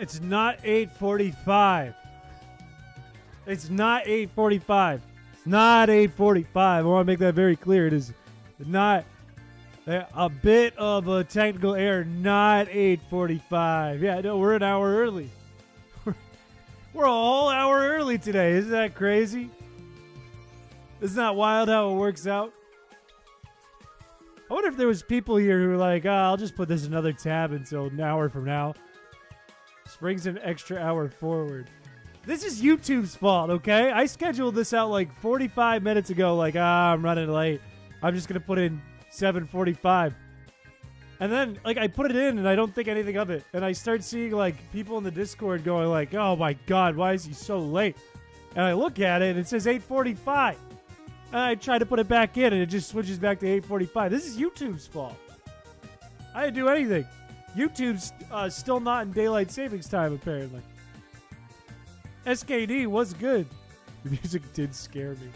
It's not 8:45. It's not 8:45. It's not 8:45. I want to make that very clear. It is not a bit of a technical error. Not 8:45. Yeah, no, we're an hour early. We're a whole hour early today. Isn't that crazy? Isn't that wild how it works out? I wonder if there was people here who were like, I'll just put this another tab until an hour from now. This brings an extra hour forward. This is YouTube's fault, okay? I scheduled this out like 45 minutes ago, like, I'm running late. I'm just going to put in 7:45. And then, like, I put it in and I don't think anything of it. And I start seeing, like, people in the Discord going like, oh my God, why is he so late? And I look at it and it says 8:45. And I try to put it back in and it just switches back to 8:45. This is YouTube's fault. I didn't do anything. YouTube's still not in daylight savings time, apparently. SKD was good. The music did scare me.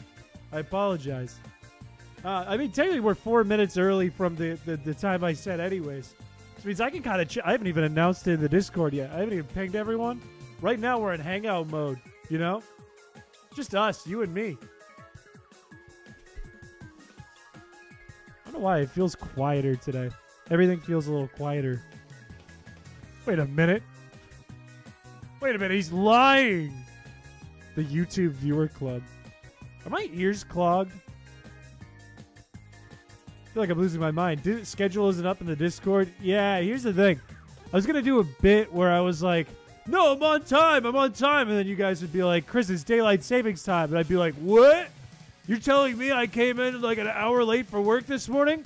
I apologize. I mean, technically, we're 4 minutes early from the time I said anyways. Which means I can kind of... I haven't even announced it in the Discord yet. I haven't even pinged everyone. Right now, we're in hangout mode, you know? Just us, you and me. I don't know why it feels quieter today. Everything feels a little quieter. Wait a minute. Wait a minute, he's lying. The YouTube viewer club. Are my ears clogged? I feel like I'm losing my mind. Schedule isn't up in the Discord. Yeah, here's the thing. I was going to do a bit where I was like, no, I'm on time. And then you guys would be like, Chris, it's daylight savings time. And I'd be like, what? You're telling me I came in like an hour late for work this morning?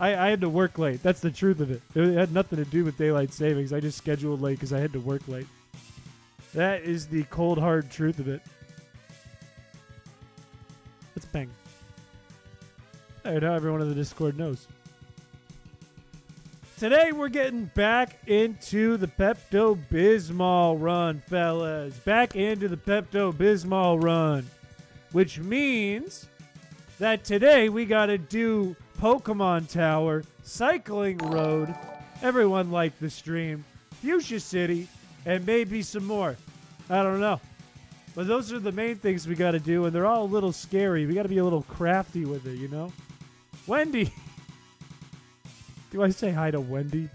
I had to work late. That's the truth of it. It had nothing to do with daylight savings. I just scheduled late because I had to work late. That is the cold, hard truth of it. Let's bang. There, now everyone in the Discord knows. Today we're getting back into the Pepto Bismol run, fellas. Back into the Pepto Bismol run. Which means that today we got to do Pokemon Tower, Cycling Road, everyone liked the stream, Fuchsia City, and maybe some more. I don't know. But those are the main things we got to do, and they're all a little scary. We got to be a little crafty with it, you know? Wendy! Do I say hi to Wendy?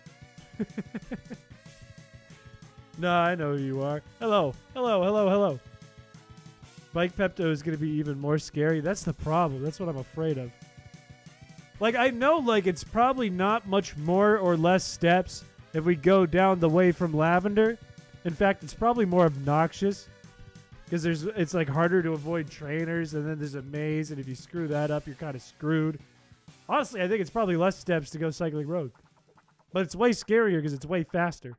No, I know who you are. Hello. Hello. Bike Pepto is going to be even more scary. That's the problem. That's what I'm afraid of. Like, I know, like, it's probably not much more or less steps if we go down the way from Lavender. In fact, it's probably more obnoxious because it's, like, harder to avoid trainers, and then there's a maze, and if you screw that up, you're kind of screwed. Honestly, I think it's probably less steps to go Cycling Road. But it's way scarier because it's way faster.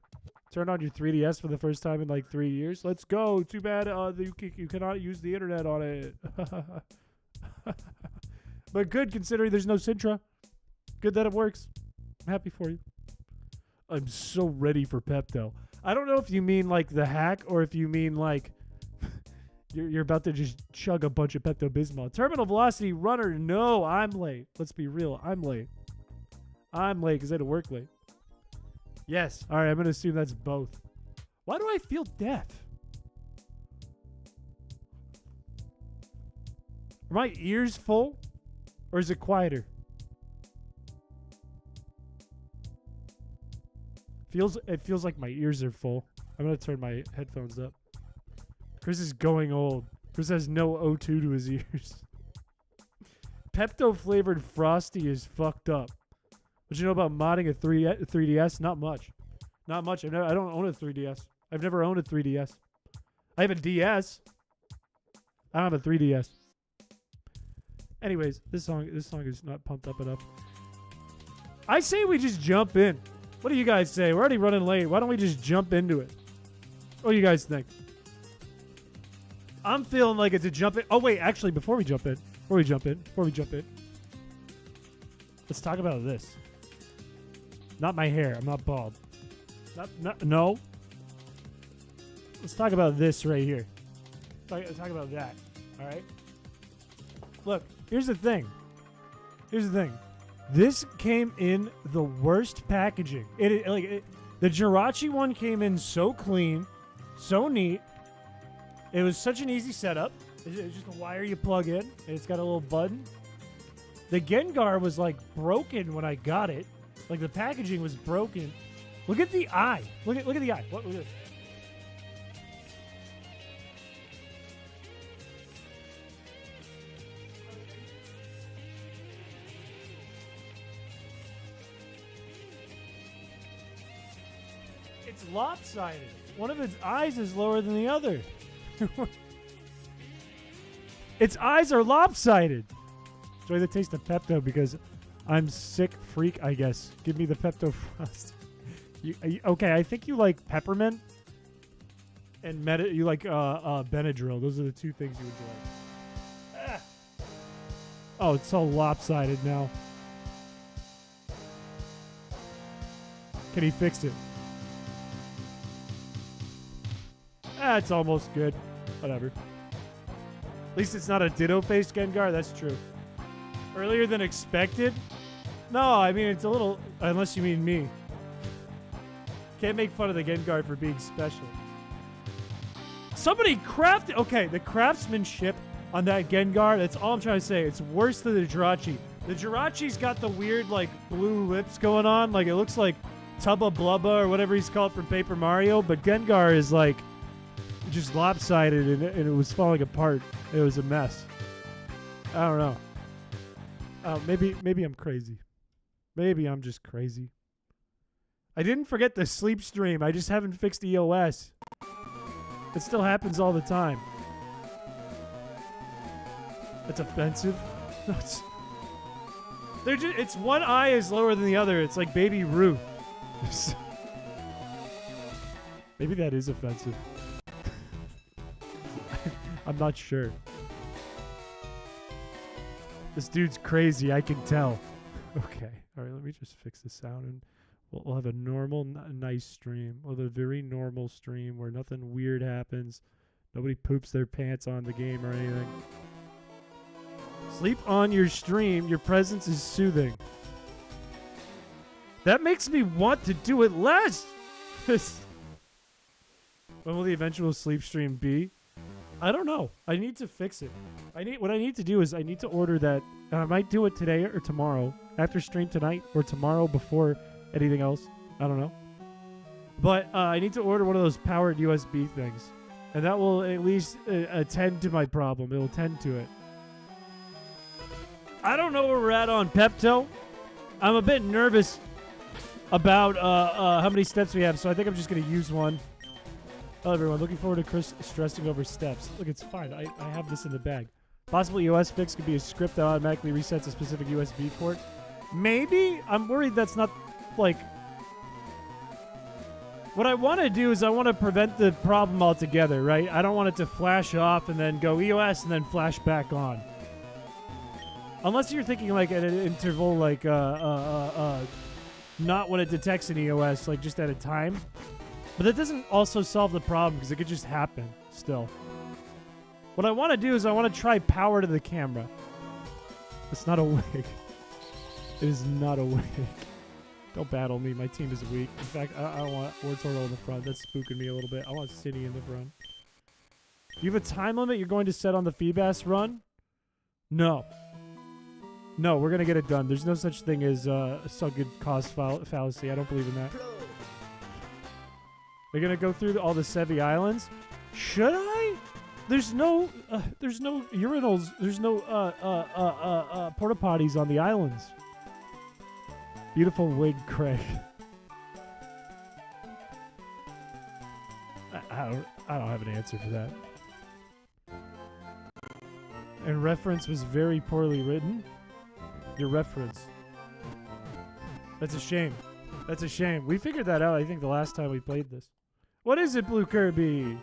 Turn on your 3DS for the first time in, like, 3 years. Let's go. Too bad you cannot use the internet on it. But good, considering there's no Sintra. Good that it works. I'm happy for you. I'm so ready for Pepto. I don't know if you mean, like, the hack or if you mean, like, you're about to just chug a bunch of Pepto Bismol. Terminal Velocity Runner. No, I'm late. Let's be real. I'm late. I'm late because I had to work late. Yes. All right, I'm going to assume that's both. Why do I feel deaf? Are my ears full? Or is it quieter? It feels like my ears are full. I'm going to turn my headphones up. Chris is going old. Chris has no O2 to his ears. Pepto flavored Frosty is fucked up. What you know about modding a 3DS? Not much. Not much. I don't own a 3DS. I've never owned a 3DS. I have a DS. I don't have a 3DS. Anyways, this song is not pumped up enough. I say we just jump in. What do you guys say? We're already running late. Why don't we just jump into it? What do you guys think? I'm feeling like it's a jump in. Oh, wait. Actually, before we jump in. Let's talk about this. Not my hair. I'm not bald. No. Let's talk about this right here. Talk about that. All right? Look, here's the thing. This came in the worst packaging. The Jirachi one came in so clean, so neat. It was such an easy setup. It's just a wire you plug in, and it's got a little button. The Gengar was like broken when I got it. Like the packaging was broken. Look at the eye. Look at the eye. Look at this. It's lopsided. One of its eyes is lower than the other. Its eyes are lopsided. Enjoy the taste of Pepto because I'm sick freak, I guess. Give me the Pepto Frost. Okay, I think you like peppermint and you like Benadryl. Those are the two things you enjoy. Ah. Oh, it's so lopsided now. Can he fix it? Ah, it's almost good. Whatever. At least it's not a ditto-faced Gengar. That's true. Earlier than expected? No, I mean, it's a little... Unless you mean me. Can't make fun of the Gengar for being special. Somebody crafted... Okay, the craftsmanship on that Gengar, that's all I'm trying to say. It's worse than the Jirachi. The Jirachi's got the weird, like, blue lips going on. Like, it looks like Tubba Blubba or whatever he's called from Paper Mario. But Gengar is, like, just lopsided and it was falling apart. It was a mess. I don't know. Maybe I'm crazy. Maybe I'm just crazy. I didn't forget the sleep stream. I just haven't fixed EOS. It still happens all the time. That's offensive. No, it's one eye is lower than the other. It's like Baby Ruth. Maybe that is offensive. I'm not sure. This dude's crazy, I can tell. Okay. All right, let me just fix the sound and we'll have a normal, nice stream. We'll have a very normal stream where nothing weird happens. Nobody poops their pants on the game or anything. Sleep on your stream. Your presence is soothing. That makes me want to do it less. When will the eventual sleep stream be? I don't know. I need to fix it. What I need to do is I need to order that. And I might do it today or tomorrow. After stream tonight or tomorrow before anything else. I don't know. But I need to order one of those powered USB things. And that will at least attend to my problem. It will tend to it. I don't know where we're at on Pepto. I'm a bit nervous about how many steps we have. So I think I'm just going to use one. Hello, everyone. Looking forward to Chris stressing over steps. Look, it's fine. I have this in the bag. Possible EOS fix could be a script that automatically resets a specific USB port. Maybe? I'm worried that's not, like... What I want to do is I want to prevent the problem altogether, right? I don't want it to flash off and then go EOS and then flash back on. Unless you're thinking, like, at an interval, like, not when it detects an EOS, like, just at a time. But that doesn't also solve the problem because it could just happen still. What I want to do is I want to try power to the camera. It's not a wig. It is not a wig. Don't battle me. My team is weak. In fact, I don't want Wartortle in the front. That's spooking me a little bit. I want City in the front. Do you have a time limit you're going to set on the Feebas run? No. No, we're going to get it done. There's no such thing as a good cause fallacy. I don't believe in that. They're going to go through all the Sevi Islands? Should I? There's no urinals. There's no porta potties on the islands. Beautiful wig, Craig. I don't have an answer for that. And reference was very poorly written. Your reference. That's a shame. That's a shame. We figured that out, I think, the last time we played this. What is it, Blue Kirby?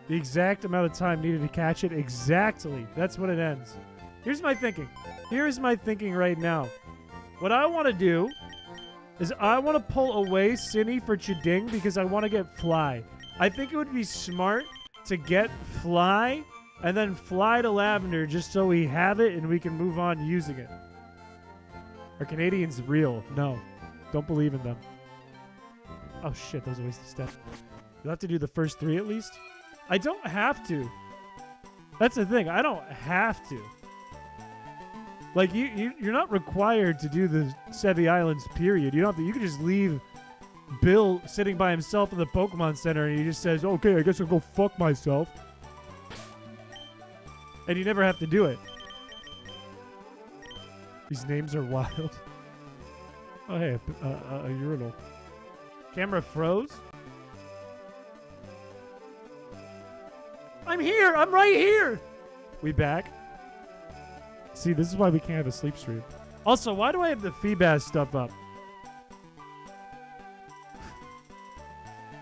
The exact amount of time needed to catch it. Exactly. That's when it ends. Here's my thinking. Here is my thinking right now. What I want to do is I want to pull away Cine for Chiding because I want to get Fly. I think it would be smart to get Fly and then Fly to Lavender just so we have it and we can move on using it. Are Canadians real? No. Don't believe in them. Oh shit, that was a waste of step. You'll have to do the first 3 at least? I don't have to. That's the thing. I don't have to. Like, you're not required to do the Sevi Islands, period. You don't have to. You can just leave Bill sitting by himself in the Pokemon Center and he just says, okay, I guess I'll go fuck myself. And you never have to do it. These names are wild. Oh, hey, a urinal. Camera froze? I'm here! I'm right here! We back? See, this is why we can't have a sleep stream. Also, why do I have the Feebas stuff up?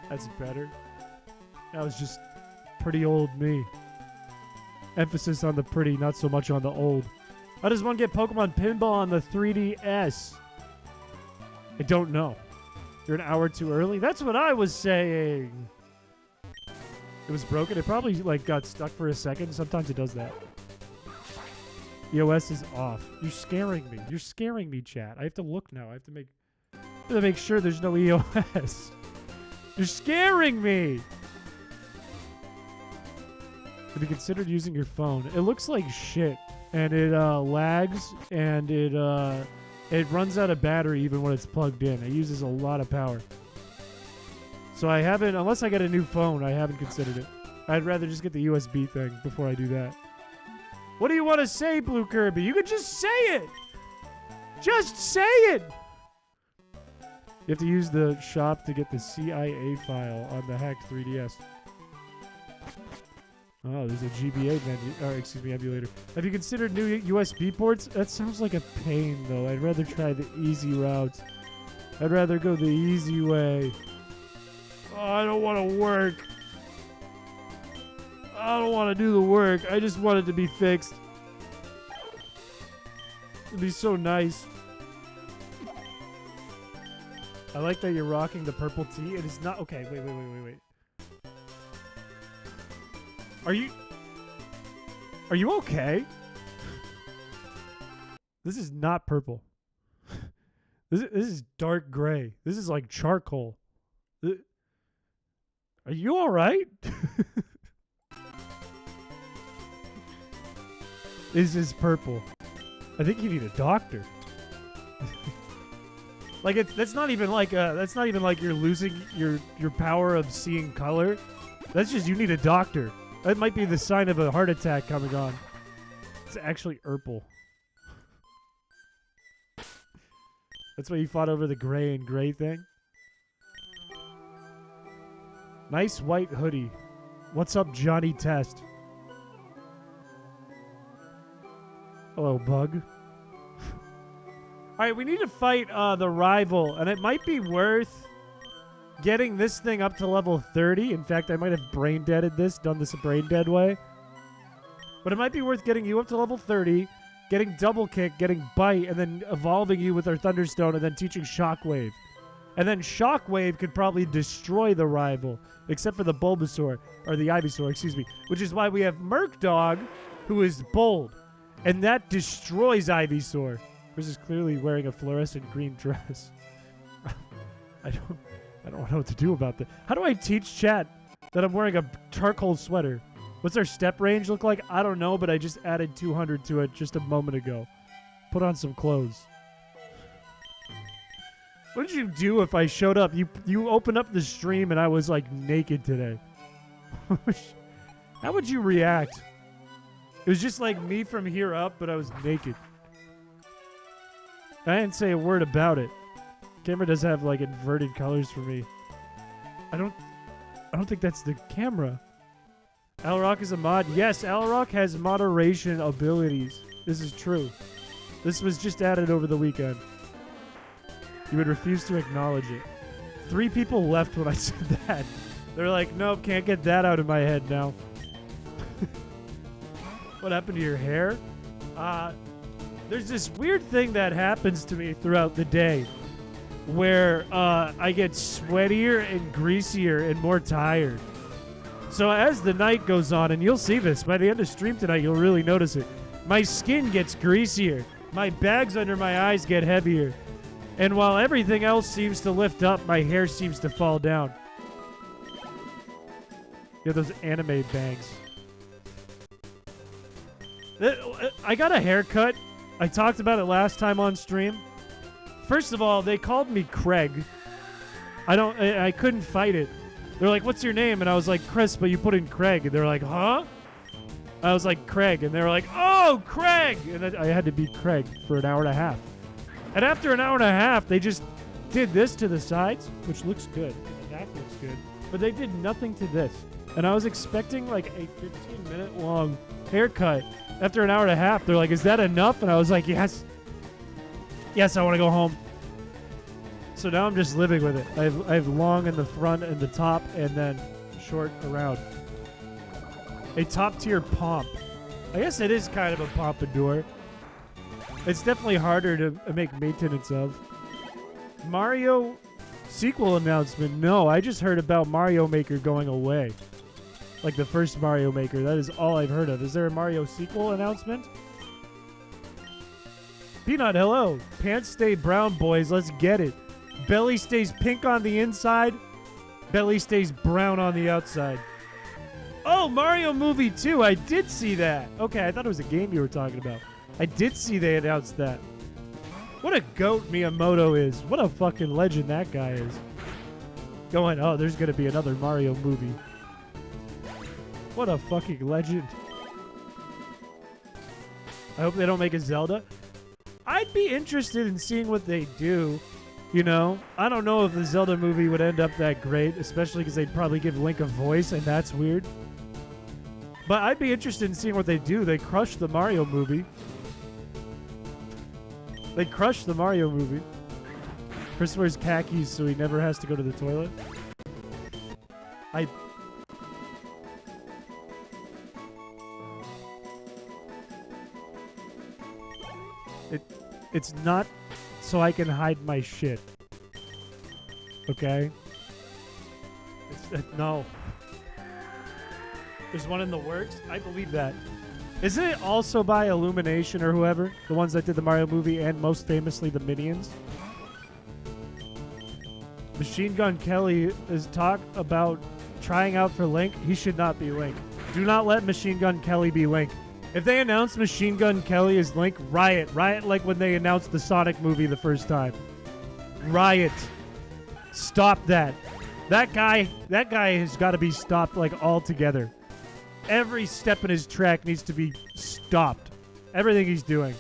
That's better. That was just pretty old me. Emphasis on the pretty, not so much on the old. How does one get Pokemon Pinball on the 3DS? I don't know. You're an hour too early? That's what I was saying! It was broken. It probably like got stuck for a second. Sometimes it does that. EOS is off. You're scaring me. You're scaring me, chat. I have to look now. I have to make sure there's no EOS. You're scaring me. Have you considered using your phone? It looks like shit, and it lags, and it runs out of battery even when it's plugged in. It uses a lot of power. So I haven't, unless I get a new phone, I haven't considered it. I'd rather just get the USB thing before I do that. What do you want to say, Blue Kirby? You could just say it! Just say it! You have to use the shop to get the CIA file on the hacked 3DS. Oh, there's a GBA emulator. Have you considered new USB ports? That sounds like a pain, though. I'd rather try the easy route. I'd rather go the easy way. Oh, I don't want to work. I don't want to do the work. I just want it to be fixed. It'd be so nice. I like that you're rocking the purple tee. It is not... Okay, wait. Are you okay? This is not purple. This is dark gray. This is like charcoal. Are you all right? This is purple. I think you need a doctor. Like that's not even like you're losing your power of seeing color. That's just you need a doctor. That might be the sign of a heart attack coming on. It's actually purple. That's why you fought over the gray and gray thing. Nice white hoodie. What's up, Johnny Test? Hello, Bug. Alright, we need to fight the rival, and it might be worth getting this thing up to level 30. In fact, I might have brain-deaded this, done this a brain-dead way. But it might be worth getting you up to level 30, getting Double Kick, getting Bite, and then evolving you with our Thunderstone, and then teaching Shockwave. And then Shockwave could probably destroy the rival, except for the Bulbasaur, or the Ivysaur, excuse me. Which is why we have Murkdog, who is bold. And that destroys Ivysaur. Chris is clearly wearing a fluorescent green dress. I don't know what to do about that. How do I teach chat that I'm wearing a charcoal sweater? What's our step range look like? I don't know, but I just added 200 to it just a moment ago. Put on some clothes. What did you do if I showed up? You opened up the stream and I was like naked today. How would you react? It was just like me from here up, but I was naked. I didn't say a word about it. Camera does have like inverted colors for me. I don't think that's the camera. Alrock is a mod. Yes, Alrock has moderation abilities. This is true. This was just added over the weekend. You would refuse to acknowledge it. 3 people left when I said that. They're like, nope, can't get that out of my head now. What happened to your hair? There's this weird thing that happens to me throughout the day where I get sweatier and greasier and more tired. So as the night goes on, and you'll see this, by the end of stream tonight, you'll really notice it. My skin gets greasier. My bags under my eyes get heavier. And while everything else seems to lift up, my hair seems to fall down. You have those anime bangs. I got a haircut. I talked about it last time on stream. First of all, they called me Craig. I couldn't fight it. They're like, what's your name? And I was like, Chris, but you put in Craig. And they're like, huh? I was like, Craig. And they were like, oh, Craig. And I had to be Craig for an hour and a half. And after an hour and a half, they just did this to the sides, which looks good. That looks good. But they did nothing to this. And I was expecting like a 15-minute long haircut. After an hour and a half, they're like, is that enough? And I was like, yes. Yes, I want to go home. So now I'm just living with it. I have long in the front and the top, and then short around. A top-tier pomp. I guess it is kind of a pompadour. It's definitely harder to make maintenance of. Mario sequel announcement. No, I just heard about Mario Maker going away. Like the first Mario Maker. That is all I've heard of. Is there a Mario sequel announcement? Peanut, hello. Pants stay brown, boys. Let's get it. Belly stays pink on the inside. Belly stays brown on the outside. Oh, Mario Movie 2. I did see that. Okay, I thought it was a game you were talking about. I did see they announced that. What a goat Miyamoto is. What a fucking legend that guy is. Going, oh, there's going to be another Mario movie. What a fucking legend. I hope they don't make a Zelda. I'd be interested in seeing what they do. You know, I don't know if the Zelda movie would end up that great, especially because they'd probably give Link a voice, and that's weird. But I'd be interested in seeing what they do. They crushed the Mario movie. They crushed the Mario movie. Chris wears khakis so he never has to go to the toilet. It's not so I can hide my shit. Okay? No. There's one in the works? I believe that. Isn't it also by Illumination or whoever? The ones that did the Mario movie and most famously the Minions? Machine Gun Kelly is talk about trying out for Link. He should not be Link. Do not let Machine Gun Kelly be Link. If they announce Machine Gun Kelly as Link, riot. Riot like when they announced the Sonic movie the first time. Riot. Stop that. That guy has got to be stopped like altogether. Every step in his track needs to be stopped. Everything he's doing.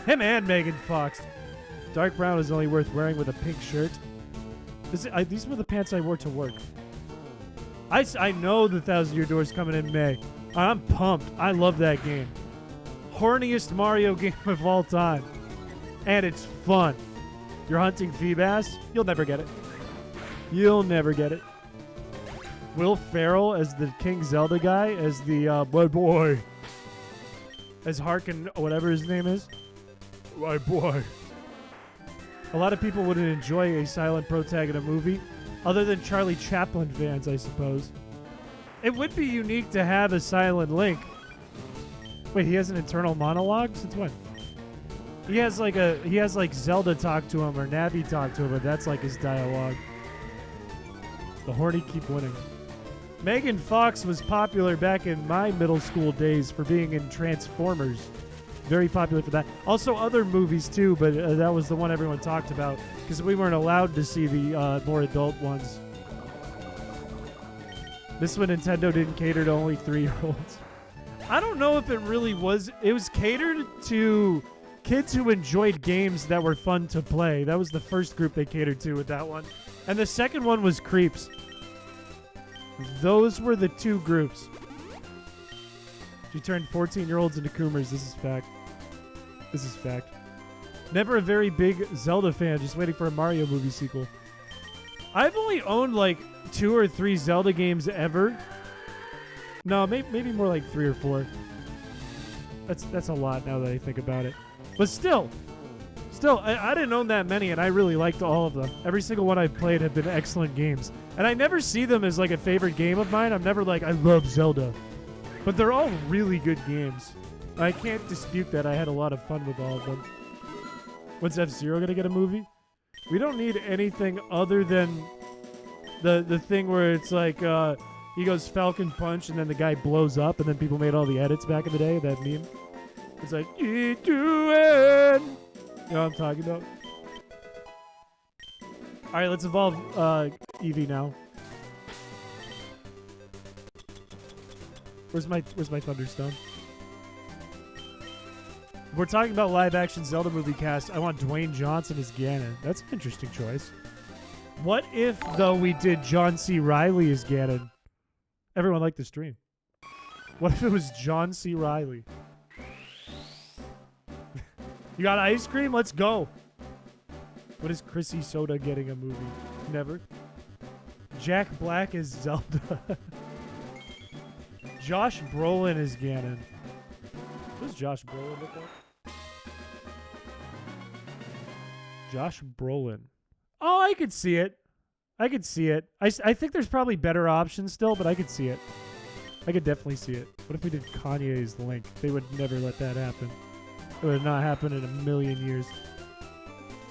Him and Megan Fox. Dark brown is only worth wearing with a pink shirt. These were the pants I wore to work. I know the 1,000 Year Door is coming in May. I'm pumped. I love that game. Horniest Mario game of all time. And it's fun. You're hunting Feebas? You'll never get it. You'll never get it. Will Ferrell as the King Zelda guy, as the boy. As Harkin, whatever his name is. My boy. A lot of people wouldn't enjoy a silent protag in a movie, other than Charlie Chaplin fans, I suppose. It would be unique to have a silent Link. Wait, he has an internal monologue? Since when? He has like Zelda talk to him or Navi talk to him, but that's like his dialogue. The horny keep winning. Megan Fox was popular back in my middle school days for being in Transformers. Very popular for that. Also other movies too, but that was the one everyone talked about because we weren't allowed to see the more adult ones. This one Nintendo didn't cater to only 3-year-olds. I don't know if it really was. It was catered to kids who enjoyed games that were fun to play. That was the first group they catered to with that one. And the second one was creeps. Those were the two groups. She turned 14-year-olds into Coomers. This is fact. This is fact. Never a very big Zelda fan, just waiting for a Mario movie sequel. I've only owned like 2 or 3 Zelda games ever. No, maybe more like 3 or 4. That's a lot now that I think about it. But still, I didn't own that many, and I really liked all of them. Every single one I've played have been excellent games. And I never see them as like a favorite game of mine. I'm never like, I love Zelda. But they're all really good games. I can't dispute that. I had a lot of fun with all of them. When's F-Zero gonna get a movie? We don't need anything other than the thing where it's like he goes Falcon Punch and then the guy blows up and then people made all the edits back in the day. That meme. It's like you doing. You know what I'm talking about? All right, let's evolve Eevee now. Where's my Thunderstone? If we're talking about live action Zelda movie cast, I want Dwayne Johnson as Ganon. That's an interesting choice. What if, though, we did John C. Reilly as Ganon? Everyone liked the stream. What if it was John C. Reilly? You got ice cream? Let's go. When is Chrissy Soda getting a movie? Never. Jack Black is Zelda. Josh Brolin is Ganon. What does Josh Brolin look like? Josh Brolin. Oh, I could see it. I could see it. I think there's probably better options still, but I could see it. I could definitely see it. What if we did Kanye's Link? They would never let that happen. It would not happen in a million years.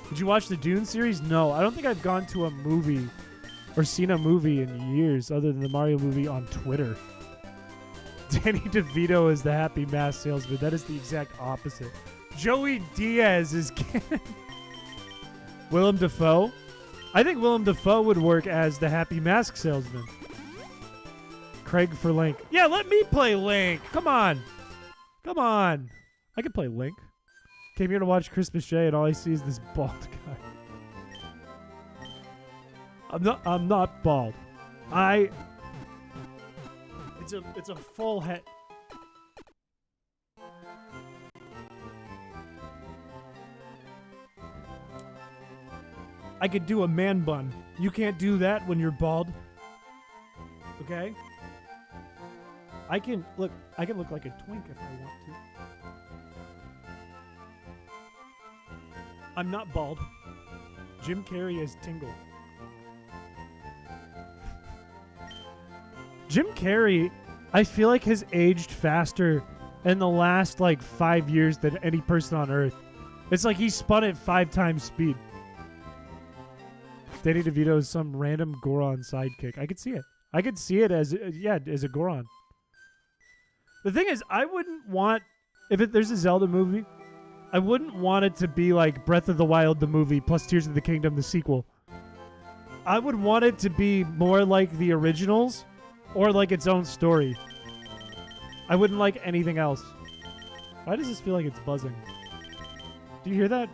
Did you watch the Dune series? No, I don't think I've gone to a movie or seen a movie in years other than the Mario movie on Twitter. Danny DeVito is the Happy Mask salesman. That is the exact opposite. Joey Diaz is Willem Dafoe. I think Willem Dafoe would work as the Happy Mask salesman. Craig for Link. Yeah, let me play Link. Come on. Come on. I could play Link. Came here to watch Chrispiche and all I see is this bald guy. I'm not bald. It's a full head. I could do a man bun. You can't do that when you're bald. Okay? I can look like a twink if I want to. I'm not bald. Jim Carrey as Tingle. Jim Carrey, I feel like has aged faster in the last like 5 years than any person on Earth. It's like he spun at 5 times speed. Danny DeVito is some random Goron sidekick. I could see it. I could see it as as a Goron. The thing is, I wouldn't want there's a Zelda movie. I wouldn't want it to be like Breath of the Wild the movie plus Tears of the Kingdom the sequel. I would want it to be more like the originals or like its own story. I wouldn't like anything else. Why does this feel like it's buzzing? Do you hear that?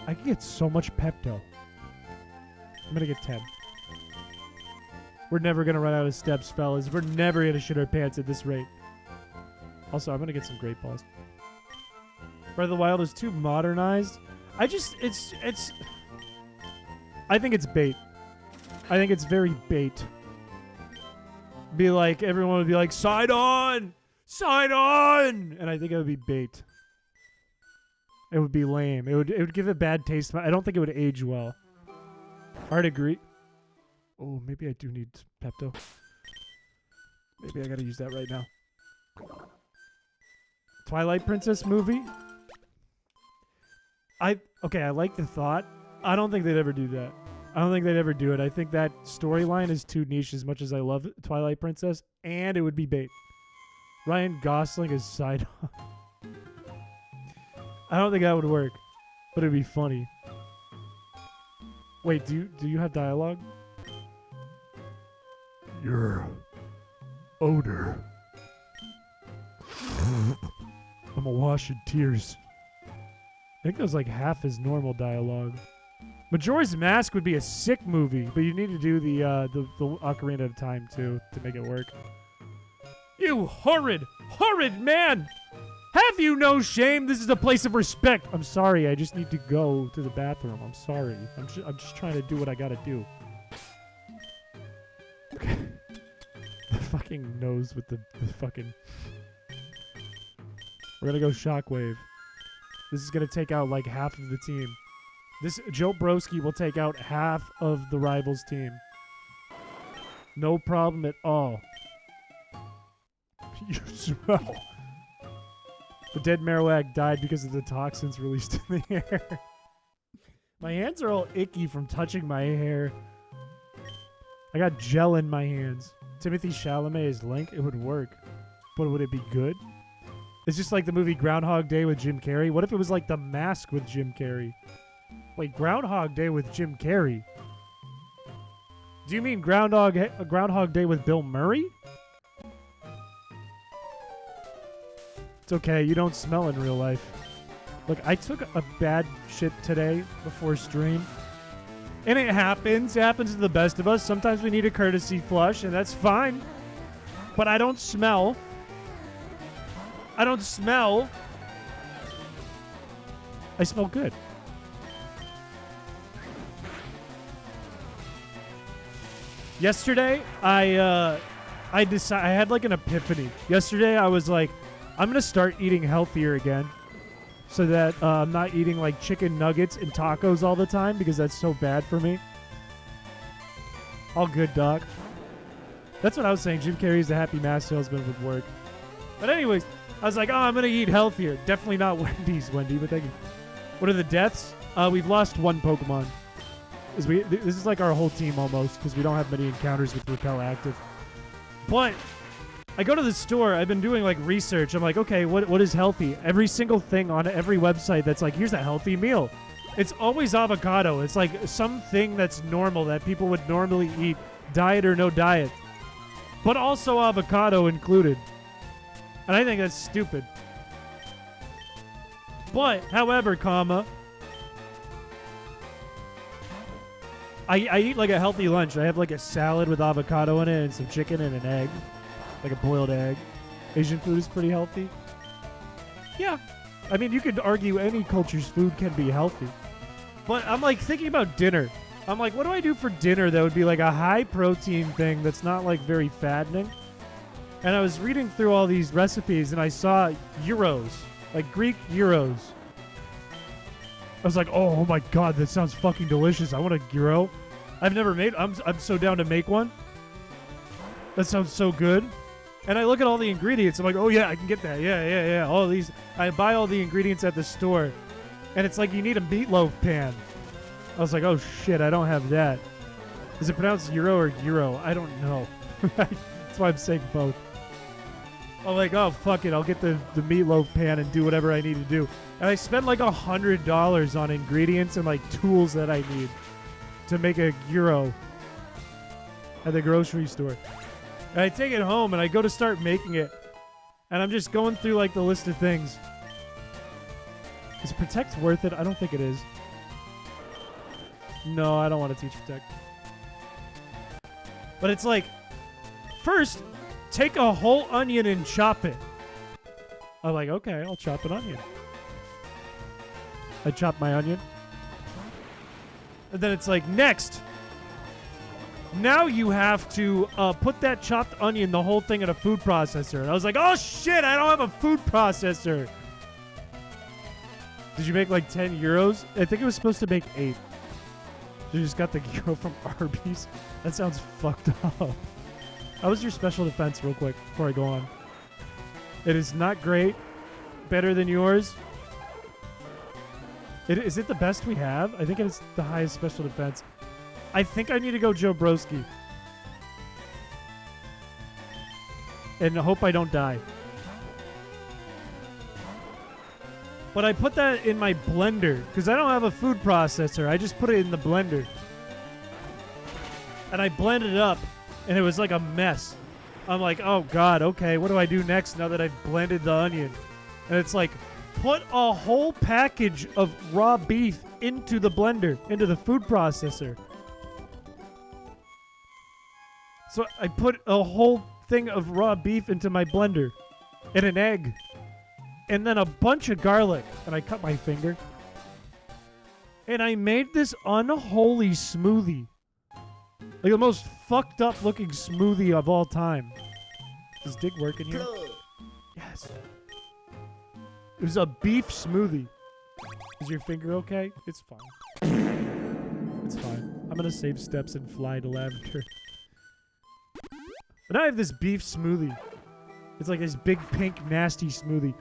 I can get so much Pepto. I'm gonna get 10. We're never gonna run out of steps, fellas. We're never gonna shit our pants at this rate. Also, I'm gonna get some Great Balls. Breath of the Wild is too modernized. I think it's bait. I think it's very bait. Be like, everyone would be like, sign on! Sign on! And I think it would be bait. It would be lame. It would give a bad taste. I don't think it would age well. Hard agree. Oh, maybe I do need Pepto. Maybe I gotta use that right now. Twilight Princess movie? I like the thought. I don't think they'd ever do that. I don't think they'd ever do it. I think that storyline is too niche as much as I love Twilight Princess, and it would be bait. Ryan Gosling is side on. I don't think that would work, but it'd be funny. Wait, do you have dialogue? Your odor. I'm awash in tears. I think that was like half his normal dialogue. Majora's Mask would be a sick movie, but you need to do the Ocarina of Time too to make it work. You horrid man! Have you no shame? This is a place of respect. I'm sorry. I just need to go to the bathroom. I'm sorry. I'm just trying to do what I gotta do. Okay. The fucking nose with the fucking. We're gonna go Shockwave. This is gonna take out like half of the team. This Joe Broski will take out half of the rivals' team. No problem at all. You smell. The dead Marowak died because of the toxins released in the air. My hands are all icky from touching my hair. I got gel in my hands. Timothy Chalamet as Link? It would work. But would it be good? It's just like the movie Groundhog Day with Jim Carrey. What if it was like The Mask with Jim Carrey? Wait, Groundhog Day with Jim Carrey? Do you mean Groundhog Day with Bill Murray? It's okay, you don't smell in real life. Look, I took a bad shit today before stream. And it happens. It happens to the best of us. Sometimes we need a courtesy flush, and that's fine. But I don't smell. I don't smell. I smell good. Yesterday, I had like an epiphany. Yesterday, I was like, I'm going to start eating healthier again so that I'm not eating like chicken nuggets and tacos all the time because that's so bad for me. All good, Doc. That's what I was saying. Jim Carrey's the happy mask salesman would work. But anyways, I was like, oh, I'm going to eat healthier. Definitely not Wendy's, Wendy, but thank you. What are the deaths? We've lost one Pokemon. This is like our whole team almost because we don't have many encounters with Repel active. But I go to the store. I've been doing like research. I'm like, okay, what is healthy? Every single thing on every website that's like, here's a healthy meal. It's always avocado. It's like something that's normal that people would normally eat, diet or no diet. But also avocado included. And I think that's stupid. But, however, I eat like a healthy lunch. I have like a salad with avocado in it and some chicken and an egg. Like a boiled egg. Asian food is pretty healthy. Yeah. I mean, you could argue any culture's food can be healthy. But I'm like thinking about dinner. I'm like, what do I do for dinner that would be like a high protein thing that's not like very fattening? And I was reading through all these recipes and I saw gyros. Like Greek gyros. I was like, oh my god, that sounds fucking delicious. I want a gyro. I've never made. I'm so down to make one. That sounds so good. And I look at all the ingredients. I'm like, oh yeah, I can get that. Yeah. All these. I buy all the ingredients at the store. And it's like you need a meatloaf pan. I was like, oh shit, I don't have that. Is it pronounced gyro or gyro? I don't know. That's why I'm saying both. I'm like, oh fuck it, I'll get the meatloaf pan and do whatever I need to do. And I spend like $100 on ingredients and like tools that I need to make a gyro at the grocery store. And I take it home and I go to start making it. And I'm just going through like the list of things. Is Protect worth it? I don't think it is. No, I don't want to teach Protect. But it's like, first, take a whole onion and chop it. I'm like, okay, I'll chop an onion. I chop my onion. And then it's like, next. Now you have to put that chopped onion, the whole thing in a food processor. And I was like, oh shit, I don't have a food processor. Did you make like 10 euros? I think it was supposed to make 8. You just got the gyro from Arby's? That sounds fucked up. How was your special defense real quick before I go on? It is not great. Better than yours. Is it the best we have? I think it is the highest special defense. I think I need to go Joe Broski. And hope I don't die. But I put that in my blender because I don't have a food processor. I just put it in the blender. And I blended it up and it was like a mess. I'm like, oh god, okay, what do I do next now that I've blended the onion? And it's like, put a whole package of raw beef into the blender, into the food processor. So I put a whole thing of raw beef into my blender and an egg. And then a bunch of garlic. And I cut my finger. And I made this unholy smoothie. Like the most fucked up looking smoothie of all time. Does Dig work in here? Yes. It was a beef smoothie. Is your finger okay? It's fine. It's fine. I'm going to save steps and fly to lavender. But now I have this beef smoothie. It's like this big pink nasty smoothie.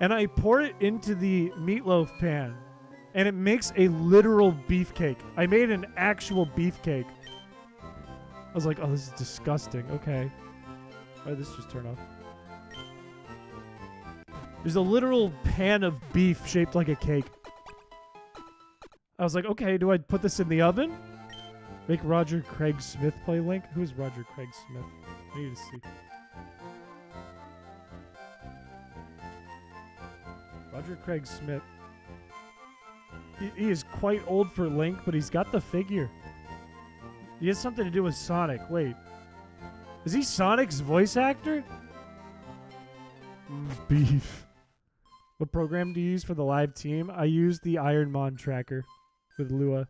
and I pour it into the meatloaf pan, and it makes a literal beefcake. I made an actual beefcake. I was like, oh, this is disgusting. Okay. Why did this just turn off? There's a literal pan of beef shaped like a cake. I was like, okay, do I put this in the oven? Make Roger Craig Smith play Link? Who's Roger Craig Smith? I need to see. Roger Craig Smith. He is quite old for Link, but he's got the figure. He has something to do with Sonic. Wait. Is he Sonic's voice actor? Beef. What program do you use for the live team? I use the Ironmon tracker with Lua.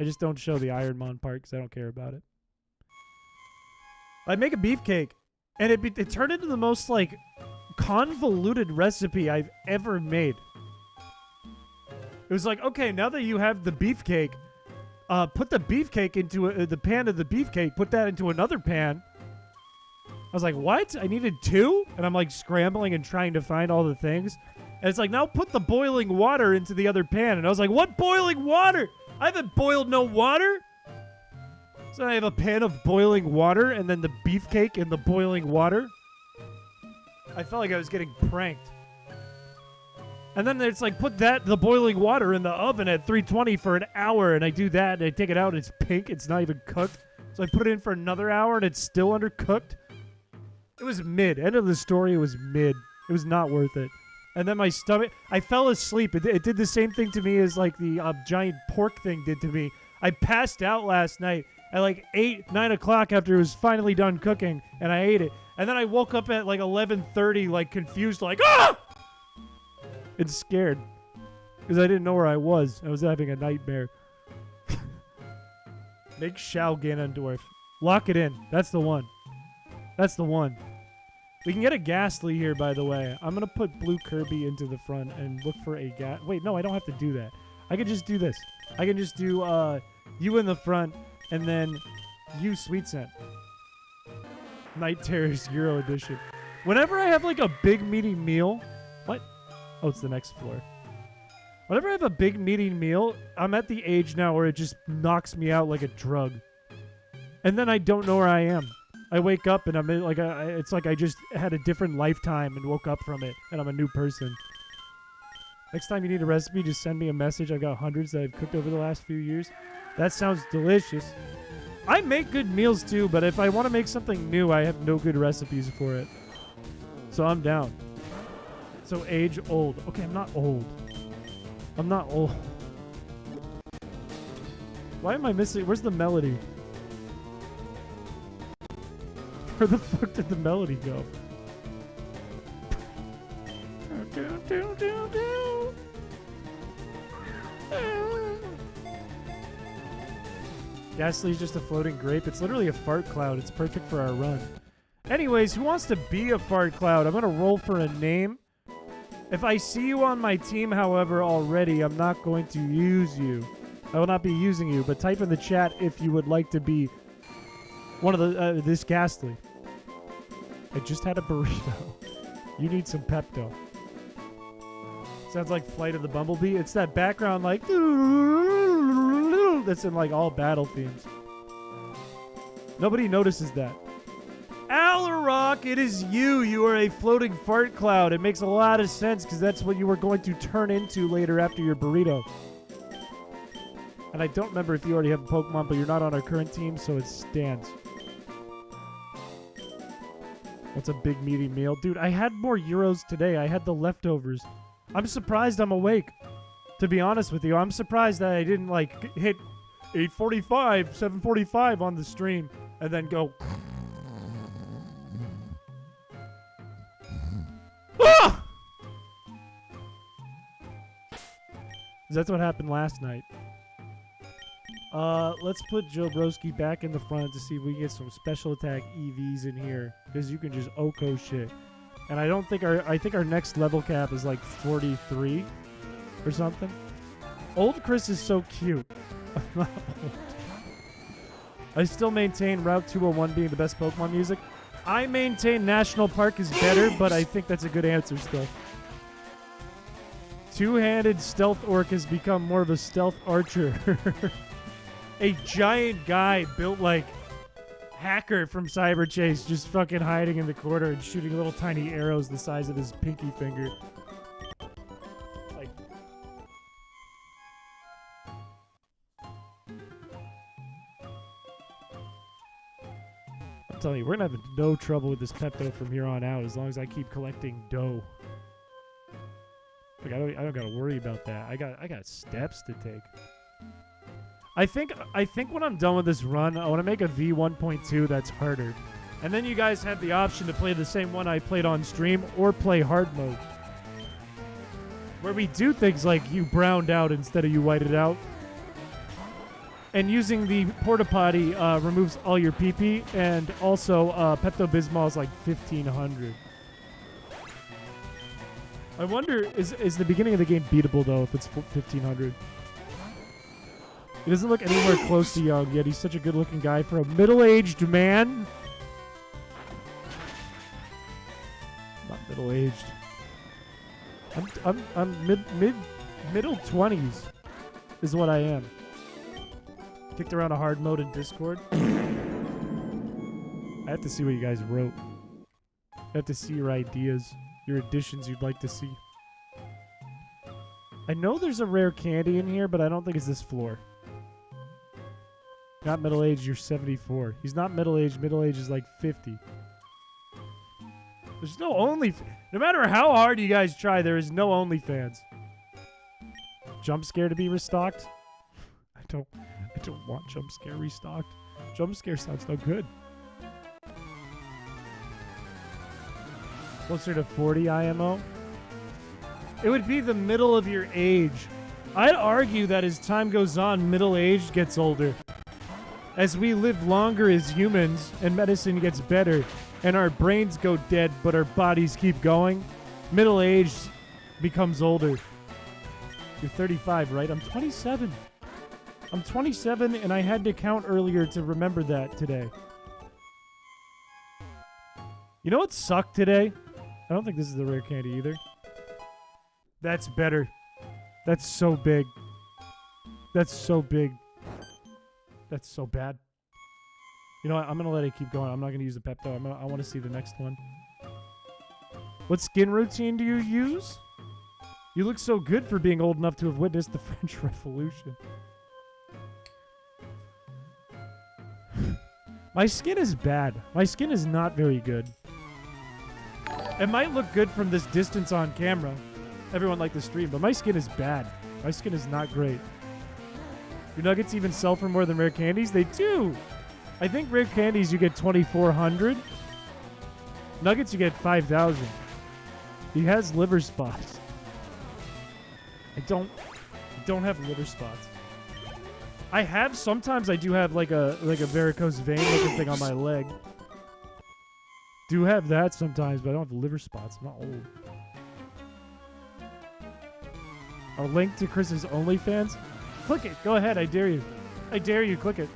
I just don't show the Ironmon part because I don't care about it. I make a beefcake, and it turned into the most, like, convoluted recipe I've ever made. It was like, okay, now that you have the beefcake, put the beefcake into the pan of the beefcake, put that into another pan. I was like, what? I needed 2? And I'm like scrambling and trying to find all the things. And it's like, now put the boiling water into the other pan. And I was like, what boiling water? I haven't boiled no water. So I have a pan of boiling water and then the beefcake in the boiling water. I felt like I was getting pranked. And then it's like, put the boiling water in the oven at 320 for an hour. And I do that and I take it out and it's pink. It's not even cooked. So I put it in for another hour and it's still undercooked. It was mid. End of the story, it was mid. It was not worth it. And then my stomach, I fell asleep. It did the same thing to me as like the giant pork thing did to me. I passed out last night at like 8, 9 o'clock after it was finally done cooking, and I ate it. And then I woke up at like 11:30, like confused, like, ah! And scared. Because I didn't know where I was. I was having a nightmare. Make Shao Ganondorf. Lock it in. That's the one. That's the one. We can get a Ghastly here, by the way. I'm going to put Blue Kirby into the front and look for a Wait, no, I don't have to do that. I can just do this. I can just do you in the front and then you Sweet Scent. Night Terrors Euro Edition. Whenever I have like a big meaty meal... What? Oh, it's the next floor. Whenever I have a big meaty meal, I'm at the age now where it just knocks me out like a drug. And then I don't know where I am. I wake up and I'm in like it's like I just had a different lifetime and woke up from it, and I'm a new person. Next time you need a recipe, just send me a message. I've got hundreds that I've cooked over the last few years. That sounds delicious. I make good meals too, but if I want to make something new, I have no good recipes for it. So I'm down. So age old. Okay, I'm not old. I'm not old. Why am I missing? Where's the melody? Where the fuck did the melody go? Ghastly's just a floating grape. It's literally a fart cloud. It's perfect for our run. Anyways, who wants to be a fart cloud? I'm going to roll for a name. If I see you on my team, however, already, I'm not going to use you. I will not be using you, but type in the chat if you would like to be one of the this Ghastly. I just had a burrito. You need some Pepto. Sounds like Flight of the Bumblebee. It's that background like that's in like all battle themes. Nobody notices that. Alarock, it is you. You are a floating fart cloud. It makes a lot of sense because that's what you were going to turn into later after your burrito. And I don't remember if you already have a Pokemon, but you're not on our current team, so it stands. What's a big meaty meal? Dude, I had more Euros today. I had the leftovers. I'm surprised I'm awake. To be honest with you, I'm surprised that I didn't like hit 8:45, 7:45 on the stream and then go... Ah! That's what happened last night. Let's put Joe Broski back in the front to see if we can get some special attack EVs in here. Because you can just Oko shit. And I don't think I think our next level cap is like 43 or something. Old Chris is so cute. I'm not old. I still maintain Route 201 being the best Pokemon music. I maintain National Park is better, but I think that's a good answer still. Two-handed stealth orc has become more of a stealth archer. A giant guy built like Hacker from Cyber Chase, just fucking hiding in the corner and shooting little tiny arrows the size of his pinky finger. Like, I'm telling you, we're gonna have no trouble with this Pepto from here on out as long as I keep collecting dough. Like, I don't gotta worry about that. I got steps to take. I think when I'm done with this run, I want to make a V1.2 that's harder. And then you guys have the option to play the same one I played on stream or play hard mode. Where we do things like you browned out instead of you whited out. And using the porta potty removes all your pee-pee, and also Pepto Bismol is like 1,500. I wonder, is the beginning of the game beatable though if it's 1,500? He doesn't look anywhere close to young, yet he's such a good-looking guy for a middle-aged man. Not middle-aged. I'm middle 20s is what I am. Kicked around a hard mode in Discord. I have to see what you guys wrote. I have to see your ideas, your additions you'd like to see. I know there's a rare candy in here, but I don't think it's this floor. Not middle-aged, you're 74. He's not middle-aged. Middle-aged is like 50. There's no no matter how hard you guys try, there is no OnlyFans. Jump scare to be restocked? I don't want jump scare restocked. Jump scare sounds no good. Closer to 40 IMO? It would be the middle of your age. I'd argue that as time goes on, middle-aged gets older. As we live longer as humans and medicine gets better and our brains go dead but our bodies keep going, middle-aged becomes older. You're 35, right? I'm 27. I'm 27 and I had to count earlier to remember that today. You know what sucked today? I don't think this is the rare candy either. That's better. That's so big. That's so big. That's so bad. You know what? I'm going to let it keep going. I'm not going to use the Pepto. I want to see the next one. What skin routine do you use? You look so good for being old enough to have witnessed the French Revolution. My skin is bad. My skin is not very good. It might look good from this distance on camera. Everyone liked the stream, but my skin is bad. My skin is not great. Do nuggets even sell for more than rare candies? They do. I think rare candies you get 2,400. Nuggets you get 5,000. He has liver spots. I don't have liver spots. I have sometimes. I do have like a varicose vein looking thing on my leg. Do have that sometimes, but I don't have liver spots. I'm not old. A link to Chris's OnlyFans. Click it. Go ahead. I dare you. I dare you. Click it.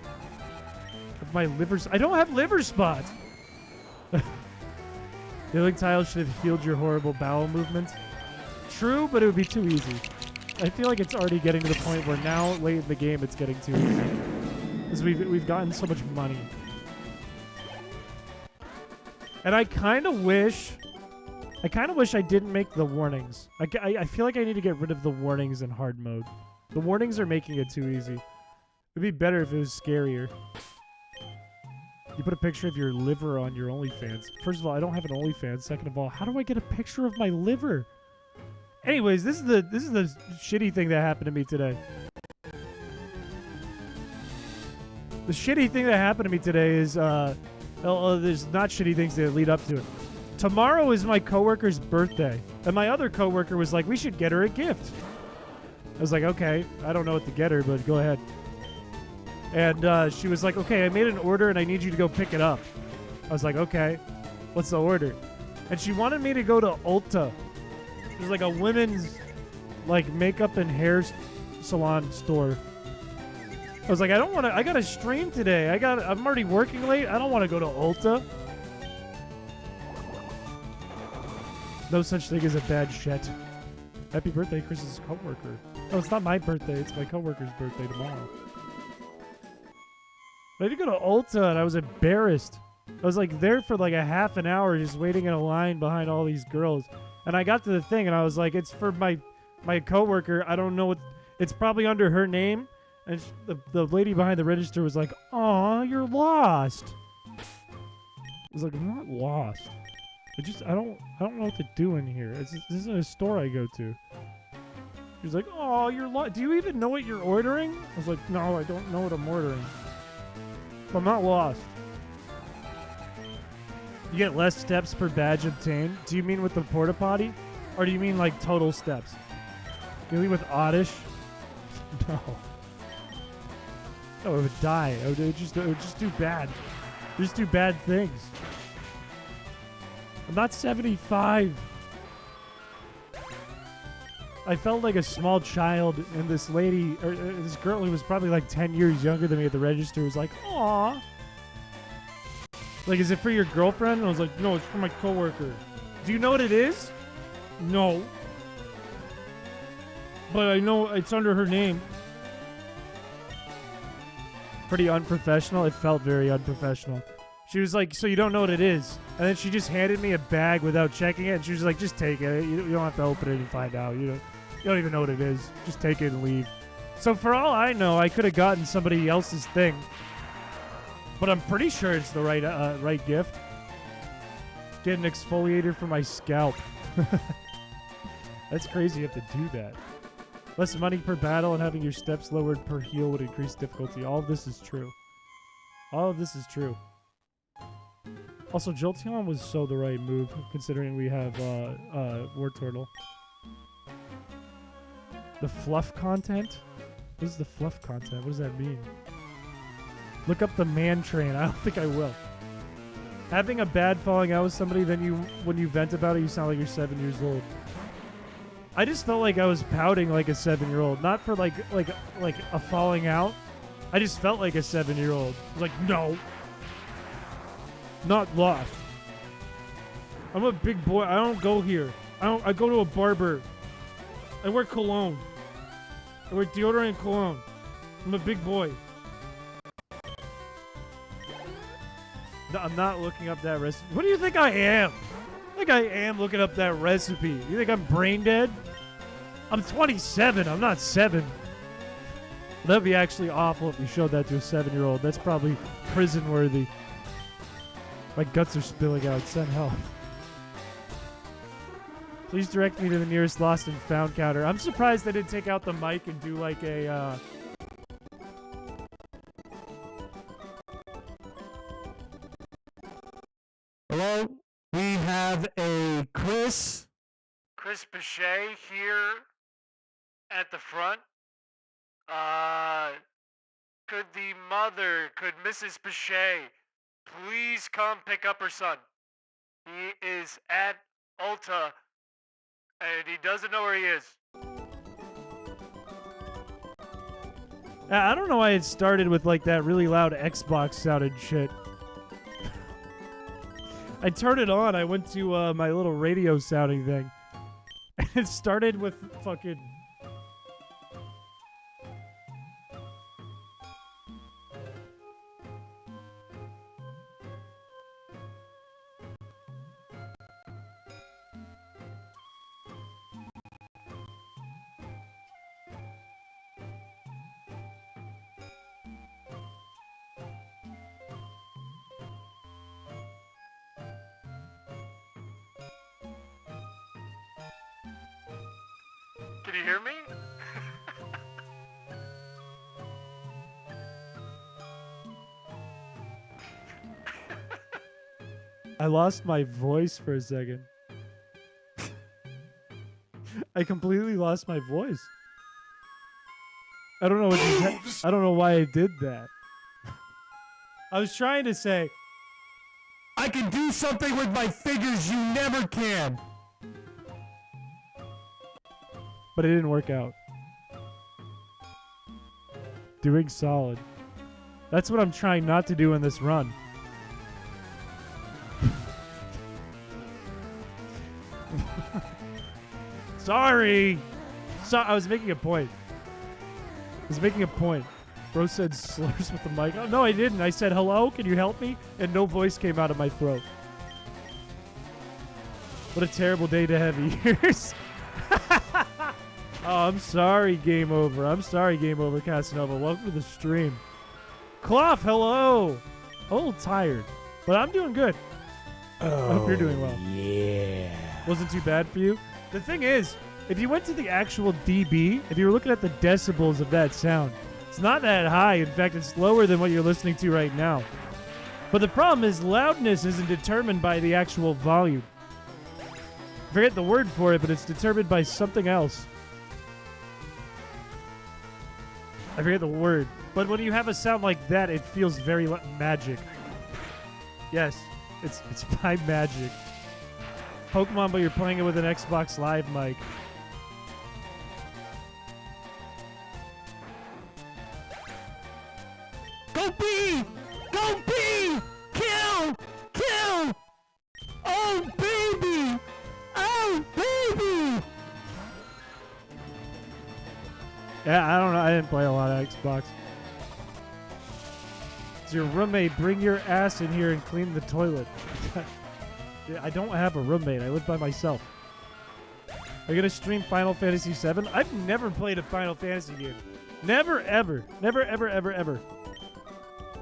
Of my livers. I don't have liver spots. Healing tiles should have healed your horrible bowel movements. True, but it would be too easy. I feel like it's already getting to the point where now, late in the game, it's getting too easy. Because we've gotten so much money. And I kind of wish I didn't make the warnings. I feel like I need to get rid of the warnings in hard mode. The warnings are making it too easy. It'd be better if it was scarier. You put a picture of your liver on your OnlyFans. First of all, I don't have an OnlyFans. Second of all, how do I get a picture of my liver? Anyways, this is the shitty thing that happened to me today. The shitty thing that happened to me today is there's not shitty things that lead up to it. Tomorrow is my coworker's birthday, and my other coworker was like, "We should get her a gift." I was like, "Okay, I don't know what to get her, but go ahead." And she was like, "Okay, I made an order and I need you to go pick it up." I was like, "Okay, what's the order?" And she wanted me to go to Ulta. It was like a women's makeup and hair salon store. I was like, I got to stream today. I'm already working late. I don't want to go to Ulta. No such thing as a bad shit. Happy birthday, Chris's coworker. No, it's not my birthday. It's my coworker's birthday tomorrow. I had to go to Ulta, and I was embarrassed. I was like there for like a half an hour just waiting in a line behind all these girls. And I got to the thing, and I was like, it's for my coworker. I don't know what... It's probably under her name. And the lady behind the register was like, "Aw, you're lost." I was like, "I'm not lost. I don't know what to do in here. This isn't a store I go to." She was like, "Oh, you're lost. Do you even know what you're ordering?" I was like, "No, I don't know what I'm ordering. But I'm not lost." You get less steps per badge obtained. Do you mean with the porta potty? Or do you mean like total steps? You mean with oddish? No. No, it would die. It would just do bad. Just do bad things. I'm not 75. I felt like a small child, and this lady, or this girl who was probably like 10 years younger than me at the register was like, "Aw." Like, "Is it for your girlfriend?" And I was like, "No, it's for my coworker." "Do you know what it is?" "No. But I know it's under her name." Pretty unprofessional. It felt very unprofessional. She was like, "So you don't know what it is?" And then she just handed me a bag without checking it, and she was like, "Just take it. You don't have to open it and find out. You don't even know what it is. Just take it and leave." So for all I know, I could have gotten somebody else's thing, but I'm pretty sure it's the right gift. Get an exfoliator for my scalp. That's crazy. You have to do that. Less money per battle and having your steps lowered per heal would increase difficulty. All of this is true. All of this is true. Also, Jolteon was so the right move, considering we have War Turtle. The fluff content? What is the fluff content? What does that mean? Look up the man train. I don't think I will. Having a bad falling out with somebody, then when you vent about it, you sound like you're 7 years old. I just felt like I was pouting like a 7-year-old, not for like a falling out. I just felt like a 7-year-old. I was like, "No, not lost. I'm a big boy. I don't go here. I go to a barber. I wear cologne. I wear deodorant and cologne. I'm a big boy." No, I'm not looking up that recipe. What do you think I am? I think I am looking up that recipe. You think I'm brain dead? I'm 27. I'm not 7. That'd be actually awful if you showed that to a 7-year-old. That's probably prison worthy. My guts are spilling out. Send help. Please direct me to the nearest lost and found counter. I'm surprised they didn't take out the mic and do like a... Hello? We have a Chris Piché here at the front. Could Mrs. Piché please come pick up her son? He is at Ulta, and he doesn't know where he is. I don't know why it started with like that really loud Xbox sounded shit. I turned it on. I went to my little radio sounding thing. It started with fucking... Can you hear me? I lost my voice for a second. I completely lost my voice. I don't know what I don't know why I did that. I was trying to say, "I can do something with my fingers you never can." But it didn't work out. Doing solid. That's what I'm trying not to do in this run. Sorry. So I was making a point. Bro said slurs with the mic. Oh, no, I didn't. I said, hello, can you help me? And no voice came out of my throat. What a terrible day to have ears. Oh, I'm sorry, Game Over. Casanova. Welcome to the stream. Clough, hello. A little tired, but I'm doing good. I hope you're doing well. Yeah. Wasn't too bad for you? The thing is, if you went to the actual dB, if you were looking at the decibels of that sound, it's not that high. In fact, it's lower than what you're listening to right now. But the problem is loudness isn't determined by the actual volume. I forget the word for it, but it's determined by something else. I forget the word. But when you have a sound like that, it feels very magic. Yes, it's by magic. Pokemon, but you're playing it with an Xbox Live mic. Go B! Go B! Kill! Kill! Oh, baby! Oh, baby! Yeah, I don't know. I didn't play a lot of Xbox. It's your roommate. Bring your ass in here and clean the toilet. I don't have a roommate. I live by myself. Are you going to stream Final Fantasy VII? I've never played a Final Fantasy game. Never, ever. Never, ever, ever, ever.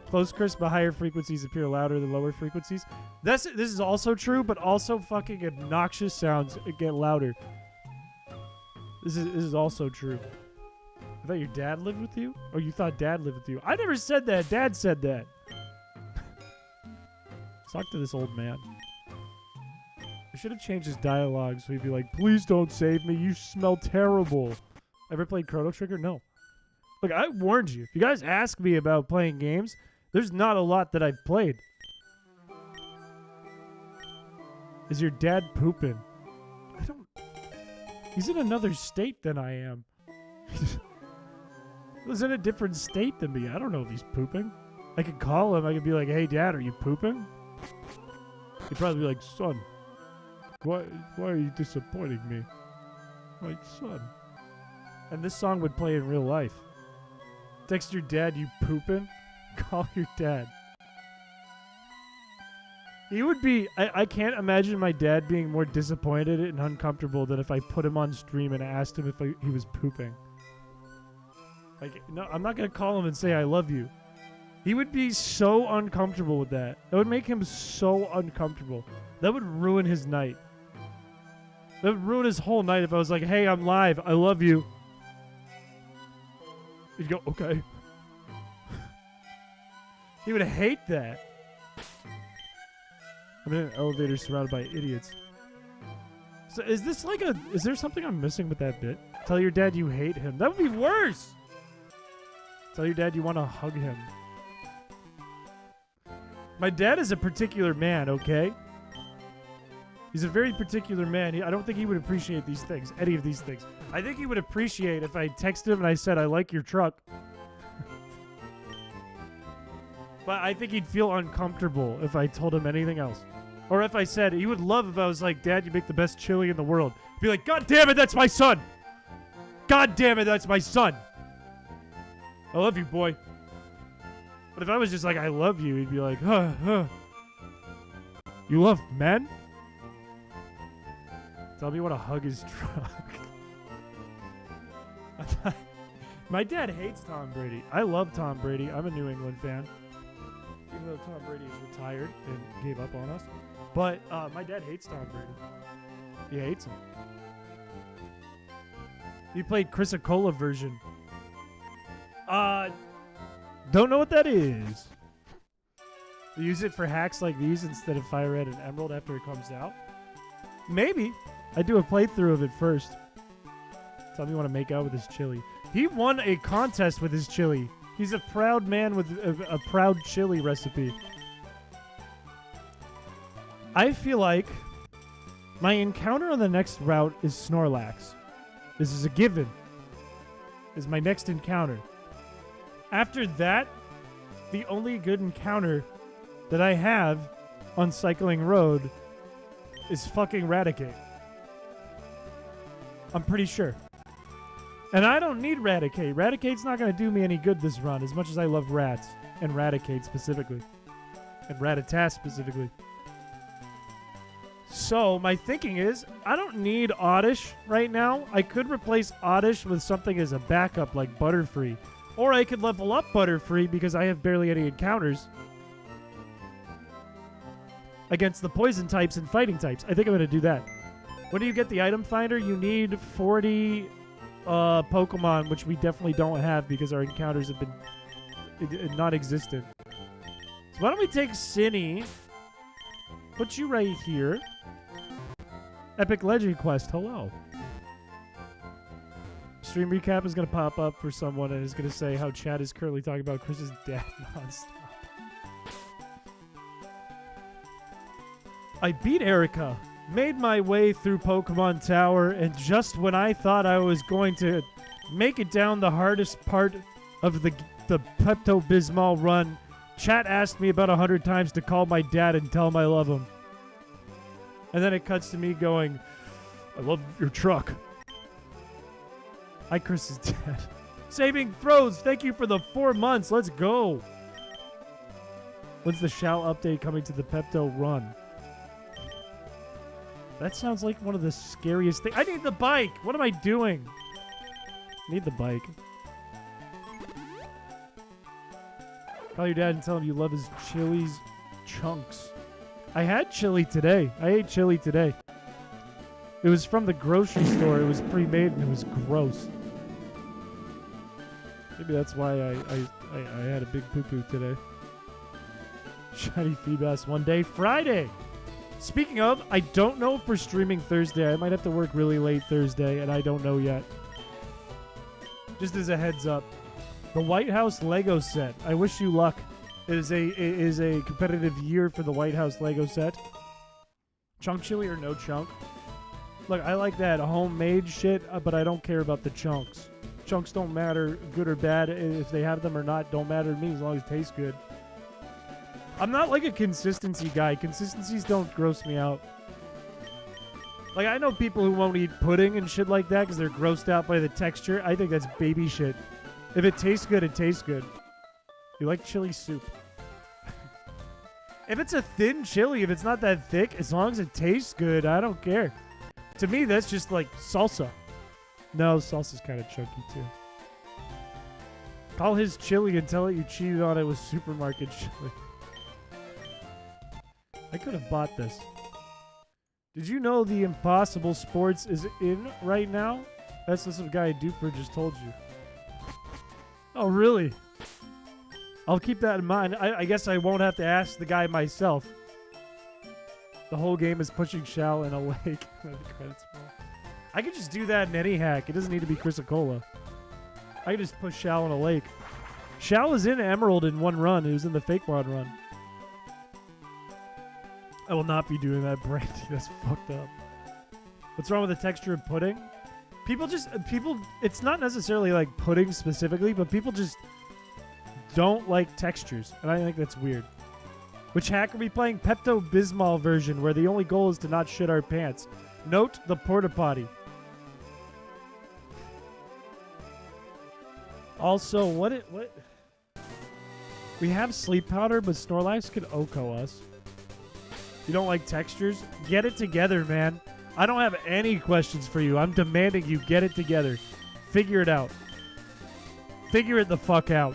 Close crisp, but higher frequencies appear louder than lower frequencies. This is also true, but also fucking obnoxious sounds get louder. This is also true. I thought your dad lived with you? Or you thought dad lived with you? I never said that. Dad said that. Talk to this old man. I should have changed his dialogue so he'd be like, please don't save me. You smell terrible. Ever played Chrono Trigger? No. Look, I warned you. If you guys ask me about playing games, there's not a lot that I've played. Is your dad pooping? I don't... He's in another state than I am. He's in a different state than me. I don't know if he's pooping. I could call him. I could be like, hey, Dad, are you pooping? He'd probably be like, son, why are you disappointing me? I'm like, son. And this song would play in real life. Text your dad, you pooping? Call your dad. He would be... I can't imagine my dad being more disappointed and uncomfortable than if I put him on stream and asked him if he was pooping. Like, no, I'm not going to call him and say I love you. He would be so uncomfortable with that. That would make him so uncomfortable. That would ruin his night. That would ruin his whole night if I was like, hey, I'm live. I love you. He'd go, okay. He would hate that. I'm in an elevator surrounded by idiots. So is this like a... Is there something I'm missing with that bit? Tell your dad you hate him. That would be worse. Tell your dad you want to hug him. My dad is a particular man, okay? He's a very particular man. I don't think he would appreciate these things, any of these things. I think he would appreciate if I texted him and I said, I like your truck. But I think he'd feel uncomfortable if I told him anything else. Or if I said, he would love if I was like, Dad, you make the best chili in the world. He'd be like, God damn it, that's my son. God damn it, that's my son. I love you, boy. But if I was just like, I love you, he'd be like, You love men? Tell me you want to hug his truck. My dad hates Tom Brady. I love Tom Brady. I'm a New England fan. Even though Tom Brady is retired and gave up on us. But my dad hates Tom Brady. He hates him. He played Chris-a-Cola version. Don't know what that is. They use it for hacks like these instead of Fire Red and Emerald after it comes out. Maybe. I do a playthrough of it first. Tell me you want to make out with his chili. He won a contest with his chili. He's a proud man with a proud chili recipe. I feel like my encounter on the next route is Snorlax. This is a given. This is my next encounter. After that, the only good encounter that I have on Cycling Road is fucking Raticate. I'm pretty sure. And I don't need Raticate. Raticate's not going to do me any good this run, as much as I love rats. And Raticate specifically. And Rattata specifically. So, my thinking is, I don't need Oddish right now. I could replace Oddish with something as a backup, like Butterfree. Or I could level up Butterfree because I have barely any encounters against the poison types and fighting types. I think I'm going to do that. When do you get the item finder? You need 40 Pokemon, which we definitely don't have because our encounters have been non-existent. So why don't we take Cinny, put you right here. Epic Legend Quest, hello. Stream recap is going to pop up for someone and is going to say how Chad is currently talking about Chris's dad nonstop. I beat Erica, made my way through Pokemon Tower, and just when I thought I was going to make it down the hardest part of the Pepto Bismol run, chat asked me about 100 times to call my dad and tell him I love him. And then it cuts to me going, I love your truck. Hi, Chris is dead. Saving throws, thank you for the 4 months. Let's go. When's the Shao update coming to the Pepto run? That sounds like one of the scariest things. I need the bike. What am I doing? Need the bike. Call your dad and tell him you love his Chili's chunks. I had chili today. I ate chili today. It was from the grocery store. It was pre-made and it was gross. Maybe that's why I had a big poo-poo today. Shiny Feebas one day. Friday! Speaking of, I don't know if we're streaming Thursday. I might have to work really late Thursday, and I don't know yet. Just as a heads up. The White House Lego set. I wish you luck. It is a competitive year for the White House Lego set. Chunk chili or no chunk? Look, I like that homemade shit, but I don't care about the chunks. Chunks don't matter, good or bad. If they have them or not, don't matter to me as long as it tastes good. I'm not like a consistency guy. Consistencies don't gross me out. Like, I know people who won't eat pudding and shit like that because they're grossed out by the texture. I think that's baby shit. If it tastes good, it tastes good. You like chili soup? If it's a thin chili, if it's not that thick, as long as it tastes good, I don't care. To me, that's just like salsa. No, salsa's kind of chunky too. Call his chili and tell it you cheated on it with supermarket chili. I could have bought this. Did you know the Impossible Sports is in right now? That's what guy Duper just told you. Oh, really? I'll keep that in mind. I guess I won't have to ask the guy myself. The whole game is pushing Shao in a lake. I could just do that in any hack. It doesn't need to be Chrysocola. I could just push Shao in a lake. Shao was in Emerald in one run. He was in the Fake Mod run. I will not be doing that, Brandy. That's fucked up. What's wrong with the texture of pudding? People, it's not necessarily like pudding specifically, but people just don't like textures. And I think that's weird. Which hack are we playing? Pepto Bismol version, where the only goal is to not shit our pants. Note the porta potty. Also, what? We have sleep powder, but Snorlax could OHKO us. You don't like textures? Get it together, man. I don't have any questions for you. I'm demanding you get it together. Figure it out. Figure it the fuck out.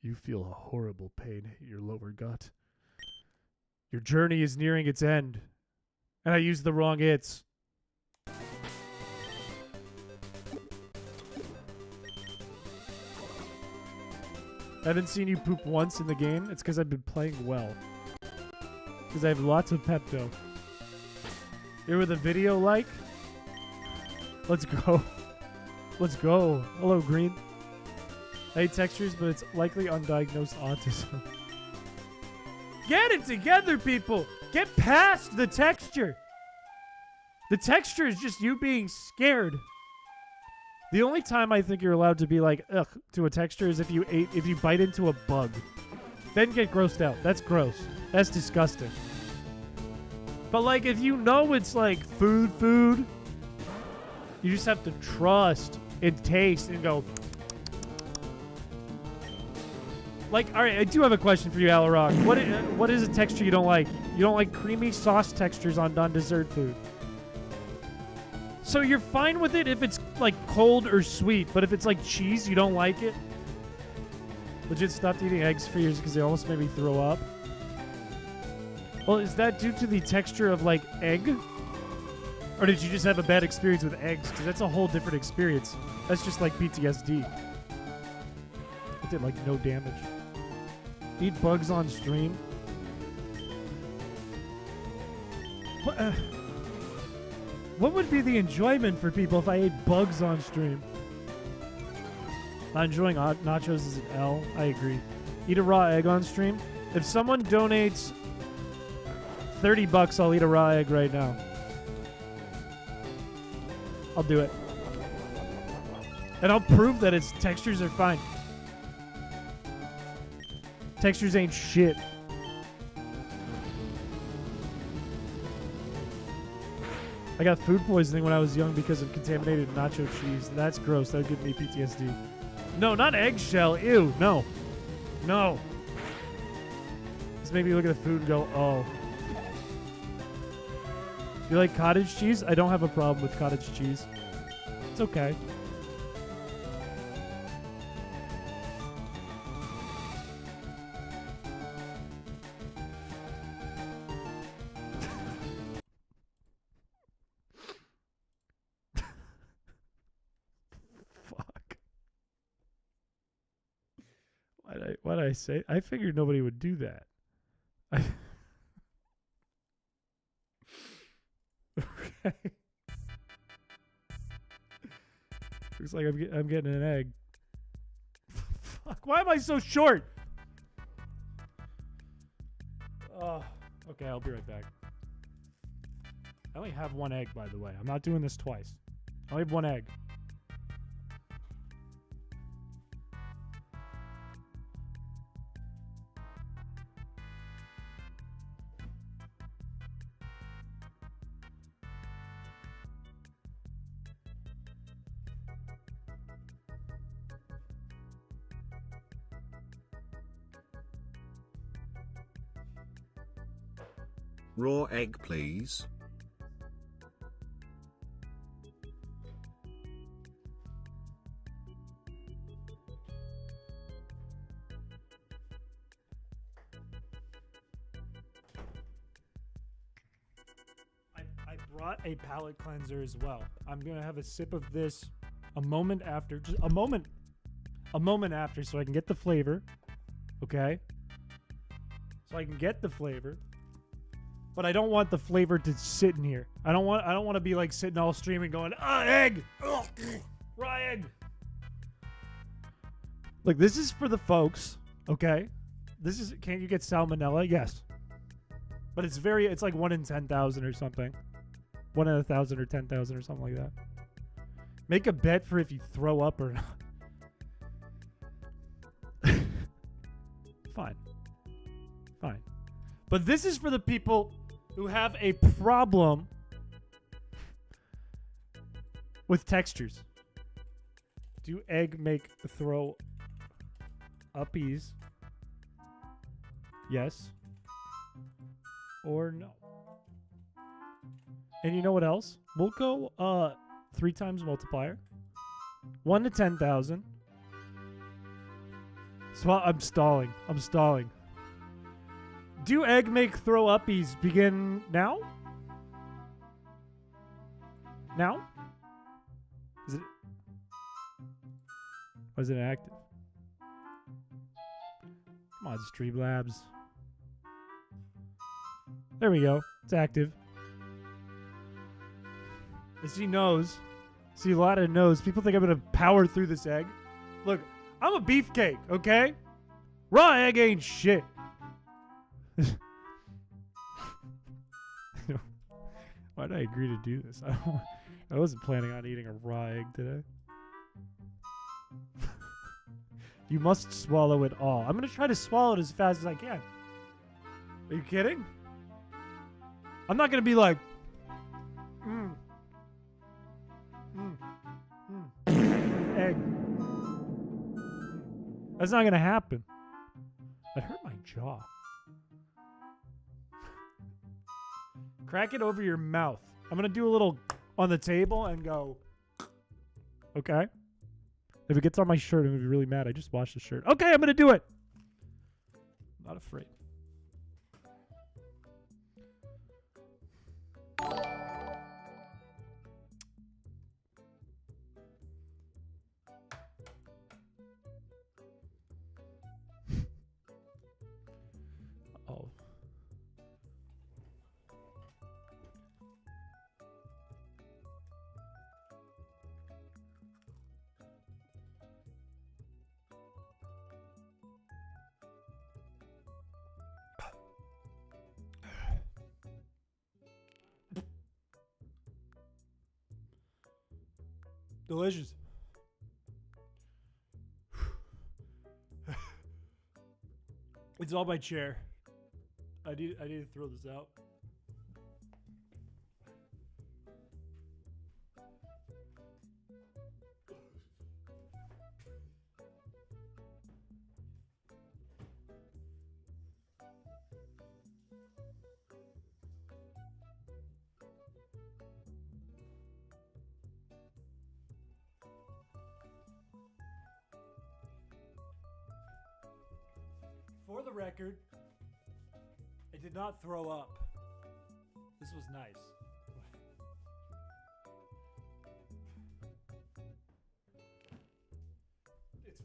You feel a horrible pain in your lower gut. Your journey is nearing its end. And I used the wrong its. I haven't seen you poop once in the game. It's because I've been playing well. Because I have lots of Pepto. Here with a video like? Let's go. Let's go. Hello, Green. I hate textures, but it's likely undiagnosed autism. Get it together, people! Get past the texture! The texture is just you being scared. The only time I think you're allowed to be like, ugh, to a texture is if you bite into a bug. Then get grossed out. That's gross. That's disgusting. But like, if you know it's like food, you just have to trust and taste and go. Like, all right, I do have a question for you, Alarock. What is a texture you don't like? You don't like creamy sauce textures on non-dessert food. So you're fine with it if it's like cold or sweet, but if it's like cheese, you don't like it? Legit stopped eating eggs for years because they almost made me throw up. Well, is that due to the texture of like egg? Or did you just have a bad experience with eggs? Because that's a whole different experience. That's just like PTSD. It did like no damage. Eat bugs on stream. What would be the enjoyment for people if I ate bugs on stream? Not enjoying nachos is an L. I agree. Eat a raw egg on stream. If someone donates $30, I'll eat a raw egg right now. I'll do it. And I'll prove that its textures are fine. Textures ain't shit. I got food poisoning when I was young because of contaminated nacho cheese. That's gross. That would give me PTSD. No, not eggshell. Ew. No. No. Just make me look at the food and go, oh. You like cottage cheese? I don't have a problem with cottage cheese. It's okay. Why'd I say? I figured nobody would do that. Okay. Looks like I'm getting an egg. Fuck! Why am I so short? Oh, okay. I'll be right back. I only have one egg, by the way. I'm not doing this twice. I only have one egg. Raw egg, please. I brought a palate cleanser as well. I'm gonna have a sip of this a moment after, just a moment after, so I can get the flavor. Okay. So I can get the flavor. But I don't want the flavor to sit in here. I don't want to be like sitting all streaming going, egg! Ugh, raw egg! Look, this is for the folks, okay? This is, can you get salmonella? Yes. But it's like 1 in 10,000 or something. 1 in 1,000 or 10,000 or something like that. Make a bet for if you throw up or not. Fine. Fine. But this is for the people who have a problem with textures. Do egg make throw uppies? Yes. Or no. And you know what else? We'll go 3 times multiplier. 1 to 10,000. So I'm stalling. Do egg make throw uppies begin now? Now? Is it? Or is it active? Come on, Streamlabs. There we go. It's active. I see nose. See a lot of nose. People think I'm going to power through this egg. Look, I'm a beefcake, okay? Raw egg ain't shit. Why did I agree to do this? I wasn't planning on eating a raw egg today. You must swallow it all. I'm going to try to swallow it as fast as I can. Are you kidding? I'm not gonna be like, egg. That's not gonna happen. That hurt my jaw. Crack it over your mouth. I'm gonna do a little on the table and go. Okay. If it gets on my shirt, I'm gonna be really mad. I just washed the shirt. Okay, I'm gonna do it. Not afraid. Oh. Delicious. It's all my chair. I need to throw this out. For the record, I did not throw up. This was nice.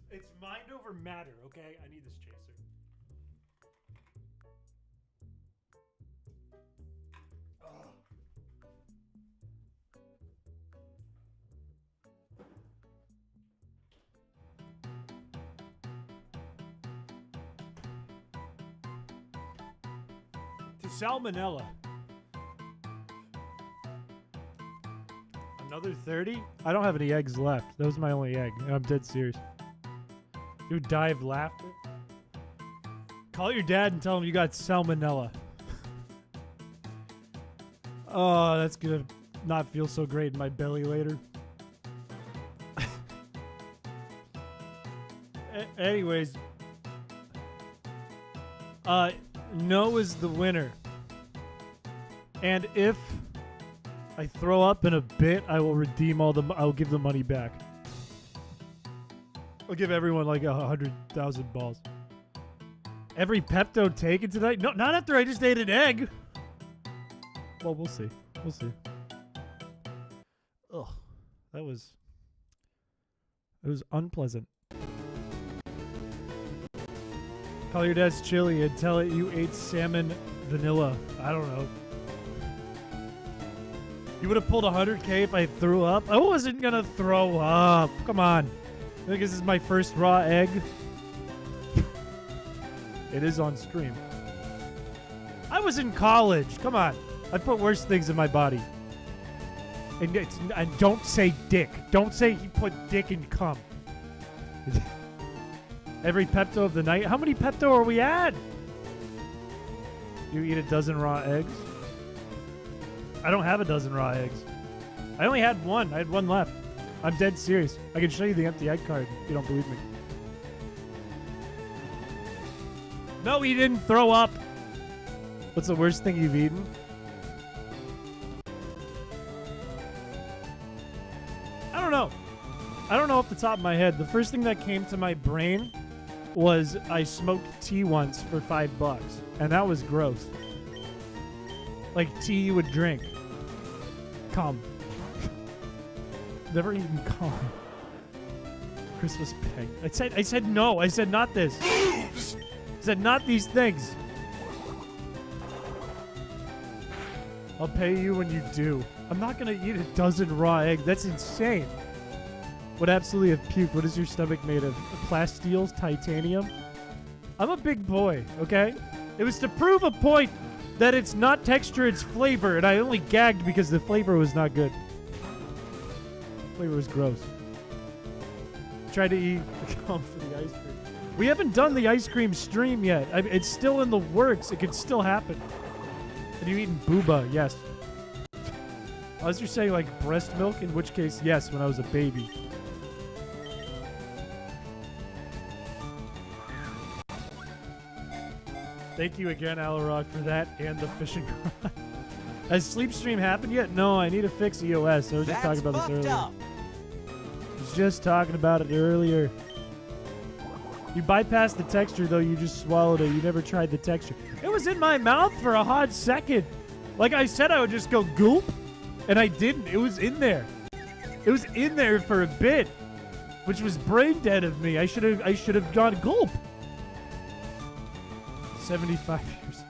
It's mind over matter, okay? I need this chaser. Ugh. To salmonella. Another 30? I don't have any eggs left. That was my only egg. I'm dead serious. Dude, die of laughter. Call your dad and tell him you got salmonella. Oh, that's gonna not feel so great in my belly later. Anyways. No is the winner. And if I throw up in a bit, I will redeem I'll give the money back. I'll give everyone like 100,000 balls. Every Pepto taken tonight? No, not after I just ate an egg. Well, we'll see. We'll see. Ugh. It was unpleasant. Call your dad's chili and tell it you ate salmon vanilla. I don't know. You would have pulled 100K if I threw up? I wasn't gonna throw up. Come on. I think this is my first raw egg. It is on stream. I was in college. Come on. I put worse things in my body. And don't say dick. Don't say he put dick in cum. Every Pepto of the night. How many Pepto are we at? You eat a dozen raw eggs? I don't have a dozen raw eggs. I only had one. I had one left. I'm dead serious. I can show you the empty egg card if you don't believe me. No, he didn't throw up. What's the worst thing you've eaten? I don't know. I don't know off the top of my head. The first thing that came to my brain was I smoked tea once for $5, and that was gross. Like tea you would drink. Cum. Never eaten cum. Christmas peg. I said no. I said not this. I said not these things. I'll pay you when you do. I'm not gonna eat a dozen raw eggs. That's insane. Would absolutely have puked. What is your stomach made of? Plastiles? Titanium? I'm a big boy, okay? It was to prove a point that it's not texture, it's flavor, and I only gagged because the flavor was not good. Flavor was gross. Tried to eat cum for the ice cream. We haven't done the ice cream stream yet. It's still in the works. It could still happen. Have you eaten booba? Yes. Unless you're saying like breast milk, in which case, yes, when I was a baby. Thank you again, Alarock, for that and the fishing rod. Has sleep stream happened yet? No, I need to fix EOS. I was just talking about this earlier. I was just talking about it earlier. You bypassed the texture, though. You just swallowed it. You never tried the texture. It was in my mouth for a hot second. Like I said, I would just go gulp, and I didn't. It was in there. It was in there for a bit, which was brain dead of me. I should have gone gulp. 75 years.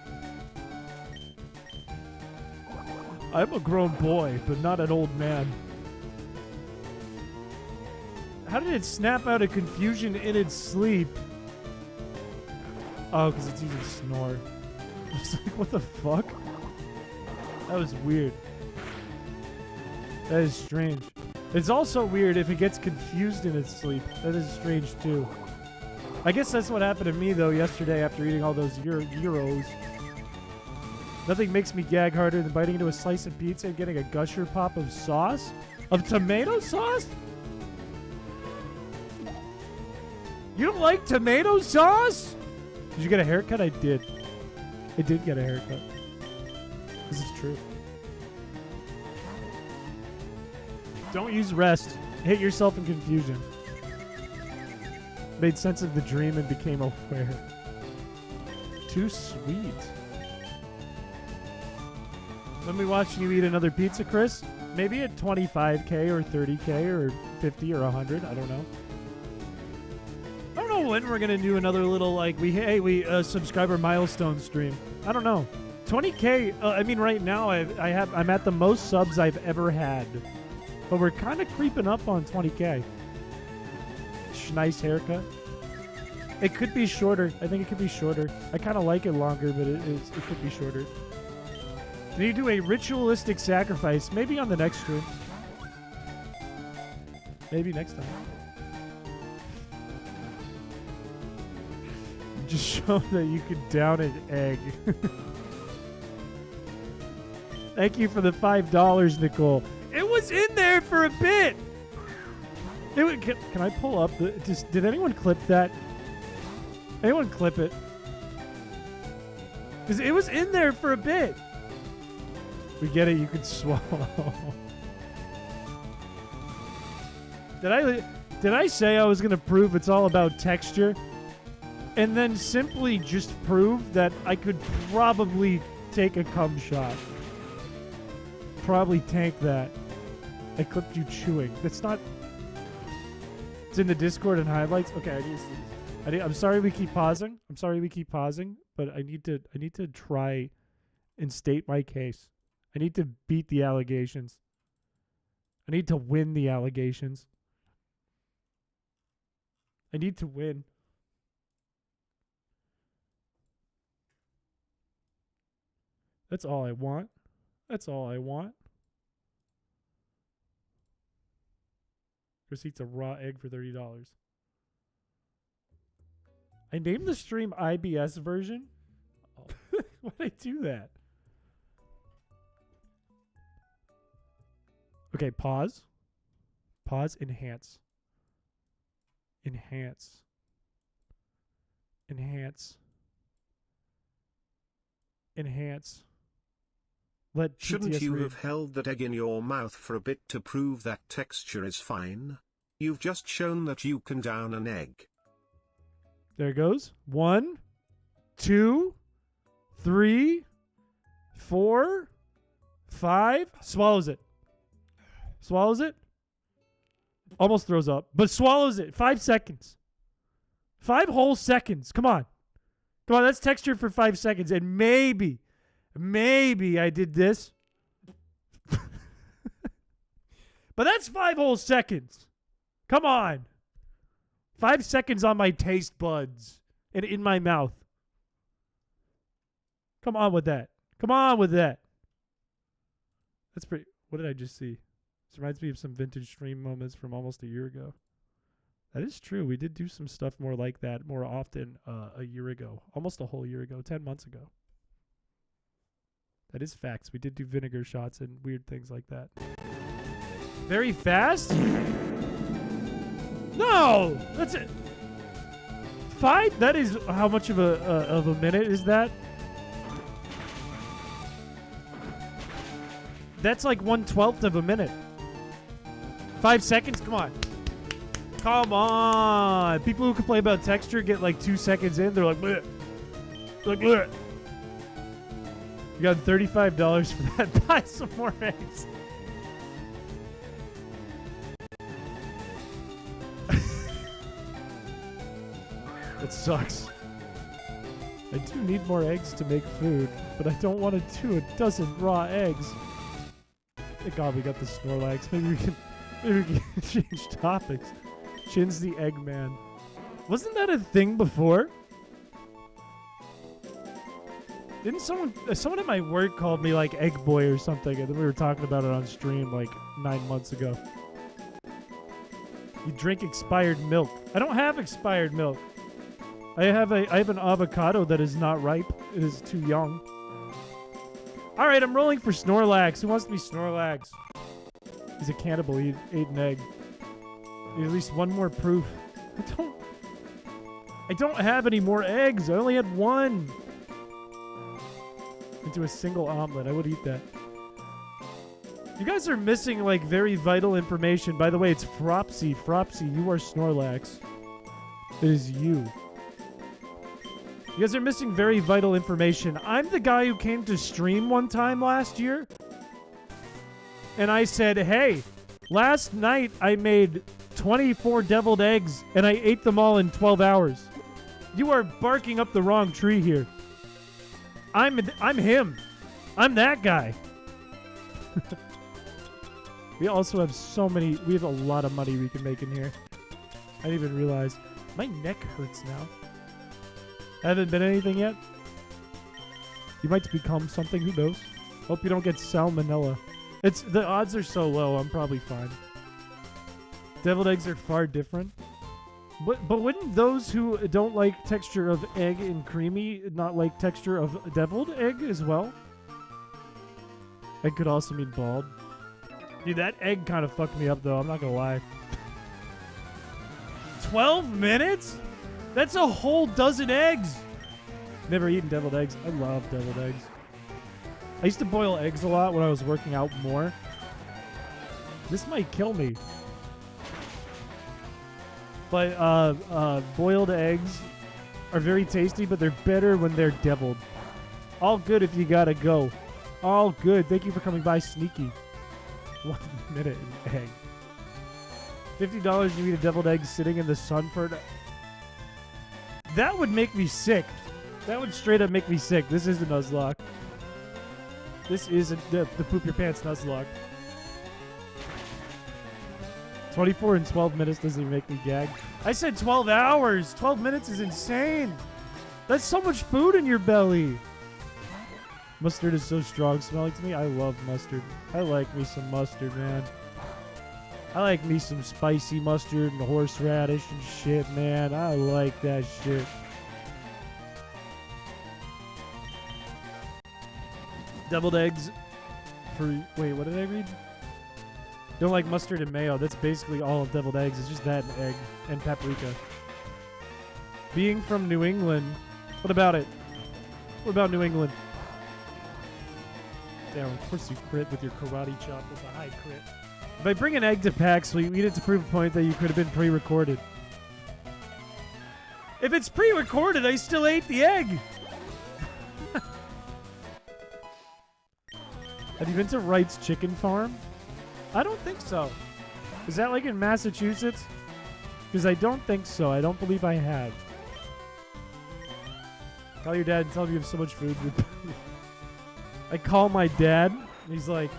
I'm a grown boy, but not an old man. How did it snap out of confusion in its sleep? Oh, because it's using snore. It's like, what the fuck? That was weird. That is strange. It's also weird if it gets confused in its sleep. That is strange too. I guess that's what happened to me though yesterday after eating all those gyros. Nothing makes me gag harder than biting into a slice of pizza and getting a gusher pop of sauce? Of tomato sauce? You don't like tomato sauce? Did you get a haircut? I did. I did get a haircut. This is true. Don't use rest. Hit yourself in confusion. Made sense of the dream and became aware. Too sweet. Let me watch you eat another pizza, Chris. Maybe at 25K or 30K or 50 or 100. I don't know. I don't know when we're gonna do another little like we subscriber milestone stream. I don't know. 20K. I mean, right now I'm at the most subs I've ever had, but we're kind of creeping up on 20K. Nice haircut. It could be shorter. I think it could be shorter. I kind of like it longer, but it could be shorter. Can you do a ritualistic sacrifice? Maybe on the next stream. Maybe next time. Just show that you could down an egg. Thank you for the $5, Nicole. It was in there for a bit. Can I pull up the... did anyone clip that? Anyone clip it? Because it was in there for a bit. We get it. You could swallow. Did I say I was going to prove it's all about texture? And then simply just prove that I could probably take a cum shot. Probably tank that. I clipped you chewing. That's not... It's in the Discord and highlights. Okay, I'm sorry we keep pausing. But I need to try and state my case. I need to beat the allegations. I need to win the allegations. I need to win. That's all I want. That's all I want. Chris eats a raw egg for $30. I named the stream IBS version. Oh. Why did I do that? Okay, pause. Pause, enhance. Enhance. Enhance. Enhance. Let Shouldn't GTS you read. have held that egg in your mouth for a bit to prove that texture is fine? You've just shown that you can down an egg. There it goes. 1, 2, 3, 4, 5. Swallows it. Swallows it. Almost throws up, but swallows it. 5 seconds. 5 whole seconds. Come on. Come on, that's texture for 5 seconds. And maybe I did this. But that's 5 whole seconds. Come on. 5 seconds on my taste buds and in my mouth. Come on with that. Come on with that. That's pretty... What did I just see? This reminds me of some vintage stream moments from almost a year ago. That is true. We did do some stuff more like that more often a year ago. Almost a whole year ago. 10 months ago. That is facts. We did do vinegar shots and weird things like that. Very fast? No! That's it. 5? That is how much of a minute is that? That's like 1/12 of a minute. 5 seconds? Come on. Come on. People who complain about texture get like 2 seconds in. They're like, bleh. Like, bleh. You got $35 for that. Buy some more eggs. That sucks. I do need more eggs to make food, but I don't want to do a dozen raw eggs. Thank God we got the Snorlax. Maybe we can change topics. Chin's the Eggman. Wasn't that a thing before? Didn't someone at my work called me like Egg Boy or something, and then we were talking about it on stream like 9 months ago. You drink expired milk. I don't have expired milk. I have an avocado that is not ripe. It is too young. All right, I'm rolling for Snorlax. Who wants to be Snorlax? He's a cannibal. He ate an egg. Need at least one more proof. I don't have any more eggs. I only had one. Into a single omelet. I would eat that. You guys are missing like very vital information. By the way, it's Fropsy. Fropsy, you are Snorlax. It is you. You guys are missing very vital information. I'm the guy who came to stream one time last year. And I said, hey, last night I made 24 deviled eggs and I ate them all in 12 hours. You are barking up the wrong tree here. I'm him. I'm that guy. We also have we have a lot of money we can make in here. I didn't even realize. My neck hurts now. Haven't been anything yet? You might become something, who knows? Hope you don't get salmonella. The odds are so low, I'm probably fine. Deviled eggs are far different. But wouldn't those who don't like texture of egg and creamy not like texture of deviled egg as well? Egg could also mean bald. Dude, that egg kind of fucked me up though, I'm not gonna lie. 12 minutes? That's a whole dozen eggs! Never eaten deviled eggs. I love deviled eggs. I used to boil eggs a lot when I was working out more. This might kill me. But boiled eggs are very tasty, but they're better when they're deviled. All good if you gotta go. All good. Thank you for coming by, Sneaky. 1 minute an egg. $50 you eat a deviled egg sitting in the sun for... That would make me sick. That would straight up make me sick. This is a Nuzlocke. This is the poop your pants Nuzlocke. 24 and 12 minutes doesn't even make me gag. I said 12 hours. 12 minutes is insane. That's so much food in your belly. Mustard is so strong smelling to me. I love mustard. I like me some mustard, man. I like me some spicy mustard and horseradish and shit, man. I like that shit. Deviled eggs for... Wait, what did I read? Don't like mustard and mayo. That's basically all of deviled eggs. It's just that and egg and paprika. Being from New England. What about it? What about New England? Damn, of course you crit with your karate chop with a high crit. If I bring an egg to PAX, we need it to prove a point that you could have been pre-recorded. If it's pre-recorded, I still ate the egg! Have you been to Wright's Chicken Farm? I don't think so. Is that like in Massachusetts? Because I don't think so. I don't believe I have. Call your dad and tell him you have so much food. I call my dad. And he's like...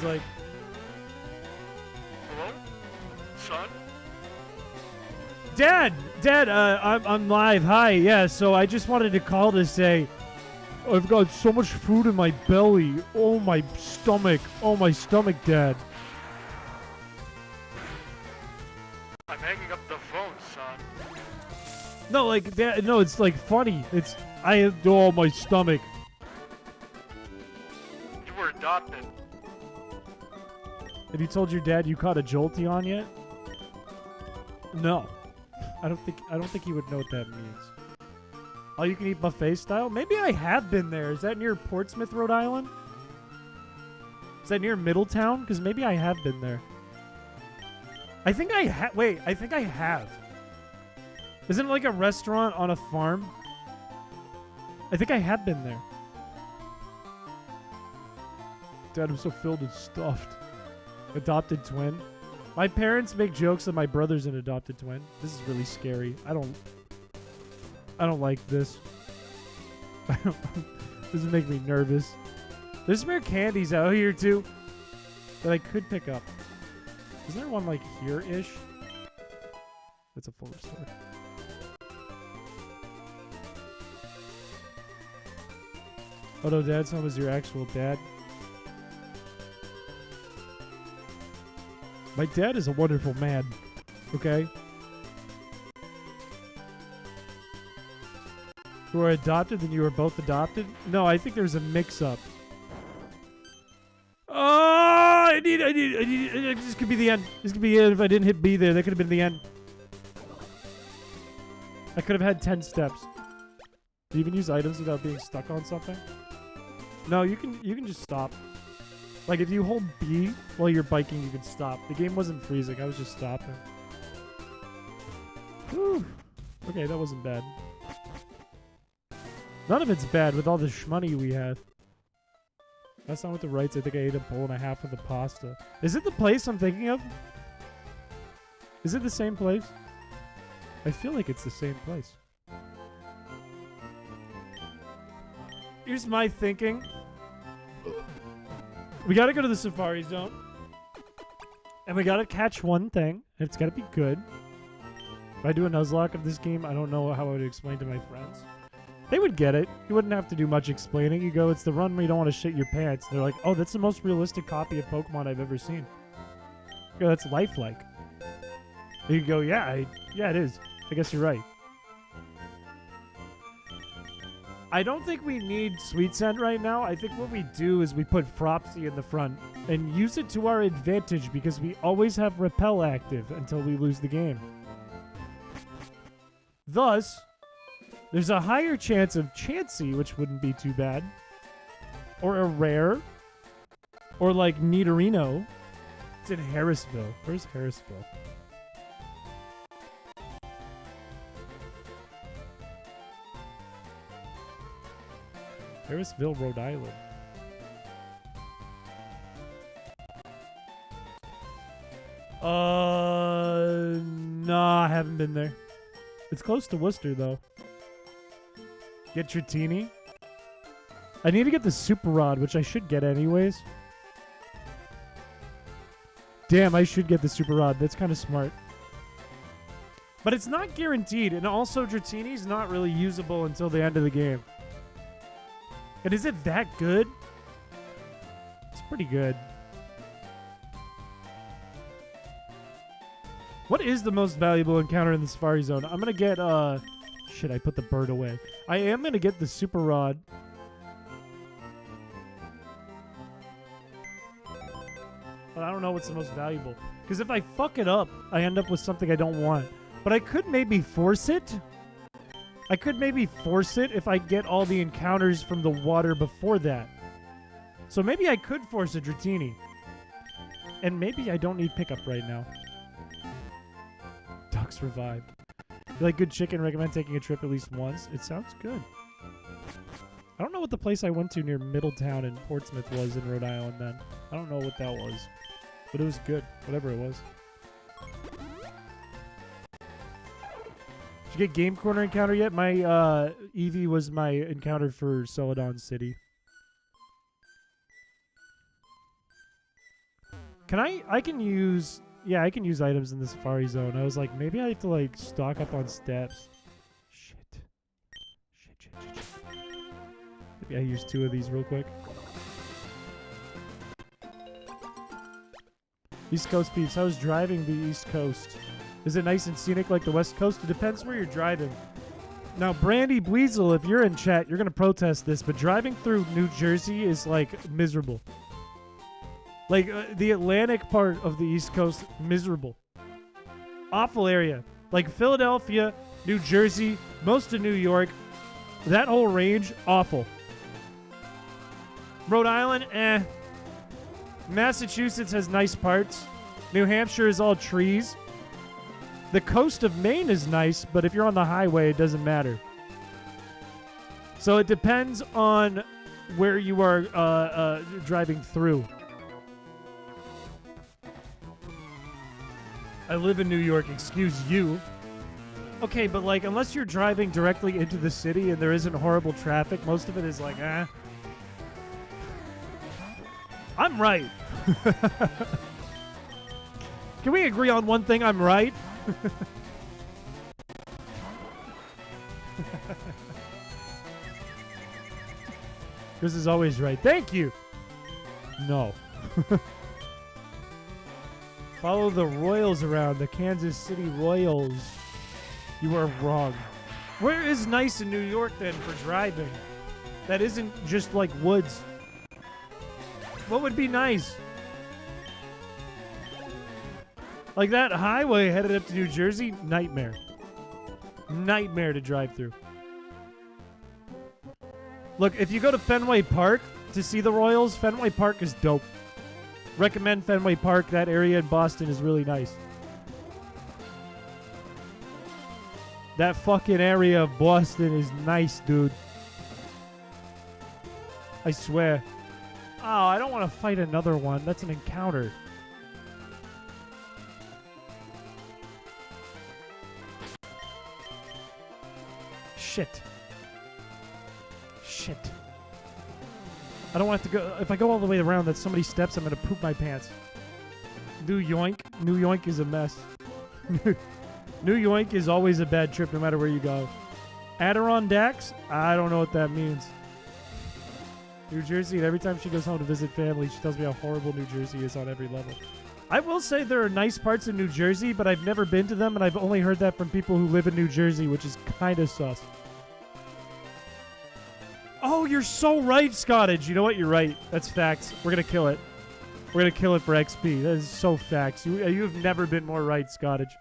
Hello? Son? Dad, I'm live. Hi, yeah, so I just wanted to call to say I've got so much food in my belly. Oh, my stomach. Oh, my stomach, Dad. I'm hanging up the phone, son. No, like that. No, it's like funny. It's I have my stomach. You were adopted. Have you told your dad you caught a Jolteon yet? No. I don't think he would know what that means. All you can eat buffet style? Maybe I have been there. Is that near Portsmouth, Rhode Island? Is that near Middletown? Because maybe I have been there. I think I have. Wait, I think I have. Isn't it like a restaurant on a farm? I think I have been there. Dad, I'm so filled and stuffed. Adopted twin. My parents make jokes that my brother's an adopted twin. This is really scary. I don't like this. This would make me nervous. There's some rare candies out here too that I could pick up. Isn't there one like here-ish? That's a Fuller store. Oh no, Dad's home is your actual dad. My dad is a wonderful man. Okay? You were adopted and you were both adopted? No, I think there's a mix-up. Oh, I need, this could be the end. This could be it if I didn't hit B there. That could have been the end. I could have had 10 steps. Do you even use items without being stuck on something? No, you can just stop. Like if you hold B while you're biking, you can stop. The game wasn't freezing. I was just stopping. Whew. Okay, that wasn't bad. None of it's bad with all the shmoney we had. That's not with the rights. I think I ate a bowl and a half of the pasta. Is it the place I'm thinking of? Is it the same place? I feel like it's the same place. Here's my thinking. We gotta go to the Safari Zone. And we gotta catch one thing. And it's gotta be good. If I do a Nuzlocke of this game, I don't know how I would explain to my friends. They would get it. You wouldn't have to do much explaining. You go, it's the run where you don't want to shit your pants. They're like, oh, that's the most realistic copy of Pokemon I've ever seen. You go, that's lifelike. You go, yeah, it is. I guess you're right. I don't think we need Sweet Scent right now. I think what we do is we put Fropsy in the front and use it to our advantage because we always have Repel active until we lose the game. Thus, there's a higher chance of Chansey, which wouldn't be too bad. Or a rare. Or like Nidorino. It's in Harrisville. Where's Harrisville? Harrisville, Rhode Island. Nah, I haven't been there. It's close to Worcester, though. Get Dratini. I need to get the Super Rod, which I should get anyways. Damn, I should get the Super Rod. That's kind of smart. But it's not guaranteed, and also Dratini's not really usable until the end of the game. And is it that good? It's pretty good. What is the most valuable encounter in the Safari Zone? I'm gonna get, shit, I put the bird away. I am gonna get the Super Rod. But I don't know what's the most valuable. Because if I fuck it up, I end up with something I don't want. But I could maybe force it. I could maybe force it if I get all the encounters from the water before that. So maybe I could force a Dratini. And maybe I don't need pickup right now. Ducks revived. You like good chicken? Recommend taking a trip at least once. It sounds good. I don't know what the place I went to near Middletown in Portsmouth was in Rhode Island then. I don't know what that was. But it was good. Whatever it was. Did you get Game Corner encounter yet? My Eevee was my encounter for Celadon City. Can I can use... Yeah, I can use items in the Safari Zone. I was like, maybe I have to, like, stock up on steps. Shit. Shit. Maybe I use 2 of these real quick. East Coast peeps. How's driving the East Coast? Is it nice and scenic like the West Coast? It depends where you're driving. Now, Brandy Weasel, if you're in chat, you're going to protest this, but driving through New Jersey is, like, miserable. Like, the Atlantic part of the East Coast, miserable. Awful area. Like, Philadelphia, New Jersey, most of New York, that whole range, awful. Rhode Island, eh. Massachusetts has nice parts. New Hampshire is all trees. The coast of Maine is nice, but if you're on the highway, it doesn't matter. So it depends on where you are driving through. I live in New York, excuse you. Okay, but like, unless you're driving directly into the city and there isn't horrible traffic, most of it is like, eh. I'm right. Can we agree on one thing? I'm right. Chris is always right. Thank you. No. Follow the Royals around, the Kansas City Royals. You are wrong. Where is nice in New York then for driving? That isn't just like woods. What would be nice? Like that highway headed up to New Jersey, nightmare. Nightmare to drive through. Look, if you go to Fenway Park to see the Royals, Fenway Park is dope. Recommend Fenway Park. That area in Boston is really nice. That fucking area of Boston is nice, dude. I swear. Oh, I don't want to fight another one. That's an encounter. Shit. Shit. I don't want to go. If I go all the way around, that's so many steps, I'm going to poop my pants. New Yoink. New Yoink is a mess. New Yoink is always a bad trip no matter where you go. Adirondacks? I don't know what that means. New Jersey, and every time she goes home to visit family, she tells me how horrible New Jersey is on every level. I will say there are nice parts in New Jersey, but I've never been to them, and I've only heard that from people who live in New Jersey, which is kind of sus. Oh, you're so right, Scottage. You know what? You're right. That's facts. We're going to kill it. We're going to kill it for XP. That is so facts. You have never been more right, Scottage.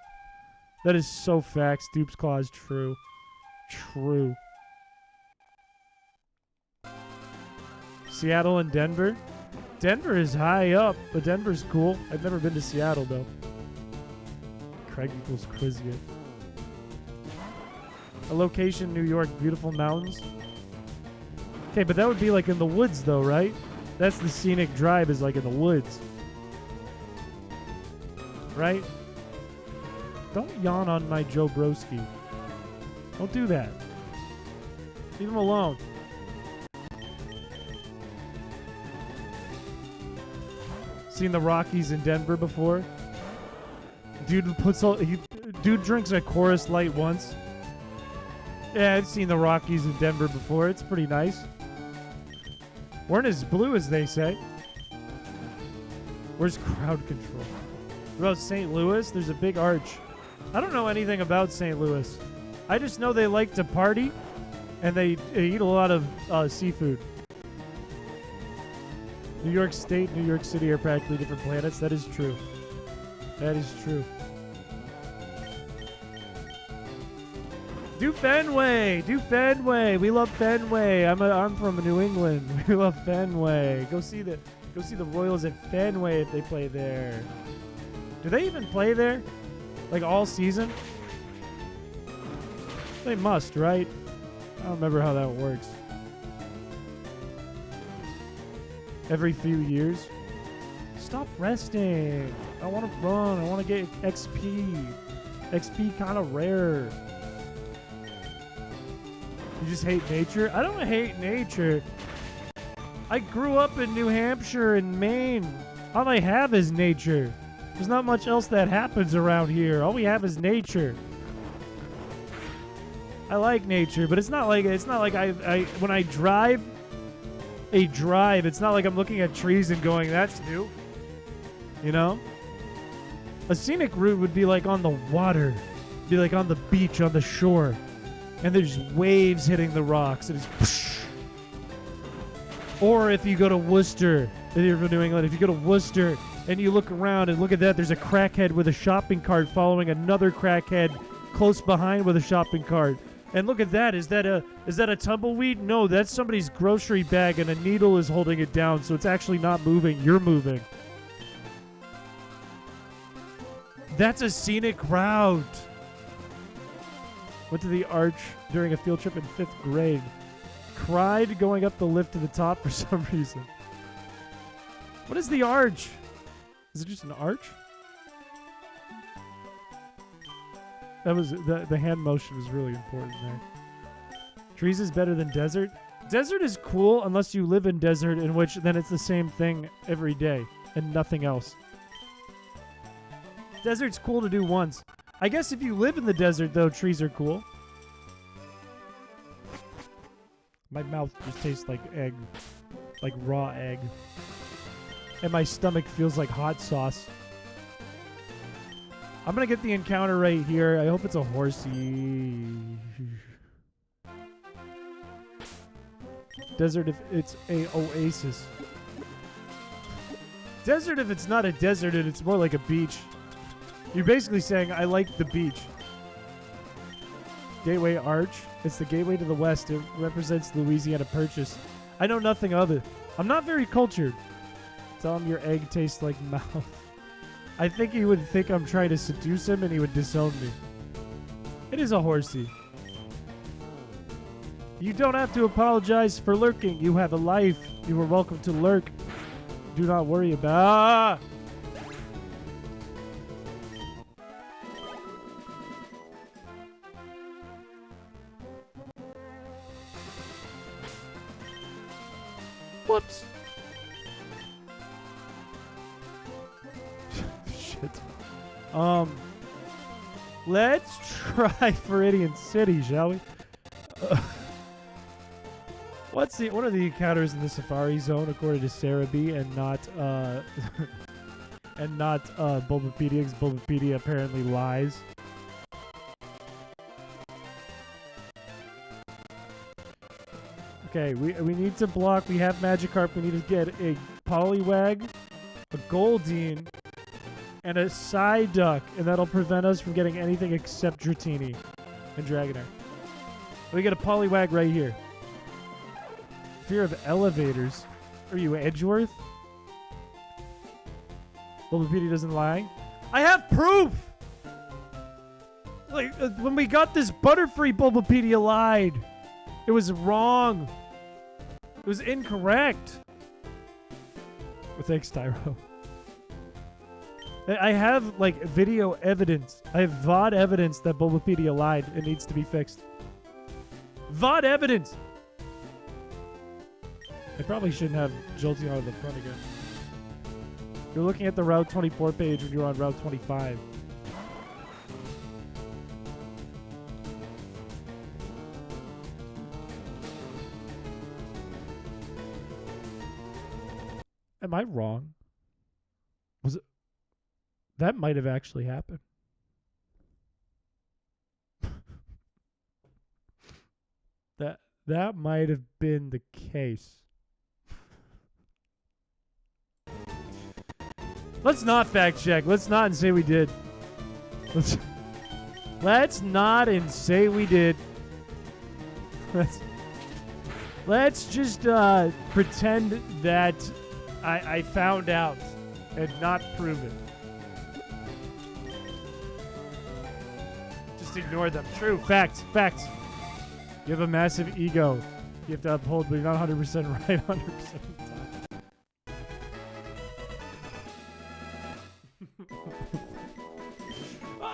That is so facts. Dupe's Claw is true. True. Seattle and Denver. Denver is high up, but Denver's cool. I've never been to Seattle, though. Craig equals Quizgit. A location, New York. Beautiful mountains. Okay, but that would be like in the woods, though, right? That's the scenic drive, is like in the woods. Right? Don't yawn on my Joe Broski. Don't do that. Leave him alone. Seen the Rockies in Denver before? Dude dude drinks a Chorus Light once. Yeah, I've seen the Rockies in Denver before. It's pretty nice. Weren't as blue as they say. Where's crowd control? What about St. Louis? There's a big arch. I don't know anything about St. Louis. I just know they like to party and they eat a lot of seafood. New York State, New York City are practically different planets. That is true. That is true. Do Fenway! Do Fenway! We love Fenway. I'm from New England. We love Fenway. Go see the Royals at Fenway if they play there. Do they even play there? Like all season? They must, right? I don't remember how that works. Every few years? Stop resting. I want to run. I want to get XP. XP kind of rare. You just hate nature? I don't hate nature. I grew up in New Hampshire and Maine. All I have is nature. There's not much else that happens around here. All we have is nature. I like nature, but it's not like I when I drive it's not like I'm looking at trees and going, that's new. You know? A scenic route would be like on the water. Be like on the beach, on the shore. and there's waves hitting the rocks. And it's or if you go to Worcester, if you're from New England, if you go to Worcester and you look around and look at that, there's a crackhead with a shopping cart following another crackhead close behind with a shopping cart. And look at that. Is that a tumbleweed? No, that's somebody's grocery bag and a needle is holding it down, so it's actually not moving. You're moving. That's a scenic route. Went to the arch during a field trip in 5th grade. Cried going up the lift to the top for some reason. What is the arch? Is it just an arch? That was the hand motion was really important there. Trees is better than desert. Desert is cool unless you live in desert, in which then it's the same thing every day and nothing else. Desert's cool to do once. I guess if you live in the desert, though, trees are cool. My mouth just tastes like egg. Like raw egg. And my stomach feels like hot sauce. I'm gonna get the encounter right here. I hope it's a horsey. Desert if it's a oasis. Desert if it's not a desert and it's more like a beach. You're basically saying, I like the beach. Gateway Arch. It's the gateway to the west. It represents Louisiana Purchase. I know nothing of it. I'm not very cultured. Tell him your egg tastes like mouth. I think he would think I'm trying to seduce him and he would disown me. It is a horsey. You don't have to apologize for lurking. You have a life. You are welcome to lurk. Do not worry about... Whoops. Shit. Let's try Viridian City, shall we? What are the encounters in the Safari Zone according to Sarah B and not Bulbapedia, because Bulbapedia apparently lies. Okay, we need to block. We have Magikarp. We need to get a Poliwag, a Goldeen, and a Psyduck, and that'll prevent us from getting anything except Dratini and Dragonair. We get a Poliwag right here. Fear of elevators. Are you Edgeworth? Bulbapedia doesn't lie. I have proof! Like, when we got this Butterfree, Bulbapedia lied. It was wrong. It was incorrect. Well, thanks, Tyro. I have, like, video evidence. I have VOD evidence that Bulbapedia lied. It needs to be fixed. VOD evidence! I probably shouldn't have Jolteon out of the front again. You're looking at the Route 24 page when you're on Route 25. Am I wrong? Was it? That might have actually happened. That might have been the case. Let's not fact check. Let's not and say we did. Let's not and say we did. Let's just pretend that I found out and not prove it. Just ignore them. True. Facts. Facts. You have a massive ego. You have to uphold, but you're not 100% right 100% of the time.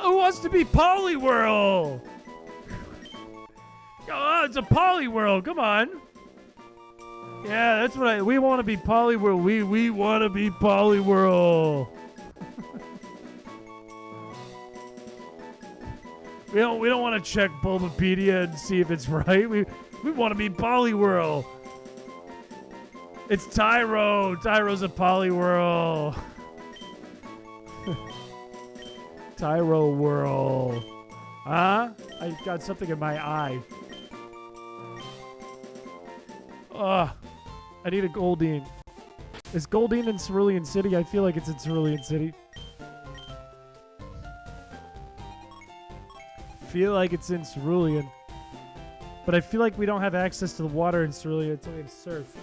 Who wants to be Poliwhirl? Oh, it's a Poliwhirl. Come on. Yeah, that's what we want to be Poliwhirl. We want to be Poliwhirl. We don't want to check Bulbapedia and see if it's right. We want to be Poliwhirl. It's Tyro. Tyro's a Poliwhirl. Tyro Whirl. Huh? I got something in my eye. Ugh. I need a Goldeen. Is Goldeen in Cerulean City? I feel like it's in Cerulean City. Feel like it's in Cerulean. But I feel like we don't have access to the water in Cerulean. It's only in Surf.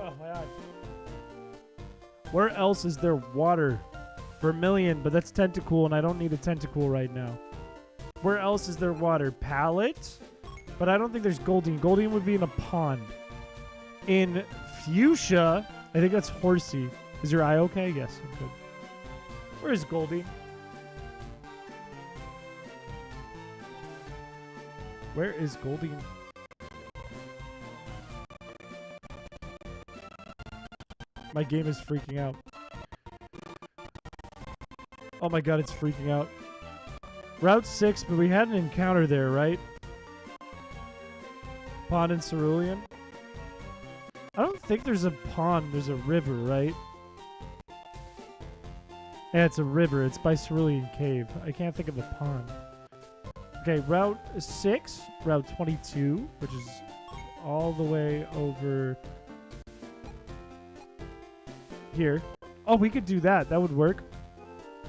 Oh, my eye. Where else is there water? Vermilion, but that's Tentacool, and I don't need a Tentacool right now. Where else is there water? Palette? But I don't think there's Goldeen. Goldeen would be in a pond. In Fuchsia, I think that's Horsey. Is your eye okay? Yes, I'm good. Where is Goldeen? Where is Goldeen? My game is freaking out. Oh my god, it's freaking out. Route 6, but we had an encounter there, right? Pond in Cerulean? I don't think there's a pond. There's a river, right? Yeah, it's a river. It's by Cerulean Cave. I can't think of the pond. Okay, Route 6, Route 22, which is all the way over here. Oh, we could do that. That would work.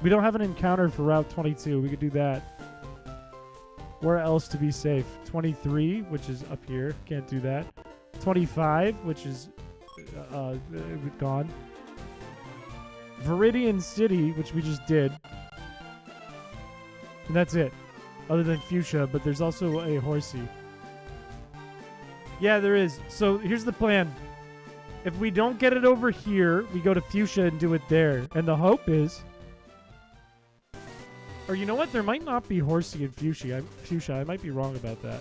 We don't have an encounter for Route 22. We could do that. Where else to be safe? 23, which is up here. Can't do that. 25, which is gone. Viridian City, which we just did. And that's it. Other than Fuchsia, but there's also a Horsey. Yeah, there is. So here's the plan. If we don't get it over here, we go to Fuchsia and do it there. And the hope is... Or you know what? There might not be Horsey in Fuchsia. I might be wrong about that.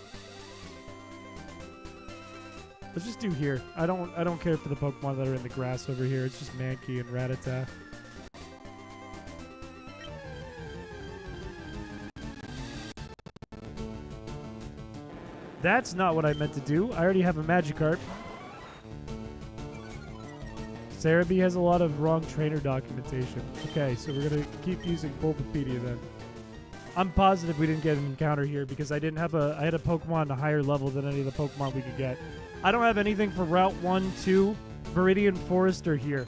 Let's just do here. I don't care for the Pokemon that are in the grass over here. It's just Mankey and Rattata. That's not what I meant to do. I already have a Magikarp. Cerebi has a lot of wrong trainer documentation. Okay, so we're going to keep using Bulbapedia then. I'm positive we didn't get an encounter here because I had a Pokemon a higher level than any of the Pokemon we could get. I don't have anything for Route 1, 2, Viridian Forest, or here.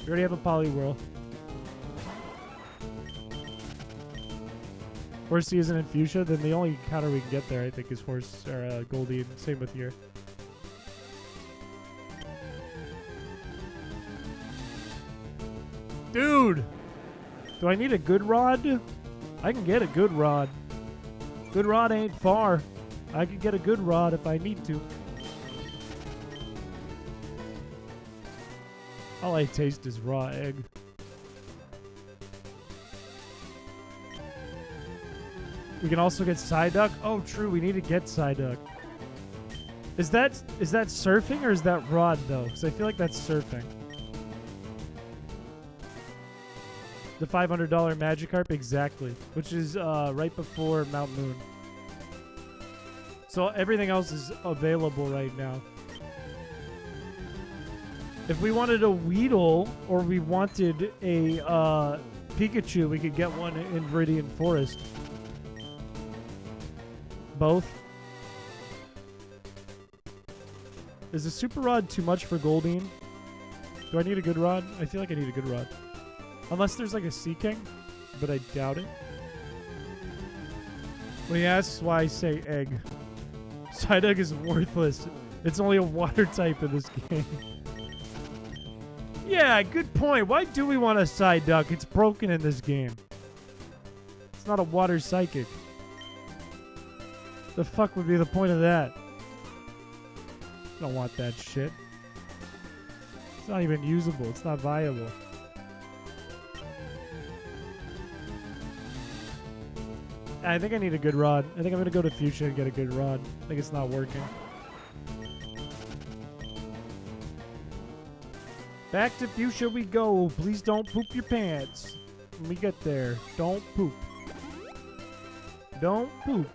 We already have a Poliwhirl. Horsey isn't in Fuchsia, then the only encounter we can get there, I think, is Goldeen. Same with here. Dude! Do I need a good rod? I can get a good rod. Good rod ain't far. I can get a good rod if I need to. All I taste is raw egg. We can also get Psyduck. Oh, true. We need to get Psyduck. Is that surfing or is that rod, though? Because I feel like that's surfing. The $500 Magikarp? Exactly. Which is right before Mount Moon. So everything else is available right now. If we wanted a Weedle or we wanted a Pikachu, we could get one in Viridian Forest. Both. Is a Super Rod too much for Goldeen? Do I need a good rod? I feel like I need a good rod. Unless there's like a Sea King, but I doubt it. When he asks why I say egg. Psyduck is worthless. It's only a water type in this game. Yeah, good point. Why do we want a Psyduck? It's broken in this game. It's not a water psychic. The fuck would be the point of that? I don't want that shit. It's not even usable. It's not viable. I think I need a good rod. I think I'm going to go to Fuchsia and get a good rod. I think it's not working. Back to Fuchsia we go. Please don't poop your pants when we get there. Don't poop. Don't poop.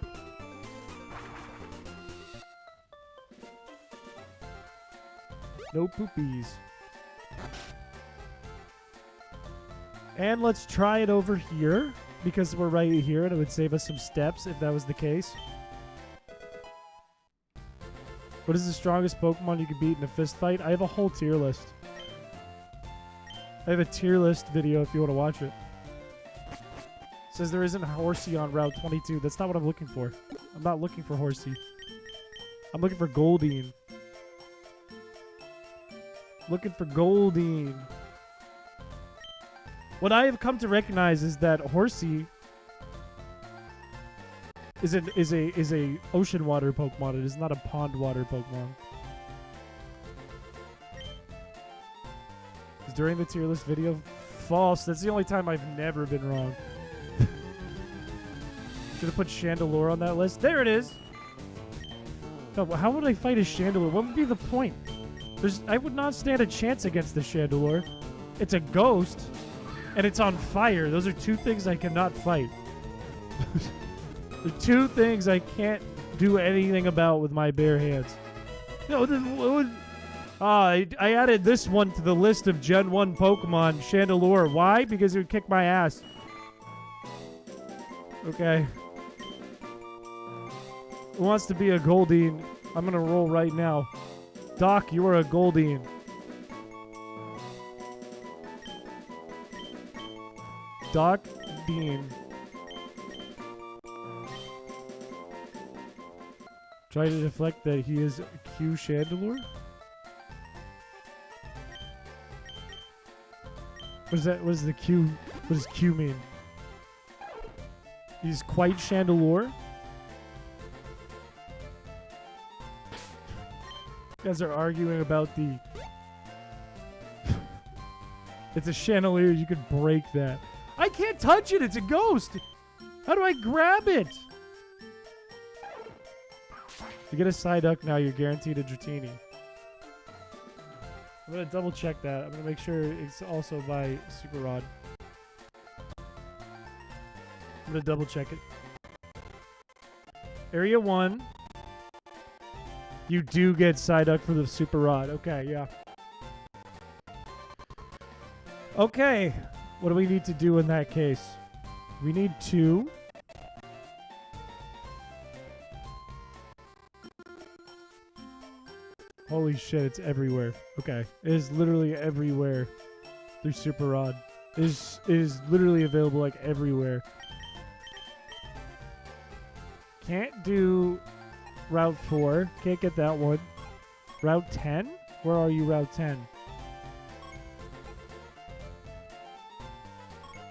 No poopies. And let's try it over here, because we're right here, and it would save us some steps if that was the case. What is the strongest Pokemon you can beat in a fist fight? I have a whole tier list. I have a tier list video if you want to watch it. Says there isn't Horsey on Route 22. That's not what I'm looking for. I'm not looking for Horsey. I'm looking for Goldeen. Looking for Goldeen. What I have come to recognize is that Horsey is a ocean water Pokemon. It is not a pond water Pokemon. Is during the tier list video? False. That's the only time I've never been wrong. Should have put Chandelure on that list. There it is. No, how would I fight a Chandelure? What would be the point? I would not stand a chance against the Chandelure. It's a ghost, and it's on fire. Those are two things I cannot fight. The two things I can't do anything about with my bare hands. No, I added this one to the list of Gen 1 Pokemon, Chandelure. Why? Because it would kick my ass. Okay. Who wants to be a Goldeen? I'm going to roll right now. Doc, you are a Goldeen. Doc Dean. Try to deflect that he is Q Chandelure? What is that? What is the Q? What does Q mean? He's quite Chandelure? You guys are arguing about the... It's a chandelier. You could break that. I can't touch it. It's a ghost. How do I grab it? You get a Psyduck now, you're guaranteed a Dratini. I'm going to double check that. I'm going to make sure it's also by Super Rod. I'm going to double check it. Area 1. You do get Psyduck for the Super Rod. Okay, yeah. Okay. What do we need to do in that case? We need to... Holy shit, it's everywhere. Okay. It is literally everywhere through Super Rod. It is literally available like everywhere. Can't do Route 4. Can't get that one. Route 10? Where are you, Route 10?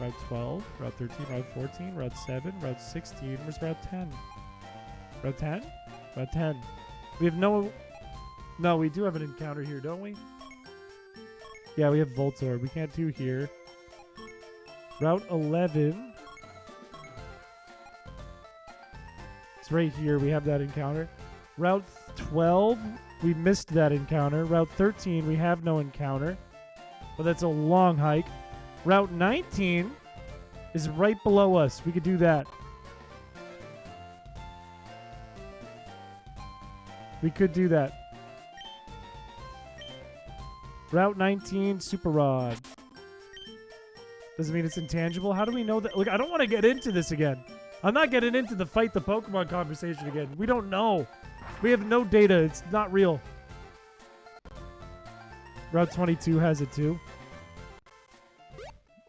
Route 12, Route 13, Route 14, Route 7, Route 16. Where's Route 10? Route 10? Route 10. We have no... No, we do have an encounter here, don't we? Yeah, we have Voltorb. We can't do here. Route 11. It's right here. We have that encounter. Route 12. We missed that encounter. Route 13. We have no encounter. But that's a long hike. Route 19 is right below us. We could do that. We could do that. Route 19, Super Rod. Doesn't mean it's intangible. How do we know that? Look, I don't want to get into this again. I'm not getting into the fight the Pokemon conversation again. We don't know. We have no data. It's not real. Route 22 has it too.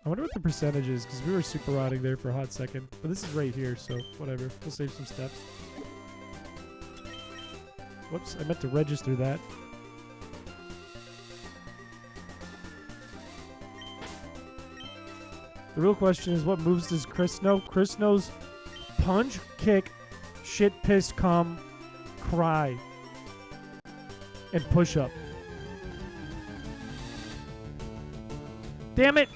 I wonder what the percentage is, because we were Super Rodding there for a hot second. But this is right here, so whatever. We'll save some steps. Whoops, I meant to register that. The real question is, what moves does Chris know? Chris knows punch, kick, shit, piss, come, cry, and push up. Damn it!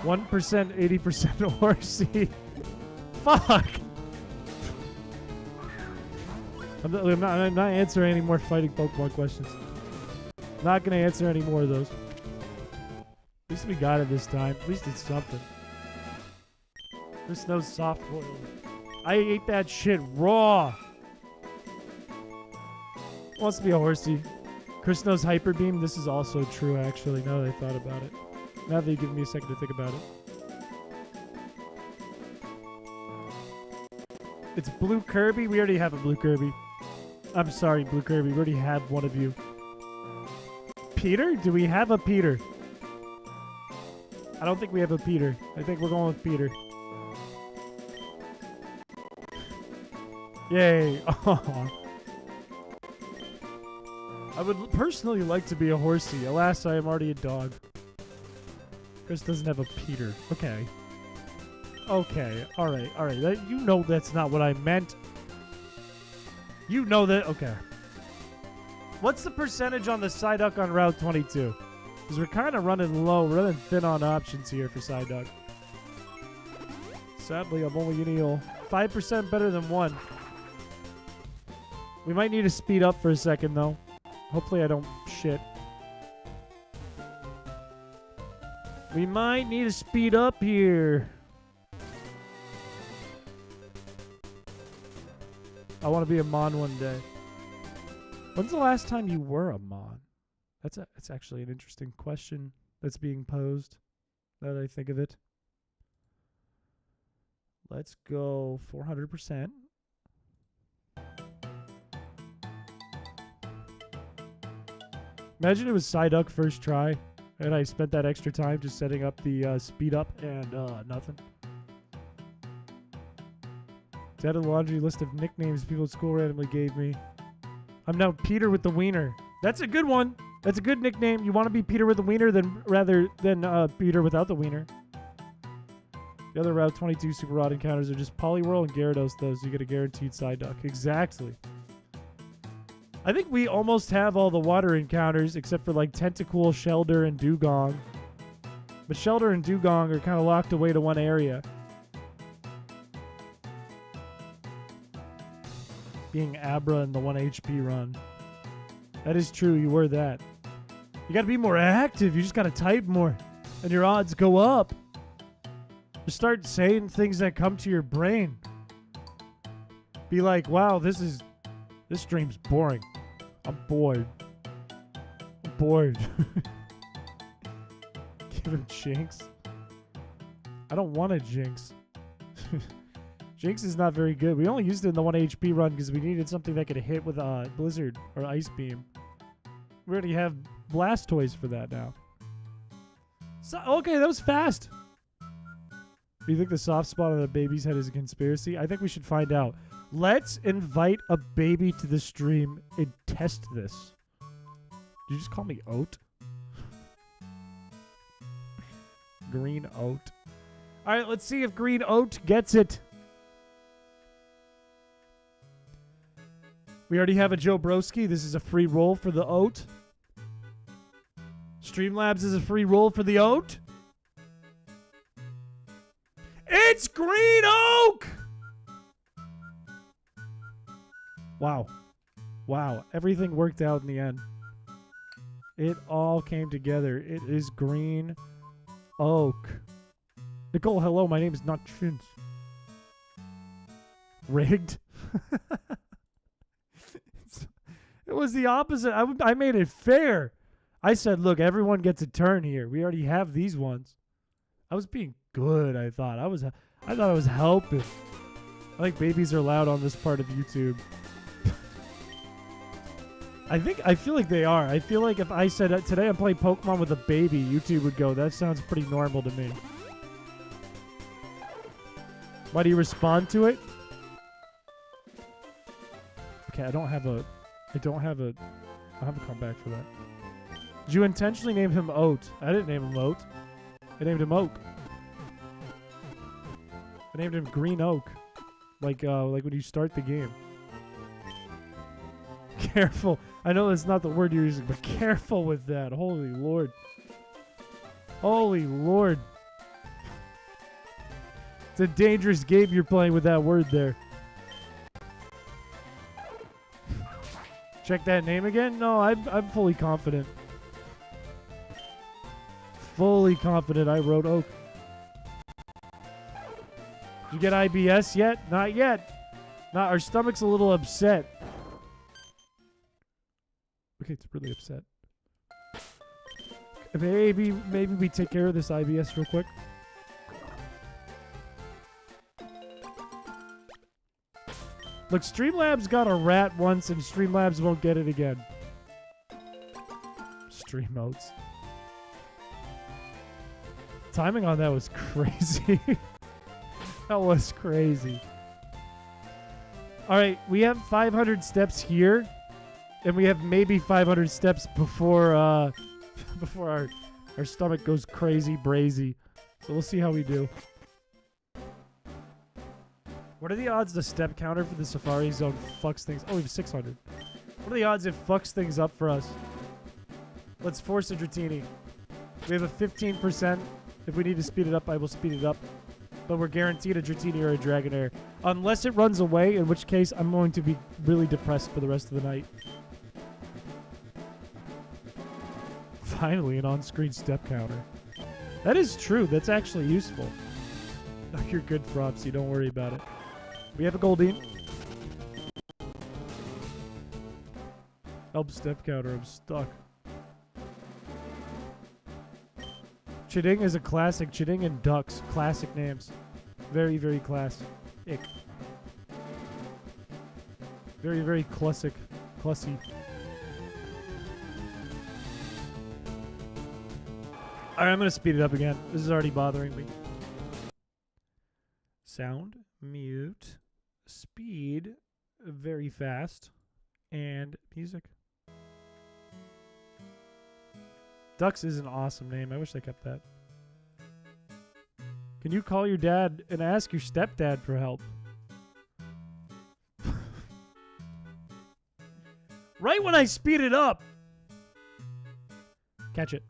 1%, 80% Horsey. Fuck! I'm not answering any more fighting Pokemon questions. Not gonna answer any more of those. At least we got it this time. At least it's something. There's no soft boiled. I ate that shit raw. Wants to be a Horsey. Chris knows Hyper Beam. This is also true, actually, now that I thought about it. Now that you give me a second to think about it. It's Blue Kirby. We already have a Blue Kirby. I'm sorry, Blue Kirby. We already have one of you. Peter? Do we have a Peter? I don't think we have a Peter. I think we're going with Peter. Yay. Aww. I would personally like to be a horsey. Alas, I am already a dog. Chris doesn't have a Peter. Okay. Okay. Alright. Alright. You know that's not what I meant. You know that. Okay. What's the percentage on the Psyduck on Route 22? Because we're kind of running low. We're running thin on options here for Psyduck. Sadly, I'm only going to heal 5% better than 1. We might need to speed up for a second, though. Hopefully I don't shit. We might need to speed up here. I want to be a Mon one day. When's the last time you were a Mon? That's actually an interesting question that's being posed, now that I think of it. Let's go 400%. Imagine it was Psyduck first try, and I spent that extra time just setting up the speed up and nothing. It's added a laundry list of nicknames people at school randomly gave me. I'm now Peter with the Wiener. That's a good one. That's a good nickname. You want to be Peter with the Wiener rather than Peter without the Wiener. The other Route 22 Super Rod encounters are just Poliwhirl and Gyarados, though, so you get a guaranteed Psyduck. Exactly. I think we almost have all the water encounters except for like Tentacool, Shelder, and Dugong. But Shelder and Dugong are kind of locked away to one area. Being Abra in the 1 HP run. That is true, you were that. You gotta be more active, you just gotta type more. And your odds go up. Just start saying things that come to your brain. Be like, wow, this stream's boring. I'm bored. I'm bored. Give him Jinx. I don't want a Jinx. Jinx is not very good. We only used it in the 1 HP run because we needed something that could hit with Blizzard or Ice Beam. We already have Blastoise for that now. So, okay, that was fast. Do you think the soft spot on the baby's head is a conspiracy? I think we should find out. Let's invite a baby to the stream and test this. Did you just call me Oat? Green Oat. All right, let's see if Green Oat gets it. We already have a Joe Broski. This is a free roll for the Oat. Streamlabs is a free roll for the Oat. It's Green Oak! Wow. Wow. Everything worked out in the end. It all came together. It is Green Oak. Nicole, hello. My name is not Chins. Rigged? It was the opposite. I made it fair. I said, look, everyone gets a turn here. We already have these ones. I was being good, I thought. I thought I was helping. I think babies are allowed on this part of YouTube. I feel like they are. I feel like if I said today I'm playing Pokemon with a baby, YouTube would go, that sounds pretty normal to me. Why do you respond to it? Okay, I'll have a comeback for that. Did you intentionally name him Oat? I didn't name him Oat. I named him Oak. I named him Green Oak. Like when you start the game. Careful. I know that's not the word you're using, but careful with that. Holy Lord. Holy Lord. It's a dangerous game you're playing with that word there. Check that name again? No, I'm fully confident. Fully confident I wrote Oak. Did you get IBS yet? Not yet. Our stomach's a little upset. it's really upset. Maybe we take care of this IBS real quick. Look, Streamlabs got a rat once, and Streamlabs won't get it again. Stream modes. Timing on that was crazy. That was crazy. All right, we have 500 steps here, and we have maybe 500 steps before before our stomach goes crazy brazy. So we'll see how we do. What are the odds the step counter for the Safari Zone fucks things? Oh, we have 600. What are the odds it fucks things up for us? Let's force a Dratini. We have a 15%. If we need to speed it up, I will speed it up. But we're guaranteed a Dratini or a Dragonair. Unless it runs away, in which case I'm going to be really depressed for the rest of the night. Finally, an on-screen step counter. That is true. That's actually useful. Oh, you're good, Fropsy. Don't worry about it. We have a Goldine. Help step counter. I'm stuck. Chiding is a classic. Chiding and Ducks. Classic names. Very, very classic. Very, very classic. Classy. Alright, I'm going to speed it up again. This is already bothering me. Sound. Mute. Speed. Very fast. And music. Ducks is an awesome name. I wish they kept that. Can you call your dad and ask your stepdad for help? Right when I speed it up. Catch it.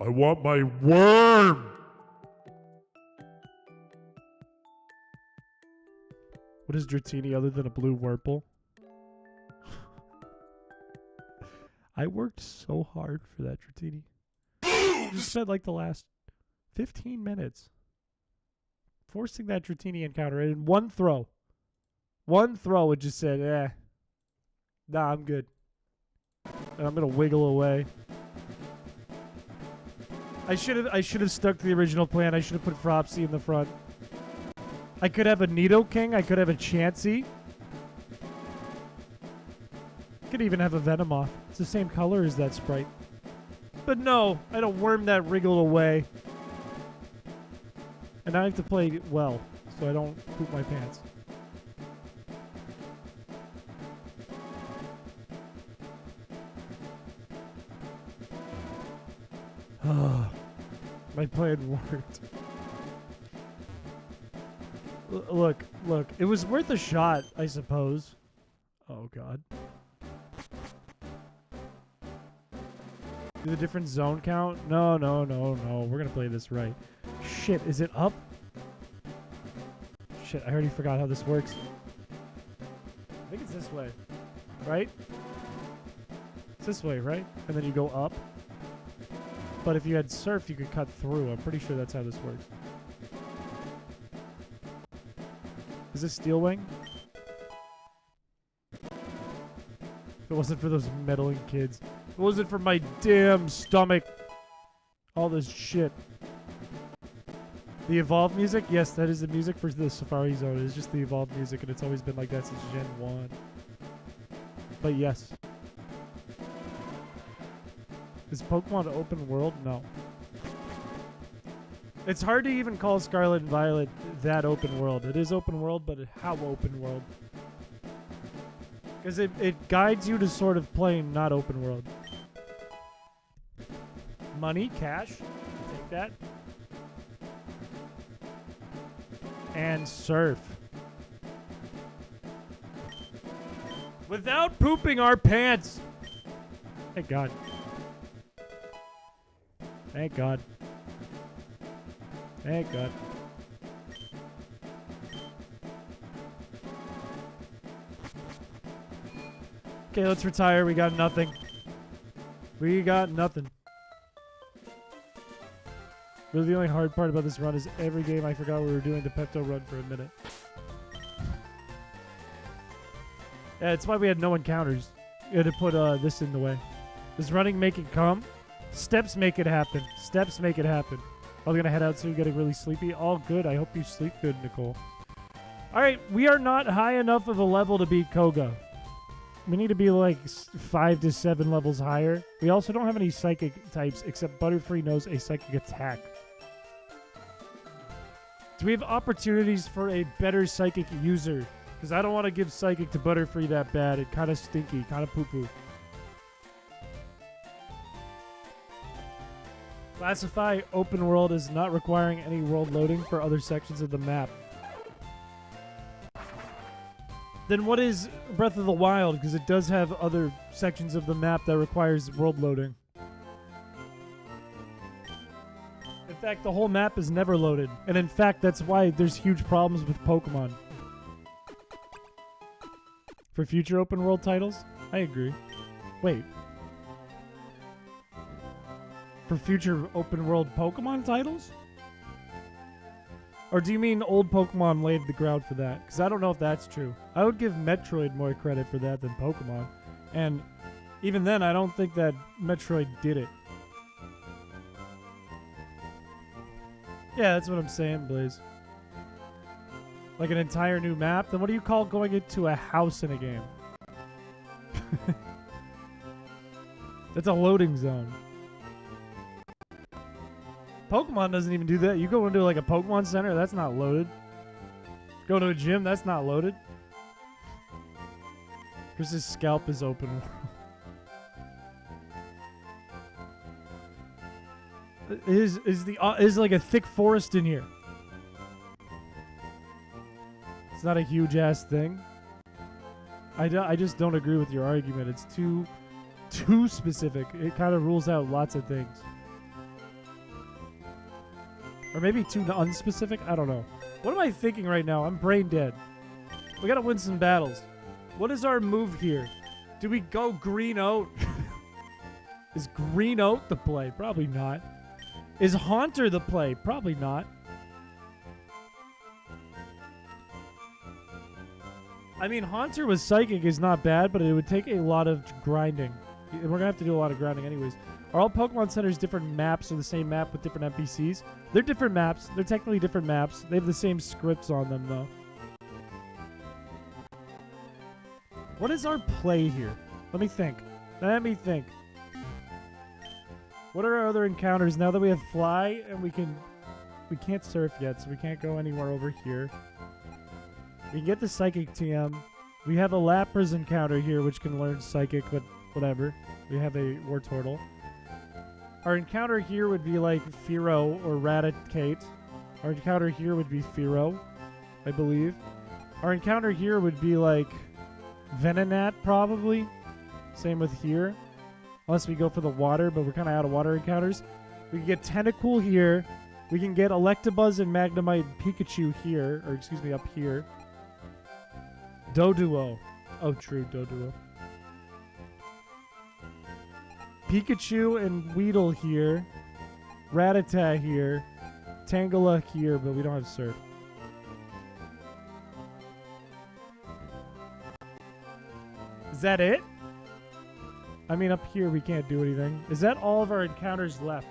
I want my worm! What is Dratini other than a blue Wurple? I worked so hard for that Dratini. Just spent like the last 15 minutes forcing that Dratini encounter in one throw. One throw, it just said, nah, I'm good. And I'm going to wiggle away. I should have stuck to the original plan. I should have put Fropsy in the front. I could have a Nidoking. I could have a Chansey. Could even have a Venomoth. It's the same color as that sprite. But no, I don't worm that wriggle away. And I have to play well, so I don't poop my pants. My plan worked. Look. It was worth a shot, I suppose. Oh, God. Do the different zone count? No. We're going to play this right. Shit, is it up? Shit, I already forgot how this works. I think it's this way. Right? It's this way, right? And then you go up. But if you had surf, you could cut through. I'm pretty sure that's how this works. Is this Steel Wing? If it wasn't for those meddling kids. If it wasn't for my damn stomach. All this shit. The Evolve music? Yes, that is the music for the Safari Zone. It is just the Evolve music, and it's always been like that since Gen 1. But yes. Is Pokemon open world? No. It's hard to even call Scarlet and Violet that open world. It is open world, but how open world? Because it guides you to sort of playing not open world. Money, cash, take that. And surf. Without pooping our pants. Thank God. Thank God. Thank God. Okay, let's retire. We got nothing. We got nothing. Really, the only hard part about this run is every game I forgot we were doing the Pepto run for a minute. Yeah, it's why we had no encounters. You had to put this in the way. Does running make it come? Steps make it happen. Steps make it happen. I was going to head out soon, getting really sleepy. All good. I hope you sleep good, Nicole. All right, we are not high enough of a level to beat Koga. We need to be like 5 to 7 levels higher. We also don't have any psychic types, except Butterfree knows a psychic attack. Do we have opportunities for a better psychic user? Because I don't want to give psychic to Butterfree that bad. It's kind of stinky, kind of poo-poo. Classify open world as not requiring any world loading for other sections of the map. Then what is Breath of the Wild? Because it does have other sections of the map that requires world loading. In fact, the whole map is never loaded. And in fact, that's why there's huge problems with Pokemon. For future open world titles? I agree. Wait. For future open world Pokemon titles? Or do you mean old Pokemon laid the ground for that? Because I don't know if that's true. I would give Metroid more credit for that than Pokemon. And even then, I don't think that Metroid did it. Yeah, that's what I'm saying, Blaze. Like an entire new map? Then what do you call going into a house in a game? That's a loading zone. Pokemon doesn't even do that. You go into like a Pokemon Center, that's not loaded. Go to a gym, that's not loaded. Chris's scalp is open world. Is like a thick forest in here. It's not a huge ass thing. I just don't agree with your argument. It's too specific. It kind of rules out lots of things. Or maybe too unspecific? I don't know. What am I thinking right now? I'm brain dead. We gotta win some battles. What is our move here? Do we go Green Oat? Is Green Oat the play? Probably not. Is Haunter the play? Probably not. I mean, Haunter with Psychic is not bad, but it would take a lot of grinding. We're gonna have to do a lot of grinding anyways. Are all Pokemon Centers different maps or the same map with different NPCs? They're different maps. They're technically different maps. They have the same scripts on them, though. What is our play here? Let me think. Let me think. What are our other encounters now that we have Fly and we can't surf yet, so we can't go anywhere over here. We can get the Psychic TM. We have a Lapras encounter here, which can learn Psychic, but whatever. We have a Wartortle. Our encounter here would be like Fearow or Raticate. Our encounter here would be Fearow, I believe. Our encounter here would be like Venonat, probably. Same with here. Unless we go for the water, but we're kind of out of water encounters. We can get Tentacool here. We can get Electabuzz and Magnemite and Pikachu here. Or excuse me, up here. Doduo. Oh, true, Doduo. Pikachu and Weedle here. Rattata here. Tangela here, but we don't have Surf. Is that it? I mean, up here we can't do anything. Is that all of our encounters left?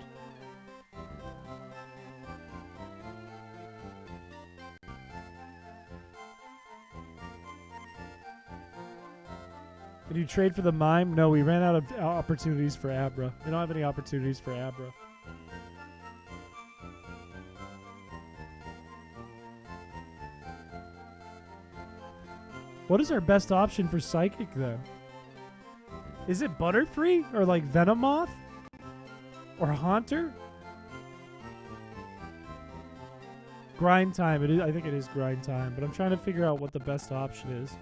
Did you trade for the mime? No, we ran out of opportunities for Abra. We don't have any opportunities for Abra. What is our best option for Psychic, though? Is it Butterfree? Or like Venomoth? Or Haunter? Grind time. It is, I think it is grind time, but I'm trying to figure out what the best option is.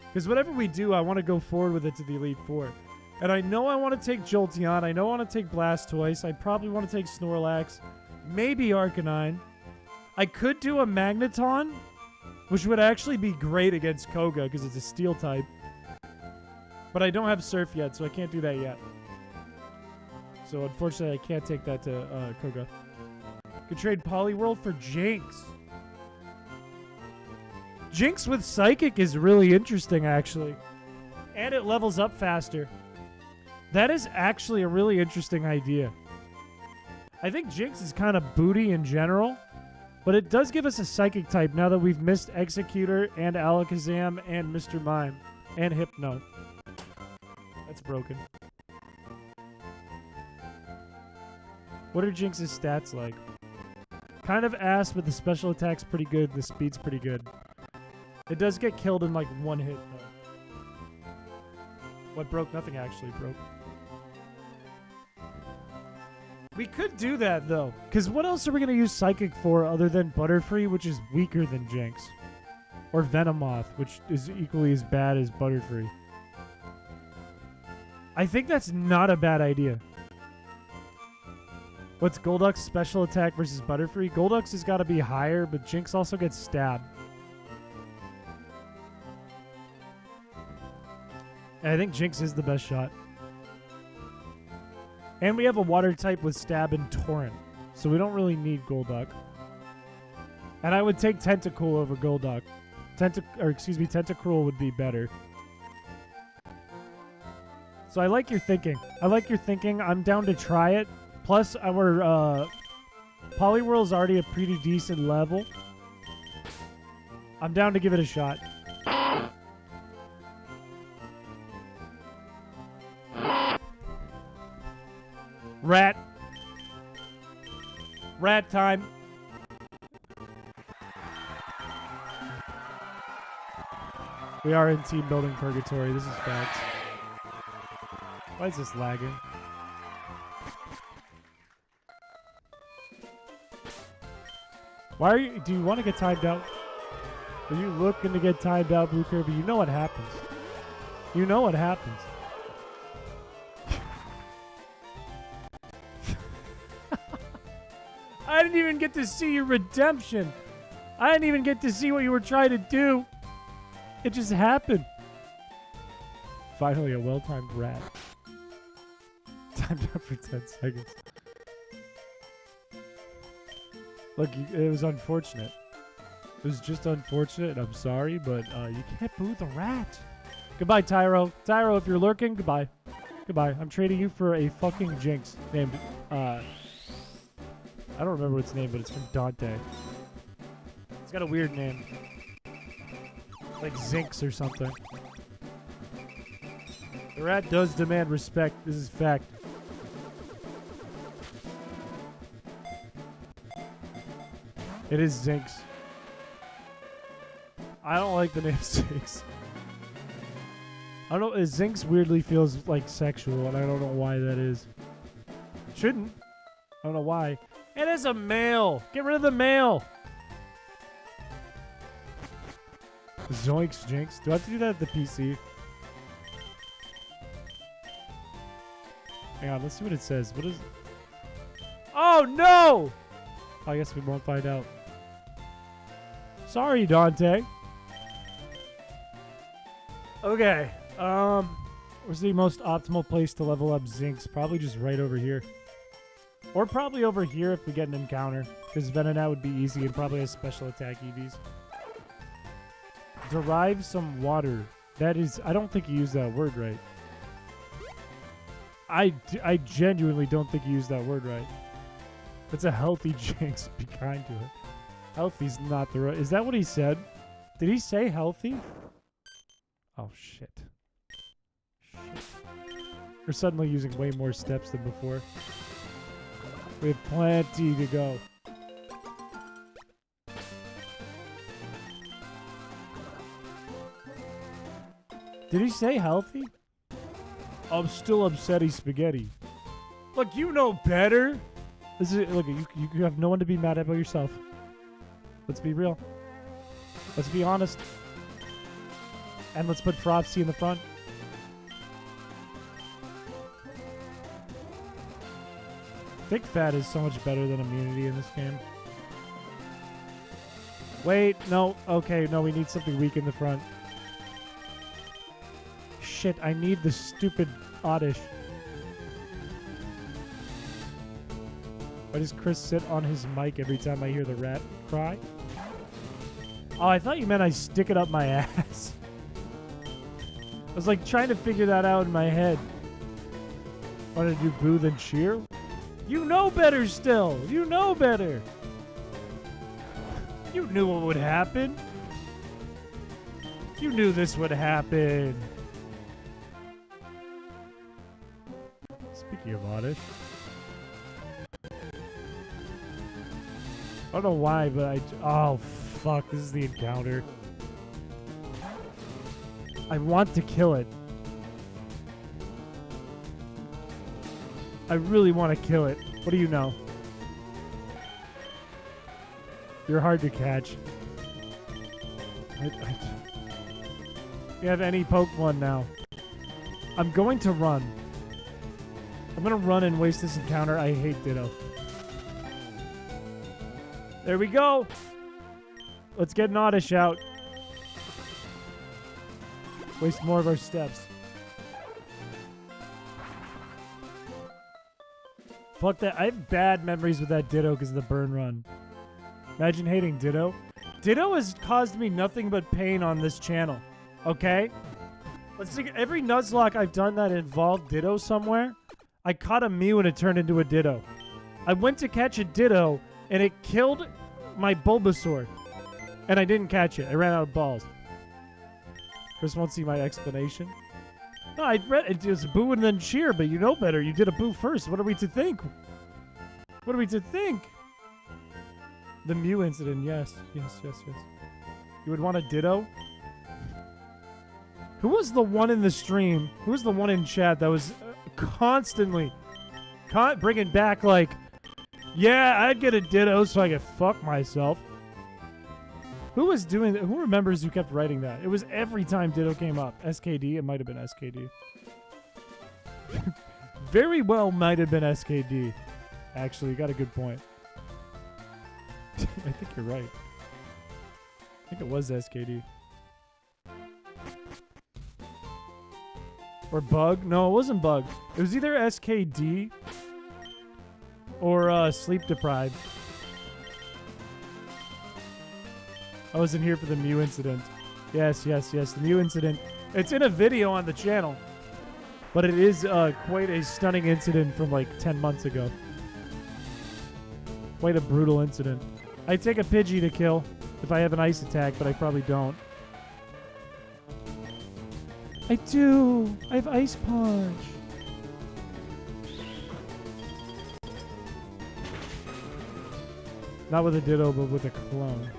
Because whatever we do, I want to go forward with it to the Elite Four. And I know I want to take Jolteon. I know I want to take Blastoise. I probably want to take Snorlax. Maybe Arcanine. I could do a Magneton, which would actually be great against Koga because it's a Steel type. But I don't have Surf yet, so I can't do that yet. So unfortunately, I can't take that to Koga. Could trade Poliwhirl for Jinx. Jinx with Psychic is really interesting, actually. And it levels up faster. That is actually a really interesting idea. I think Jinx is kind of booty in general, but it does give us a Psychic type now that we've missed Executor and Alakazam and Mr. Mime and Hypno. That's broken. What are Jinx's stats like? Kind of ass, but the special attack's pretty good. The speed's pretty good. It does get killed in like one hit, though. What broke? Nothing actually broke. We could do that, though. Because what else are we going to use Psychic for other than Butterfree, which is weaker than Jinx? Or Venomoth, which is equally as bad as Butterfree. I think that's not a bad idea. What's Golduck's special attack versus Butterfree? Golduck's has got to be higher, but Jinx also gets stabbed. And I think Jinx is the best shot. And we have a water type with Stab and Torrent, so we don't really need Golduck. And I would take Tentacool over Golduck. Tentacruel would be better. So I like your thinking. I'm down to try it. Plus, our Poliwhirl's already a pretty decent level. I'm down to give it a shot. Rat. Rat time. We are in team building purgatory. This is facts. Why is this lagging? Why are you? Do you want to get timed out? Are you looking to get timed out, Blue Kirby? You know what happens. You know what happens. I didn't even get to see your redemption. I didn't even get to see what you were trying to do. It just happened. Finally, a well-timed rat. Timed out for 10 seconds. Look, it was unfortunate. It was just unfortunate, and I'm sorry, but you can't boo the rat. Goodbye, Tyro. Tyro, if you're lurking, goodbye. Goodbye. I'm trading you for a fucking Jinx named, I don't remember what its name, but it's from Dante. It's got a weird name. Like Zinx or something. The rat does demand respect. This is fact. It is Zinx. I don't like the name Zinx. I don't know. Zinx weirdly feels like sexual, and I don't know why that is. Shouldn't. I don't know why. It is a male. Get rid of the male. Zoinks, Jinx. Do I have to do that at the PC? Hang on, let's see what it says. What is... Oh, no! I guess we won't find out. Sorry, Dante. Okay. Where's the most optimal place to level up Zinx? Probably just right over here. Or probably over here if we get an encounter. Because Venonat would be easy and probably has special attack EVs. Derive some water. That is... I don't think you used that word right. I genuinely don't think you used that word right. It's a healthy Jinx. Be kind to it. Healthy's not the right... Is that what he said? Did he say healthy? Oh, shit. Shit. We're suddenly using way more steps than before. We have plenty to go. Did he say healthy? I'm still upsetty spaghetti. Look, you know better. This is look. You have no one to be mad at but yourself. Let's be real. Let's be honest. And let's put Frosty in the front. Thick fat is so much better than immunity in this game. Wait, no. Okay, no, we need something weak in the front. Shit, I need the stupid Oddish. Why does Chris sit on his mic every time I hear the rat cry? Oh, I thought you meant I stick it up my ass. I was like trying to figure that out in my head. Want to do boo then cheer? You know better still. You know better. You knew what would happen. You knew this would happen. Speaking of Oddish. I don't know why, but oh, fuck. This is the encounter. I want to kill it. I really want to kill it. What do you know? You're hard to catch. You have any Pokemon now? I'm going to run. I'm going to run and waste this encounter. I hate Ditto. There we go. Let's get an Oddish out. Waste more of our steps. Fuck that. I have bad memories with that Ditto because of the burn run. Imagine hating Ditto. Ditto has caused me nothing but pain on this channel. Okay? Let's think. Every Nuzlocke I've done that involved Ditto somewhere, I caught a Mew and it turned into a Ditto. I went to catch a Ditto and it killed my Bulbasaur. And I didn't catch it. I ran out of balls. Chris won't see my explanation. No, I read it was boo and then cheer, but you know better. You did a boo first. What are we to think? What are we to think? The Mew incident, yes. Yes. You would want a Ditto? Who was the one in the stream? Who was the one in chat that was constantly bringing back like, yeah, I'd get a Ditto so I could fuck myself. Who was doing that? Who remembers who kept writing that? It was every time Ditto came up. SKD? It might have been SKD. Very well might have been SKD. Actually, you got a good point. I think you're right. I think it was SKD. Or Bug? No, it wasn't Bug. It was either SKD or Sleep Deprived. I wasn't here for the Mew incident. Yes. The Mew incident. It's in a video on the channel. But it is quite a stunning incident from like 10 months ago. Quite a brutal incident. I'd take a Pidgey to kill if I have an ice attack, but I probably don't. I do! I have Ice Punch! Not with a Ditto, but with a clone.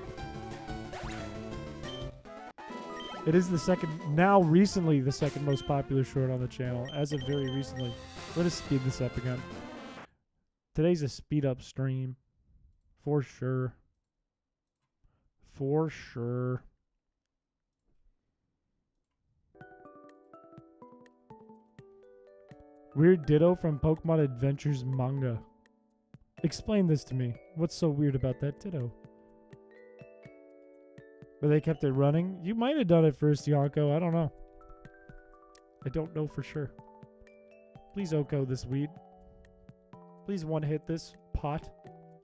It is the second, now recently the second most popular short on the channel, as of very recently. Let us speed this up again. Today's a speed up stream. For sure. For sure. Weird Ditto from Pokemon Adventures manga. Explain this to me. What's so weird about that Ditto? But they kept it running? You might have done it first, Yonko. I don't know. I don't know for sure. Please Oko this weed. Please one hit this pot.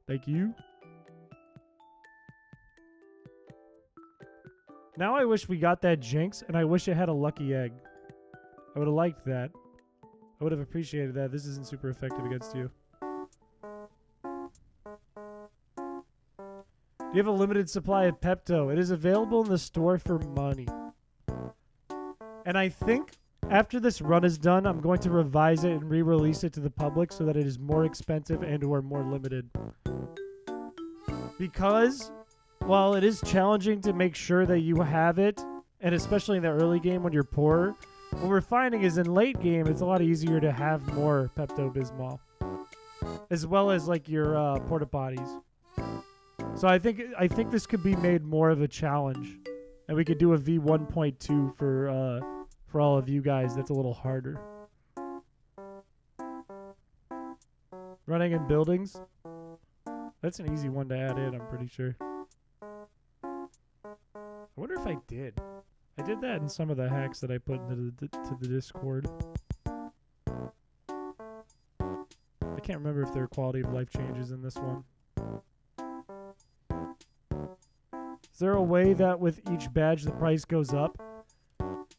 Thank you. Now I wish we got that Jinx, and I wish it had a lucky egg. I would have liked that. I would have appreciated that. This isn't super effective against you. Do you have a limited supply of Pepto? It is available in the store for money. And I think after this run is done, I'm going to revise it and re-release it to the public so that it is more expensive and or more limited. Because while it is challenging to make sure that you have it, and especially in the early game when you're poor, what we're finding is in late game, it's a lot easier to have more Pepto Bismol. As well as like your porta potties. So I think this could be made more of a challenge And we could do a V1.2 for all of you guys. That's a little harder. Running in buildings. That's an easy one to add in, I'm pretty sure. I wonder if I did. I did that in some of the hacks that I put into the Discord. I can't remember if there are quality of life changes in this one. Is there a way that with each badge the price goes up?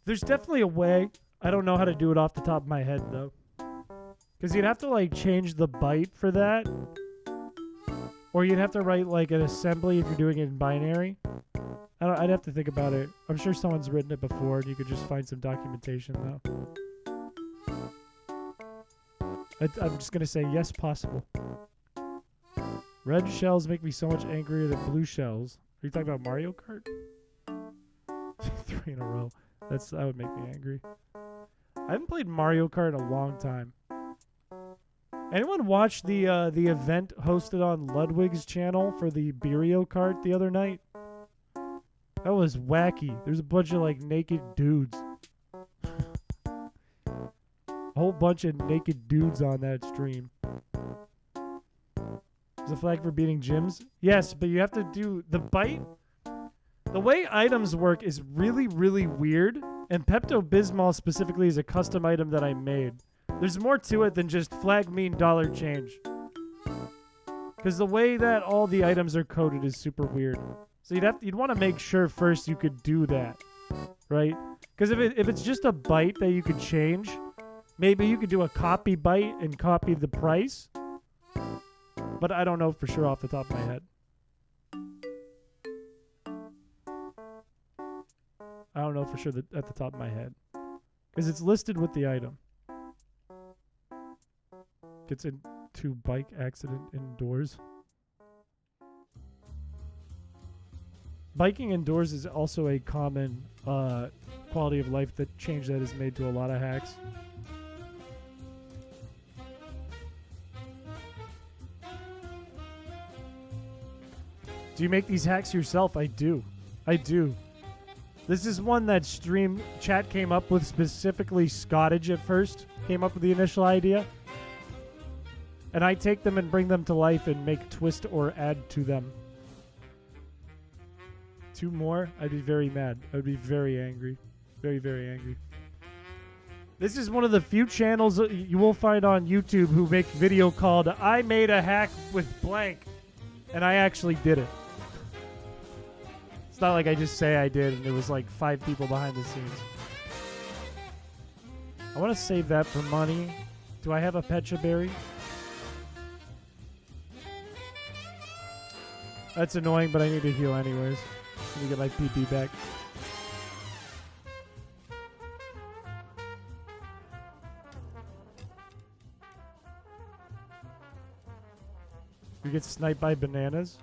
There's definitely a way. I don't know how to do it off the top of my head though. Because you'd have to like change the byte for that. Or you'd have to write like an assembly if you're doing it in binary. I'd have to think about it. I'm sure someone's written it before and you could just find some documentation though. I'm just going to say yes, possible. Red shells make me so much angrier than blue shells. Are you talking about Mario Kart? 3 in a row. That would make me angry. I haven't played Mario Kart in a long time. Anyone watch the event hosted on Ludwig's channel for the Berio Kart the other night? That was wacky. There's a bunch of like naked dudes. A whole bunch of naked dudes on that stream. Is a flag for beating gyms? Yes, but you have to do the bite. The way items work is really, really weird. And Pepto Bismol specifically is a custom item that I made. There's more to it than just flag mean dollar change. Because the way that all the items are coded is super weird. So you'd want to make sure first you could do that, right? Because if it's just a byte that you could change, maybe you could do a copy byte and copy the price. But I don't know for sure off the top of my head. I don't know for sure at the top of my head. Because it's listed with the item. Gets into bike accident indoors. Biking indoors is also a common quality of life change that is made to a lot of hacks. Do you make these hacks yourself? I do. This is one that stream chat came up with, specifically Scottage at first. Came up with the initial idea. And I take them and bring them to life and make twist or add to them. 2 more? I'd be very mad. I would be very angry. Very, very angry. This is one of the few channels you will find on YouTube who make video called I made a hack with blank. And I actually did it. It's not like I just say I did and there was like 5 people behind the scenes. I want to save that for money. Do I have a Pecha berry? That's annoying, but I need to heal anyways. Let me get my PP back. You get sniped by bananas?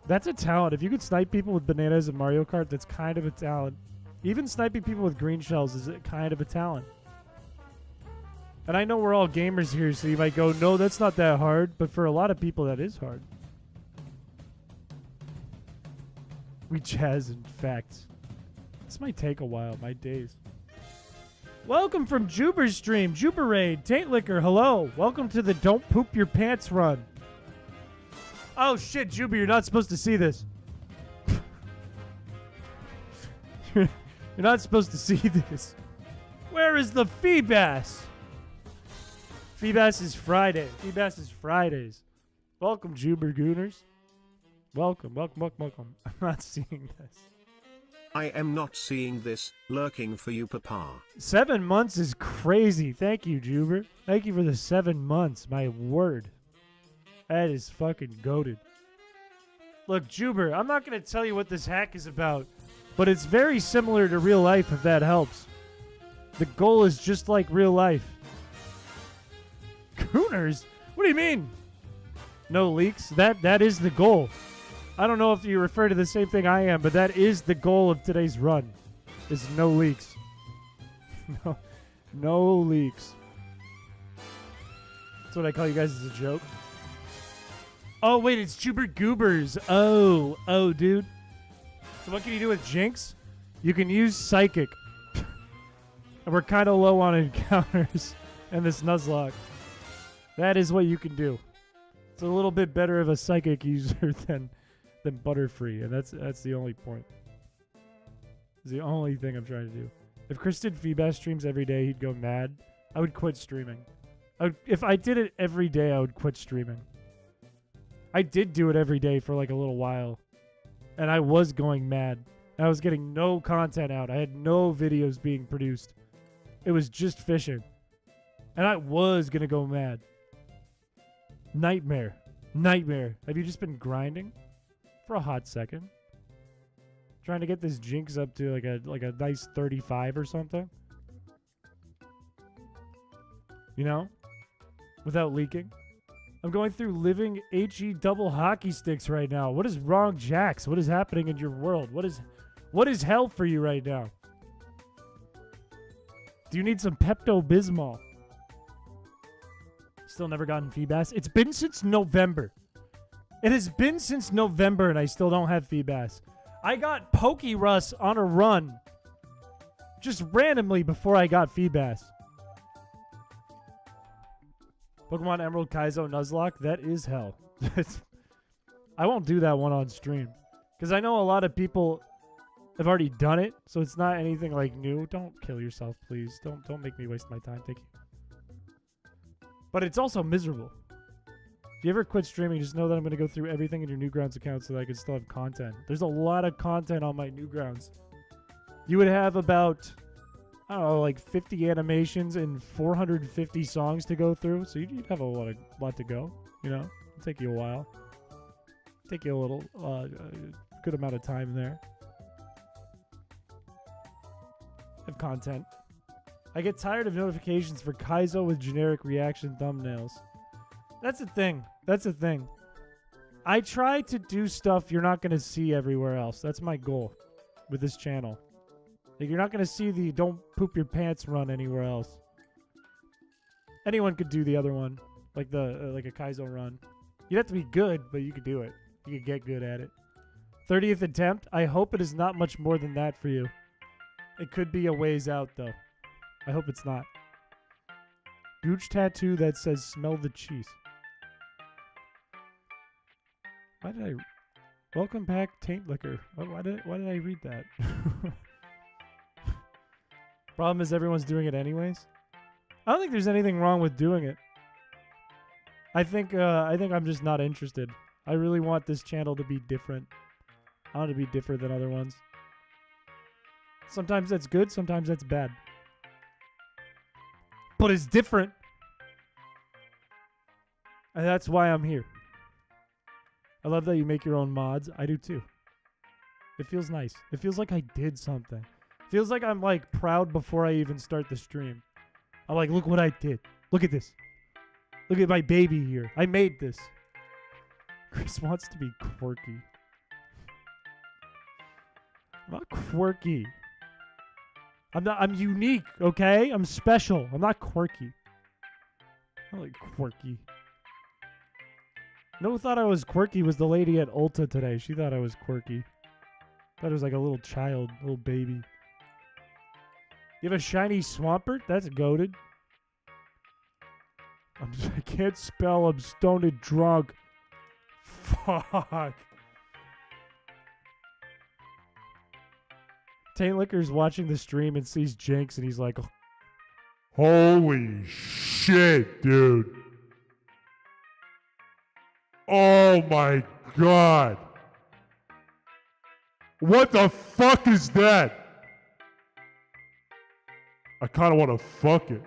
That's a talent. If you could snipe people with bananas in Mario Kart, that's kind of a talent. Even sniping people with green shells is kind of a talent. And I know we're all gamers here, so you might go, no, that's not that hard. But for a lot of people, that is hard. We jazz in facts. This might take a while, my days. Welcome from Juber's stream. Juberade, Taint Liquor, hello. Welcome to the Don't Poop Your Pants run. Oh shit, Juber, you're not supposed to see this. You're not supposed to see this. Where is the Feebass? Feebass is Friday. Feebass is Fridays. Welcome, Juber Gooners. Welcome. I'm not seeing this. I am not seeing this. Lurking for you, Papa. 7 months is crazy. Thank you, Juber. Thank you for the 7 months. My word. That is fucking goated. Look, Juber, I'm not going to tell you what this hack is about, but it's very similar to real life, if that helps. The goal is just like real life. Gooners? What do you mean? No leaks? That is the goal. I don't know if you refer to the same thing I am, but that is the goal of today's run. Is no leaks. No leaks. That's what I call you guys as a joke. Oh, wait, it's Juber Goobers. Oh, dude. So what can you do with Jinx? You can use Psychic. And we're kind of low on encounters in this Nuzlocke. That is what you can do. It's a little bit better of a Psychic user than Butterfree, and that's the only point. It's the only thing I'm trying to do. If Chris did Feedback streams every day, he'd go mad. I would quit streaming. If I did it every day, I would quit streaming. I did do it every day for like a little while, and I was going mad. I was getting no content out. I had no videos being produced. It was just fishing. And I was going to go mad. Nightmare. Nightmare. Have you just been grinding for a hot second? Trying to get this Jinx up to like a nice 35 or something? You know? Without leaking? I'm going through living HE double hockey sticks right now. What is wrong, Jax? What is happening in your world? What is hell for you right now? Do you need some Pepto Bismol? Still never gotten feedback. It's been since November. It has been since November and I still don't have feedback. I got Pokerus on a run. Just randomly before I got feedback. Pokemon Emerald Kaizo Nuzlocke, that is hell. I won't do that one on stream. Because I know a lot of people have already done it, so it's not anything like new. Don't kill yourself, please. Don't make me waste my time. Thank you. But it's also miserable. If you ever quit streaming, just know that I'm going to go through everything in your Newgrounds account so that I can still have content. There's a lot of content on my Newgrounds. You would have about, I don't know, like 50 animations and 450 songs to go through. So you'd have a lot to go, you know? It'll take you a while. Take you a little, good amount of time there. Have content. I get tired of notifications for Kaizo with generic reaction thumbnails. That's the thing. That's the thing. I try to do stuff you're not going to see everywhere else. That's my goal with this channel. Like, you're not going to see the don't poop your pants run anywhere else. Anyone could do the other one, like the like a Kaizo run. You'd have to be good, but you could do it. You could get good at it. 30th attempt. I hope it is not much more than that for you. It could be a ways out, though. I hope it's not. Gooch tattoo that says smell the cheese. Why did I... Welcome back, Taint Liquor. Why did I read that? Problem is everyone's doing it anyways. I don't think there's anything wrong with doing it. I think I'm just not interested. I really want this channel to be different. I want it to be different than other ones. Sometimes that's good, sometimes that's bad. But it's different. And that's why I'm here. I love that you make your own mods. I do too. It feels nice. It feels like I did something. It feels like I'm like proud before I even start the stream. I'm like, look what I did. Look at this. Look at my baby here. I made this. Chris wants to be quirky. I'm not quirky. I'm unique, okay? I'm special. I'm not quirky. I'm like quirky. No one thought I was quirky was the lady at Ulta today. She thought I was quirky. Thought it was like a little child, little baby. You have a shiny Swampert? That's goated. I can't spell. I'm stoned and drunk. Fuck. Taint Liquor's watching the stream and sees Jinx and he's like, Holy shit, dude. Oh my god. What the fuck is that? I kind of want to fuck it.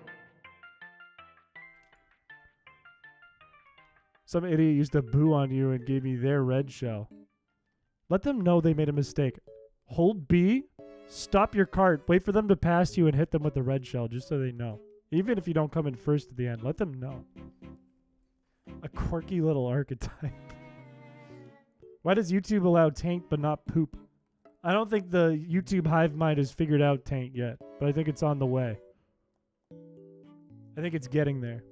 some idiot used to boo on you and gave me their red shell. Let them know they made a mistake. Hold B, stop your cart, wait for them to pass you and hit them with the red shell just so they know. Even if you don't come in first at the end, let them know. A quirky little archetype. Why does YouTube allow taint but not poop? I don't think the YouTube hive mind has figured out taint yet, but I think it's on the way. I think it's getting there.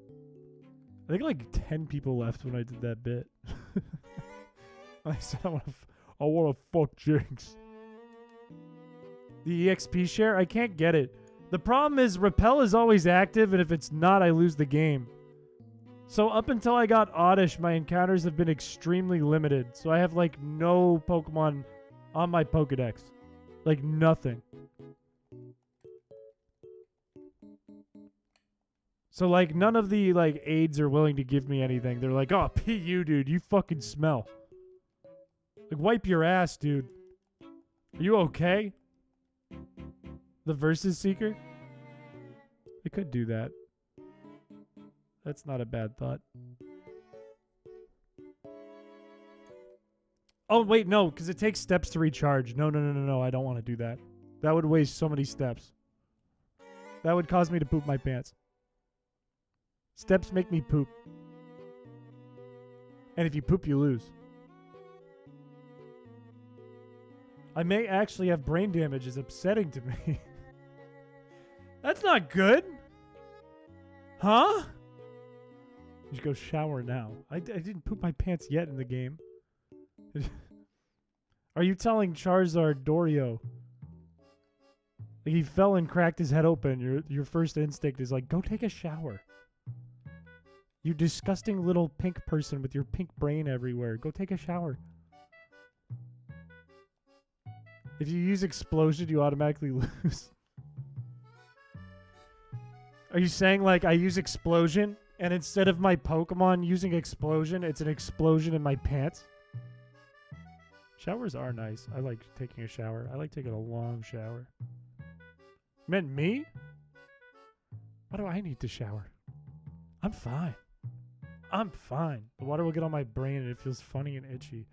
I think like 10 people left when I did that bit. I said I want to fuck Jinx. The EXP share? I can't get it. The problem is Repel is always active, and if it's not, I lose the game. So up until I got Oddish, my encounters have been extremely limited. So I have like no Pokemon on my Pokedex. Like nothing. So like none of the like aides are willing to give me anything. They're like, oh, PU, dude, you fucking smell. Like wipe your ass, dude. Are you okay? The Versus Seeker? I could do that. That's not a bad thought. Oh, wait, no, because it takes steps to recharge. No, I don't want to do that. That would waste so many steps. That would cause me to poop my pants. Steps make me poop. And if you poop, you lose. I may actually have brain damage. It's upsetting to me. That's not good. Huh? You should go shower now. I didn't poop my pants yet in the game. Are you telling Charizard Dorio? Like he fell and cracked his head open. Your first instinct is like, go take a shower. You disgusting little pink person with your pink brain everywhere. Go take a shower. If you use Explosion, you automatically lose. Are you saying like I use Explosion and instead of my Pokemon using Explosion, it's an explosion in my pants? Showers are nice. I like taking a shower. I like taking a long shower. You meant me? Why do I need to shower? I'm fine. I'm fine. The water will get on my brain and it feels funny and itchy.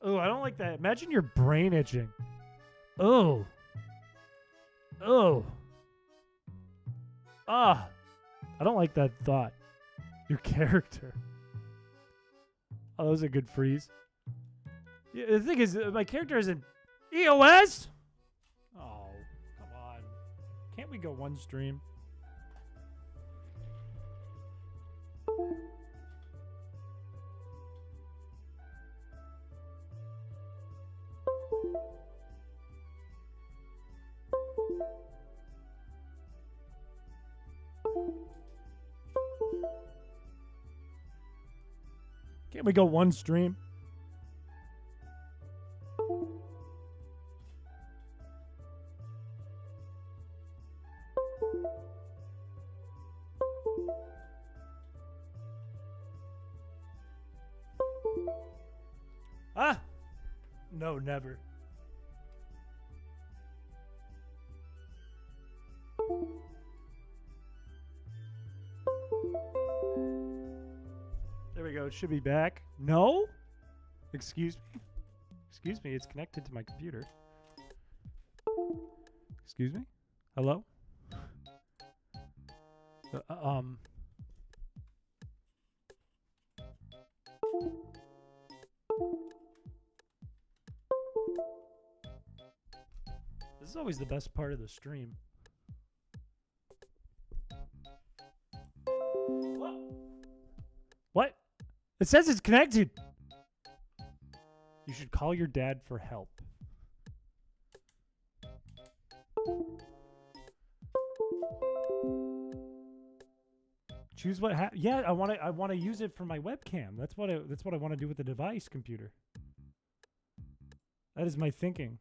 Oh, I don't like that. Imagine your brain itching. Oh. Oh. Ah. I don't like that thought. Your character. Oh, that was a good freeze. Yeah, the thing is, my character is in EOS? Oh, come on. Can't we go one stream? Can't we go one stream? Ah! No, never. There we go. It should be back. No? Excuse me? Excuse me. It's connected to my computer. Excuse me? Hello? This is always the best part of the stream. What? It says it's connected. You should call your dad for help. Choose what yeah, I want to use it for my webcam. That's what I want to do with the device computer. That is my thinking.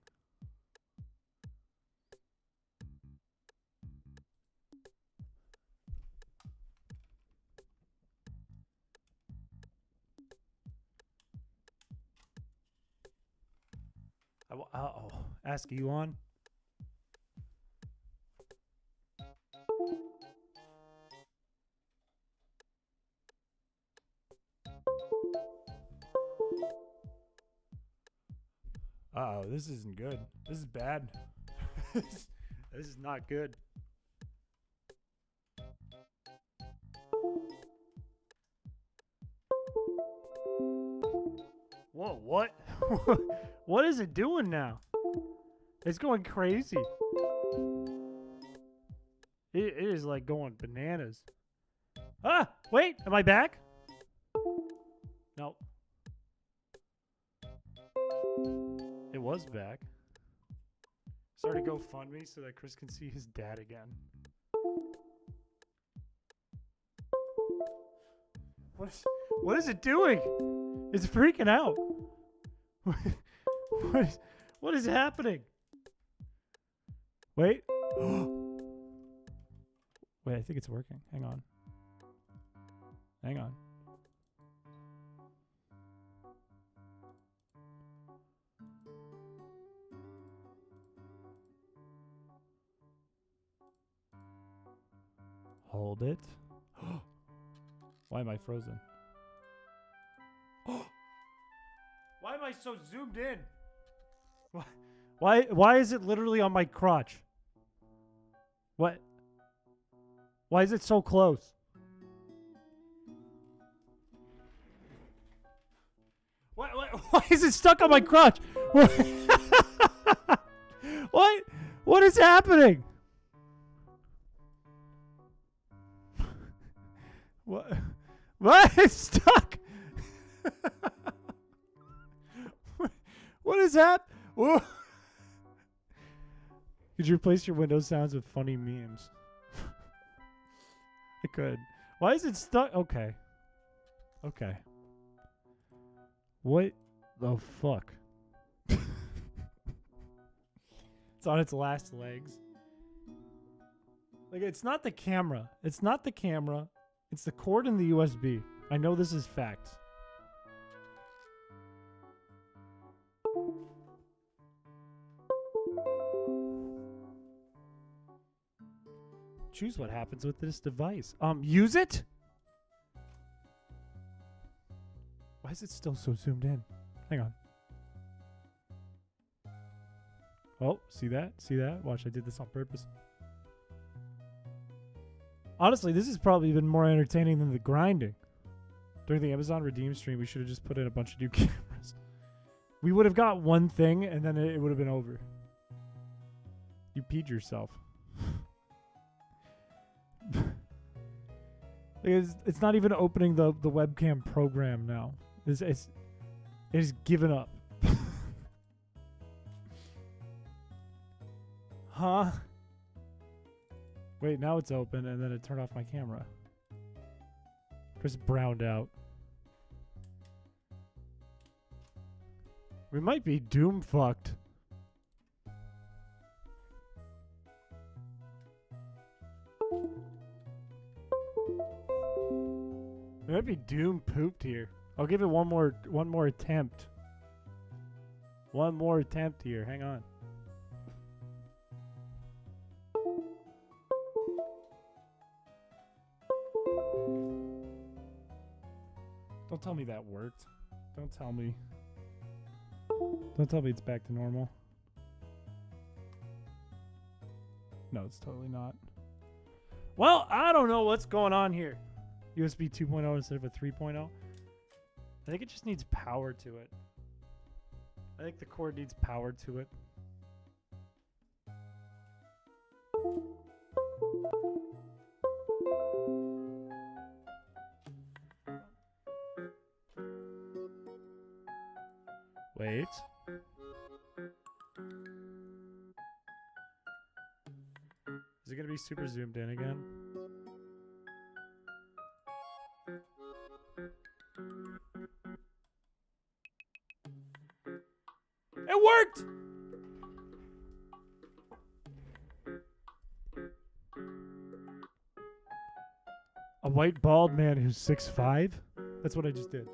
Uh-oh. Ask Elon. Uh-oh, this isn't good. This is bad. This is not good. Whoa, what? What is it doing now? It's going crazy. It is like going bananas. Ah, wait, am I back? No. It was back. Start a GoFundMe so that Chris can see his dad again. What is it doing? It's freaking out. What is happening? Wait. Wait, I think it's working. Hang on. Hang on. Hold it. Why am I frozen? Why am I so zoomed in? Why is it literally on my crotch? What? Why is it so close? Why is it stuck on my crotch? What? What is happening? What? What? It's stuck. What is that? Could you replace your Windows sounds with funny memes? I could. Why is it stuck? Okay. Okay. What the fuck? It's on its last legs. Like, it's not the camera. It's not the camera. It's the cord and the USB. I know this is fact. Choose what happens with this device. Use it? Why is it still so zoomed in? Hang on. Oh, see that? See that? Watch, I did this on purpose. Honestly, this has probably been more entertaining than the grinding. During the Amazon Redeem stream, we should have just put in a bunch of new cameras. We would have got one thing, and then it would have been over. You peed yourself. It's not even opening the webcam program now. It is given up. Huh? Wait, now it's open and then it turned off my camera. Chris browned out. We might be doom fucked. We might be doom pooped here. I'll give it one more attempt. One more attempt here. Hang on. Don't tell me that worked. Don't tell me. Don't tell me it's back to normal. No, it's totally not. Well, I don't know what's going on here. USB 2.0 instead of a 3.0. I think it just needs power to it. I think the cord needs power to it. Wait. Is it going to be super zoomed in again? It worked! A white bald man who's 6'5"? That's what I just did.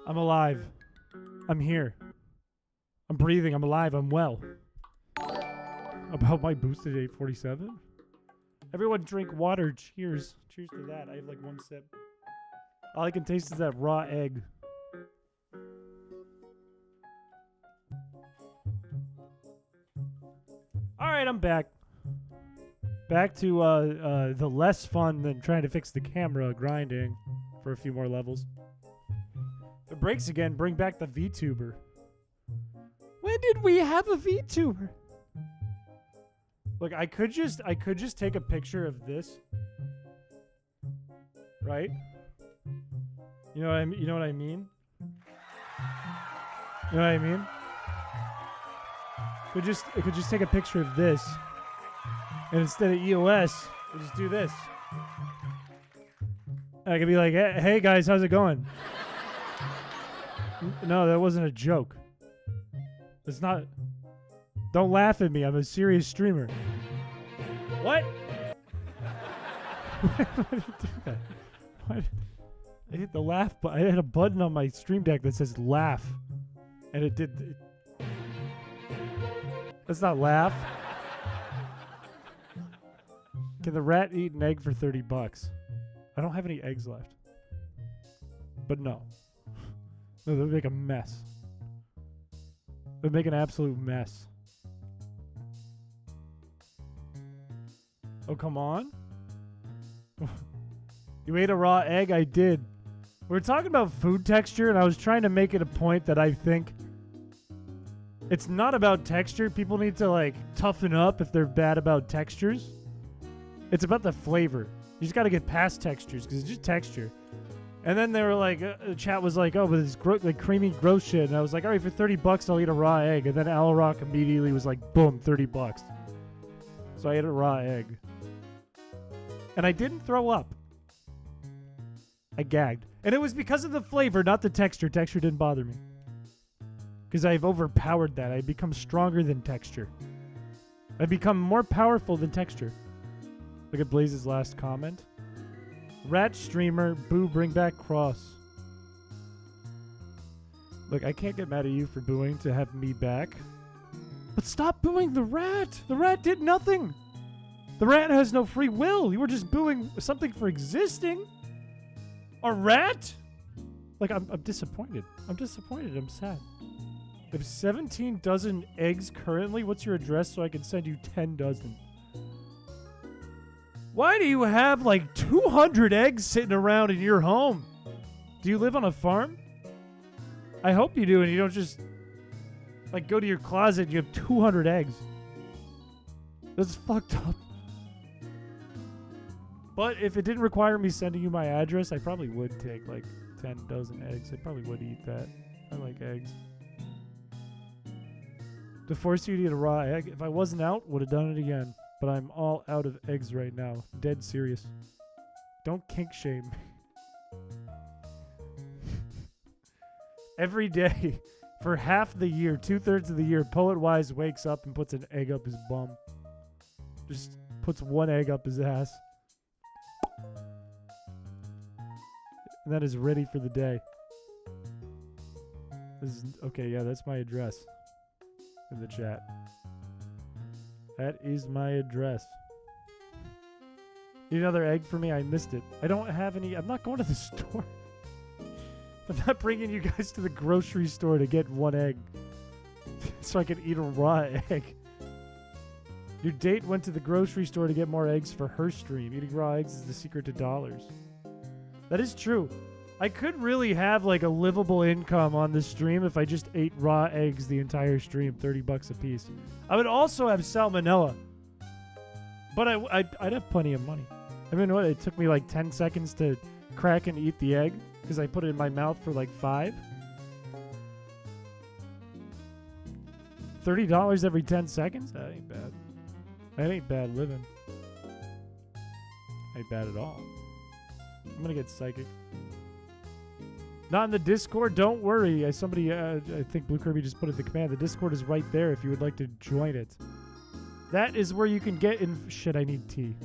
I'm alive. I'm here. I'm breathing. I'm alive. I'm well. About my boosted 847? Everyone drink water. Cheers. Cheers to that. I have like one sip. All I can taste is that raw egg. Alright, I'm back. Back to the less fun than trying to fix the camera grinding for a few more levels. If it breaks again, bring back the VTuber. When did we have a VTuber? Look, I could just take a picture of this. Right? You know what I mean? You know what I mean? You know what I mean? I could just take a picture of this. And instead of EOS, I just do this. And I could be like, hey guys, how's it going? No, that wasn't a joke. It's not. Don't laugh at me. I'm a serious streamer. What? Why did you do that? What? I hit the laugh button. I had a button on my stream deck that says laugh. And it did. Let's not laugh. Can the rat eat an egg for $30? I don't have any eggs left. But no. No, they would make a mess. They would make an absolute mess. Oh, come on. You ate a raw egg? I did. We're talking about food texture, and I was trying to make it a point that I think it's not about texture. People need to, like, toughen up if they're bad about textures. It's about the flavor. You just got to get past textures, because it's just texture. And then they were like, the chat was like, oh, but it's like creamy, gross shit. And I was like, all right, for $30, I'll eat a raw egg. And then Alrock immediately was like, boom, $30. So I ate a raw egg. And I didn't throw up. I gagged. And it was because of the flavor, not the texture. Texture didn't bother me. Because I've overpowered that. I've become stronger than texture. I've become more powerful than texture. Look at Blaze's last comment. Rat streamer, boo, bring back cross. Look, I can't get mad at you for booing to have me back. But stop booing the rat! The rat did nothing! The rat has no free will! You were just booing something for existing! A rat? Like, I'm disappointed. I'm disappointed. I'm sad. If 17 dozen eggs currently, what's your address so I can send you 10 dozen? Why do you have like 200 eggs sitting around in your home? Do you live on a farm? I hope you do, and you don't just like go to your closet and you have 200 eggs. That's fucked up. But if it didn't require me sending you my address, I probably would take like 10 dozen eggs. I probably would eat that. I like eggs. To force you to eat a raw egg, if I wasn't out, would have done it again. But I'm all out of eggs right now. Dead serious. Don't kink shame me. Every day, for half the year, 2/3 of the year, Poet Wise wakes up and puts an egg up his bum. Just puts one egg up his ass. And that is ready for the day. This is, okay, yeah, that's my address. In the chat. That is my address. Need another egg for me? I missed it. I don't have any. I'm not going to the store. I'm not bringing you guys to the grocery store to get one egg. So I can eat a raw egg. Your date went to the grocery store to get more eggs for her stream. Eating raw eggs is the secret to dollars. That is true. I could really have like a livable income on this stream if I just ate raw eggs the entire stream, $30 a piece. I would also have salmonella, but I'd have plenty of money. I mean, what? It took me like 10 seconds to crack and eat the egg because I put it in my mouth for like 5. $30 every 10 seconds? That ain't bad. That ain't bad living. Ain't bad at all. I'm gonna get psychic. Not in the Discord, don't worry. Somebody, I think Blue Kirby just put it in the command. The Discord is right there if you would like to join it. That is where you can get in. Shit, I need tea.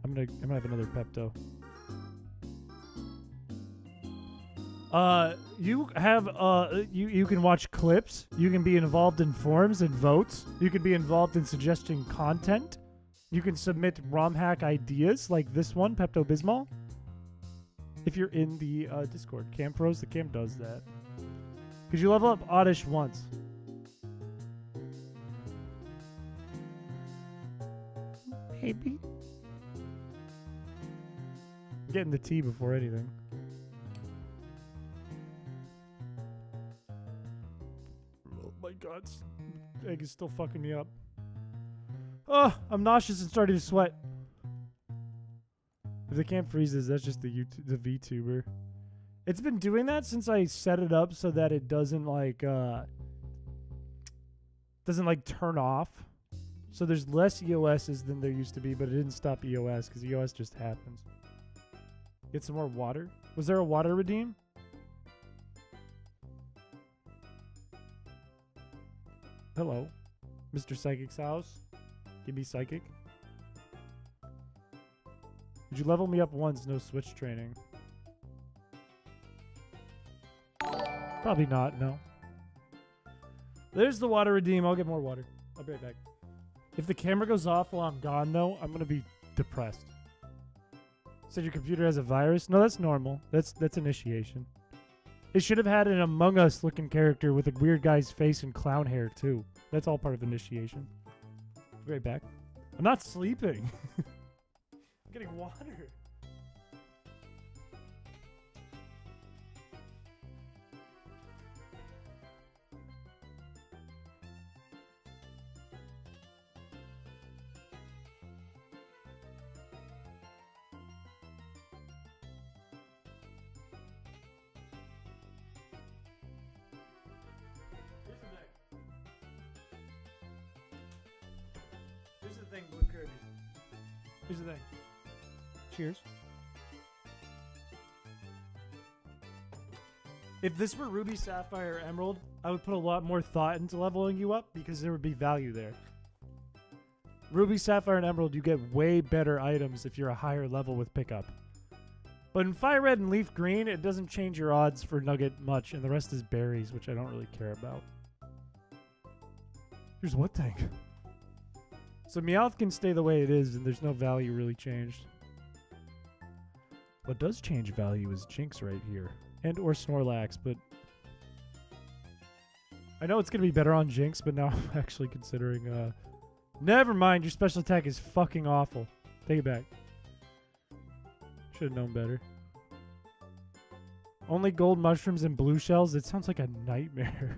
I'm gonna have another Pepto. You have you can watch clips. You can be involved in forums and votes. You can be involved in suggesting content. You can submit ROM hack ideas like this one, Pepto Bismol. If you're in the Discord. Cam Pros, the cam does that. Could you level up Oddish once? Maybe. I'm getting the tea before anything. Oh my god. Egg is still fucking me up. Oh, I'm nauseous and starting to sweat. If the camp freezes, that's just the VTuber. It's been doing that since I set it up so that it doesn't like turn off. So there's less EOSs than there used to be, but it didn't stop EOS because EOS just happens. Get some more water. Was there a water redeem? Hello, Mr. Psychic's house. Give me psychic. Did you level me up once? No switch training. Probably not, no. There's the water redeem. I'll get more water. I'll be right back. If the camera goes off while I'm gone, though, I'm going to be depressed. Said your computer has a virus? No, that's normal. That's initiation. It should have had an Among Us looking character with a weird guy's face and clown hair, too. That's all part of initiation. Be right back. I'm not sleeping. I'm getting water. Here's the thing, Blue Kirby. Here's the thing. Cheers. If this were Ruby, Sapphire, or Emerald, I would put a lot more thought into leveling you up because there would be value there. Ruby, Sapphire, and Emerald, you get way better items if you're a higher level with pickup. But in Fire Red and Leaf Green, it doesn't change your odds for Nugget much, and the rest is berries, which I don't really care about. Here's what thing? So Meowth can stay the way it is, and there's no value really changed. What does change value is Jinx right here. And or Snorlax, but... I know it's going to be better on Jinx, but now I'm actually considering... Never mind, your special attack is fucking awful. Take it back. Should have known better. Only gold mushrooms and blue shells? It sounds like a nightmare.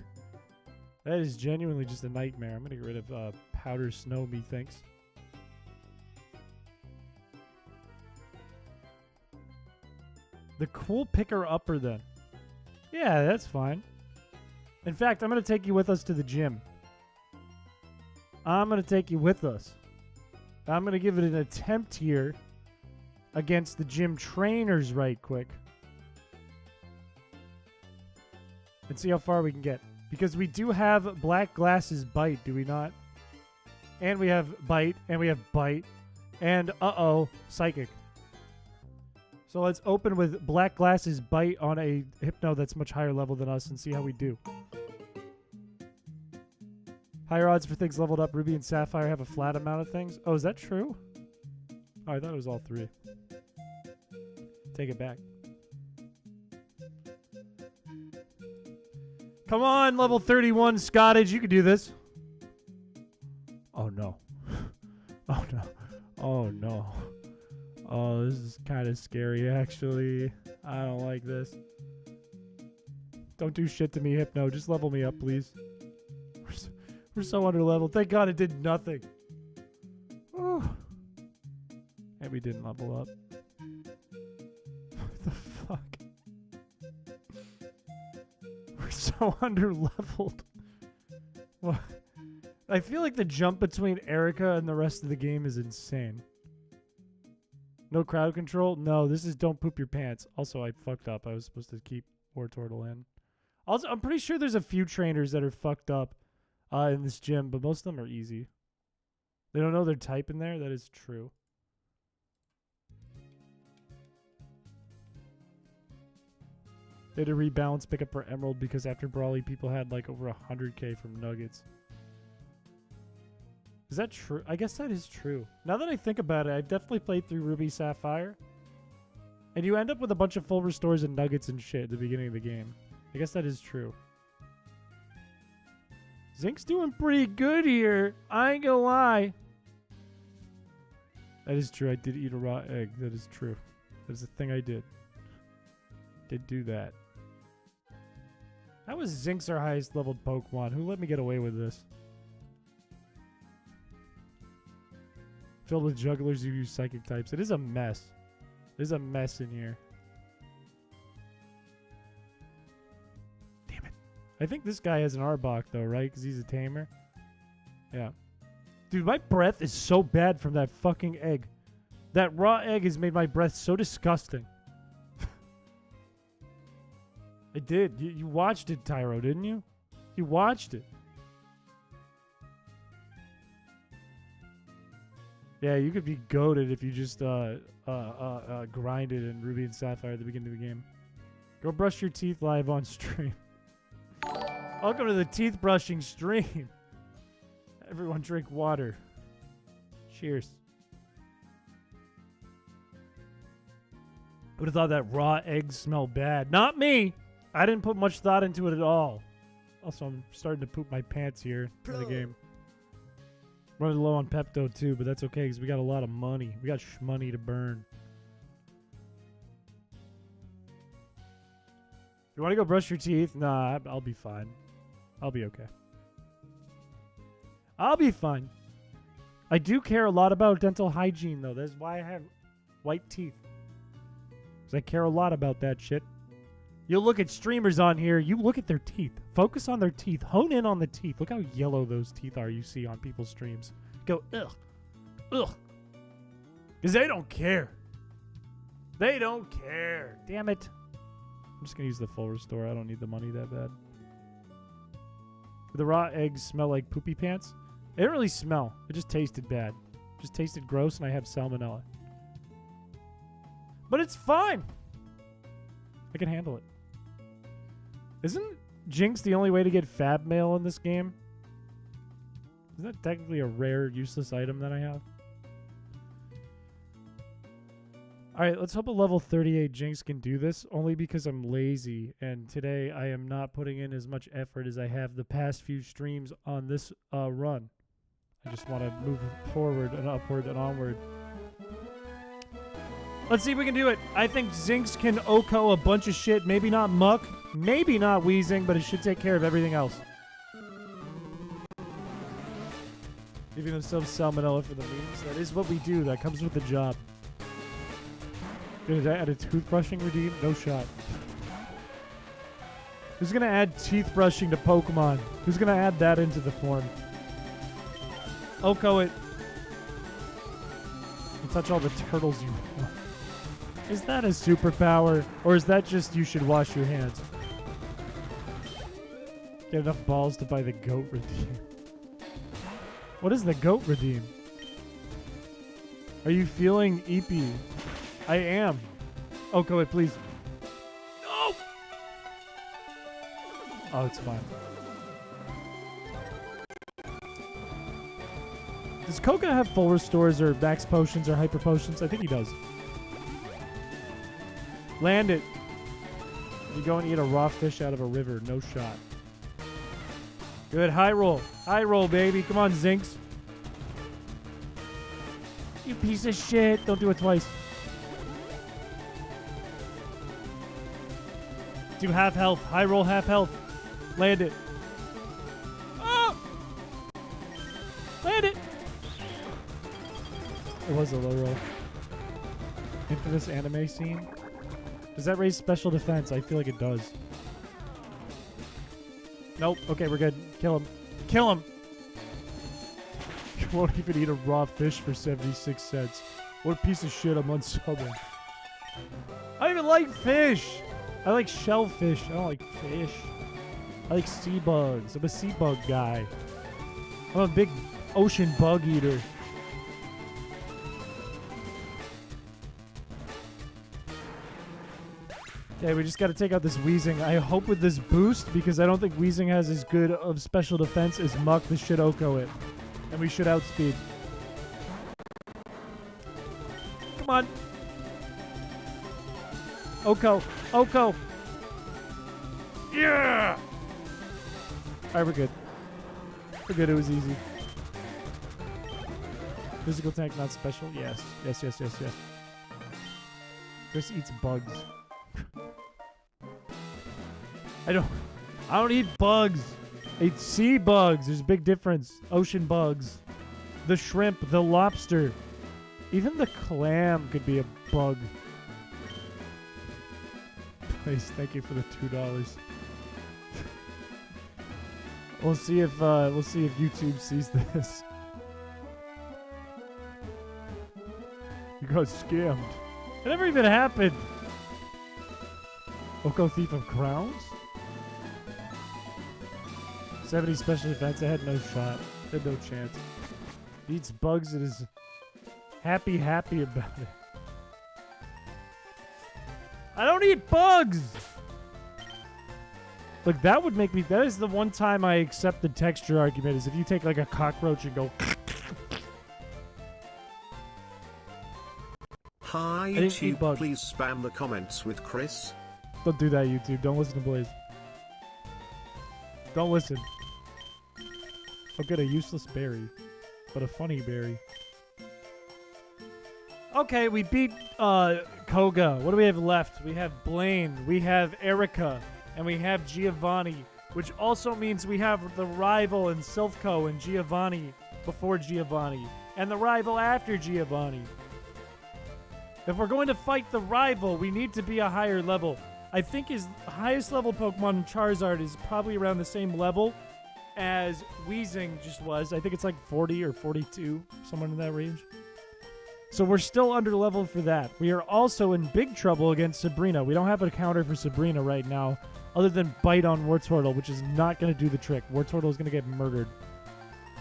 That is genuinely just a nightmare. I'm going to get rid of powder snow, methinks. The cool picker-upper, then. Yeah, that's fine. In fact, I'm going to take you with us to the gym. I'm going to take you with us. I'm going to give it an attempt here against the gym trainers right quick. And see how far we can get. Because we do have Black Glasses Bite, do we not? And we have Bite, and we have Bite, and uh-oh, Psychic. So let's open with Black Glasses Bite on a Hypno that's much higher level than us and see how we do. Higher odds for things leveled up. Ruby and Sapphire have a flat amount of things. Oh, is that true? Oh, I thought it was all three. Take it back. Come on, level 31 Scottage. You can do this. Oh, no. Oh, no. Oh, no. Oh, this is kind of scary, actually. I don't like this. Don't do shit to me, Hypno. Just level me up, please. We're so under leveled. Thank God it did nothing. Oh. And we didn't level up. What the fuck? We're so under leveled. What? I feel like the jump between Erica and the rest of the game is insane. No crowd control? No, this is don't poop your pants. Also, I fucked up. I was supposed to keep Wartortle in. Also, I'm pretty sure there's a few trainers that are fucked up in this gym, but most of them are easy. They don't know their type in there? That is true. They had to rebalance pickup for Emerald because after Brawly, people had like over 100k from Nuggets. Is that true? I guess that is true. Now that I think about it, I've definitely played through Ruby Sapphire. And you end up with a bunch of full restores and nuggets and shit at the beginning of the game. I guess that is true. Zink's doing pretty good here. I ain't gonna lie. That is true. I did eat a raw egg. That is true. That is a thing I did. Did do that. How was Zink's our highest leveled Pokemon? Who let me get away with this? filled with jugglers who use psychic types. It is a mess. There's a mess in here. Damn it. I think this guy has an Arbok, though, right? Because he's a tamer. Yeah. Dude, my breath is so bad from that fucking egg. That raw egg has made my breath so disgusting. It did. You watched it, Tyro, didn't you? You watched it. Yeah, you could be goated if you just grinded in Ruby and Sapphire at the beginning of the game. Go brush your teeth live on stream. Welcome to the teeth brushing stream. Everyone drink water. Cheers. Would have thought that raw eggs smell bad. Not me. I didn't put much thought into it at all. Also, I'm starting to poop my pants here in the game. Running low on Pepto too, but that's okay because we got a lot of money. We got shmoney to burn. You want to go brush your teeth? Nah, I'll be fine. I'll be okay. I'll be fine. I do care a lot about dental hygiene, though. That's why I have white teeth. Because I care a lot about that shit. You look at streamers on here, you look at their teeth. Focus on their teeth. Hone in on the teeth. Look how yellow those teeth are you see on people's streams. Go, ugh. Ugh. Because they don't care. They don't care. Damn it. I'm just going to use the full restore. I don't need the money that bad. The raw eggs smell like poopy pants. It didn't really smell. It just tasted bad. It just tasted gross, and I have salmonella. But it's fine. I can handle it. Isn't Jinx the only way to get fab mail in this game? Isn't that technically a rare, useless item that I have? Alright, let's hope a level 38 Jinx can do this, only because I'm lazy, and today I am not putting in as much effort as I have the past few streams on this run. I just want to move forward and upward and onward. Let's see if we can do it. I think Zinx can Oko a bunch of shit. Maybe not Muck. Maybe not Weezing, but it should take care of everything else. Giving themselves salmonella for the memes. That is what we do. That comes with the job. Did I add a toothbrushing redeem? No shot. Who's going to add teeth brushing to Pokemon? Who's going to add that into the form? Oko it. You touch all the turtles you want. Is that a superpower? Or is that just you should wash your hands? Get enough balls to buy the goat redeem. What is the goat redeem? Are you feeling eepy? I am. Oko it, please. No! Oh, it's fine. Does Koga have full restores or max potions or hyper potions? I think he does. Land it. You go and eat a raw fish out of a river. No shot. Good. High roll. High roll, baby. Come on, Zinx. You piece of shit. Don't do it twice. Do half health. High roll, half health. Land it. Oh! Land it. It was a low roll. Infamous anime scene. Does that raise special defense? I feel like it does. Nope. Okay, we're good. Kill him. Kill him! You won't even eat a raw fish for 76 cents. What a piece of shit. I'm unsubbing. I don't even like fish! I like shellfish. I don't like fish. I like sea bugs. I'm a sea bug guy. I'm a big ocean bug eater. Okay, we just got to take out this Weezing. I hope with this boost, because I don't think Weezing has as good of special defense as Muck, this should Oko it. And we should outspeed. Come on. Oko. Oko. Yeah! Alright, we're good. We're good. It was easy. Physical tank, not special? Yes. Yes, yes, yes, yes. Chris eats bugs. I don't eat bugs. I eat sea bugs. There's a big difference. Ocean bugs. The shrimp, the lobster. Even the clam could be a bug. Please, thank you for the $2. We'll see if YouTube sees this. You got scammed. It never even happened. Oko Thief of Crowns? 70 special effects. I had no shot. I had no chance. Eats bugs and is happy about it. I don't eat bugs! Look, that would make me... That is the one time I accept the texture argument, is if you take like a cockroach and go... Hi didn't eat YouTube, bugs. please spam the comments with Chris. Don't do that, YouTube. Don't listen to Blaze. Don't listen. I'll get a useless berry, but a funny berry. Okay, we beat Koga. What do we have left? We have Blaine, we have Erica, and we have Giovanni, which also means we have the rival in Silphco and Giovanni before Giovanni, and the rival after Giovanni. If we're going to fight the rival, we need to be a higher level. I think his highest level Pokemon, Charizard, is probably around the same level as Weezing just was. I think it's like 40 or 42, somewhere in that range. So we're still under level for that. We are also in big trouble against Sabrina. We don't have a counter for Sabrina right now, other than Bite on Wartortle, which is not going to do the trick. Wartortle is going to get murdered.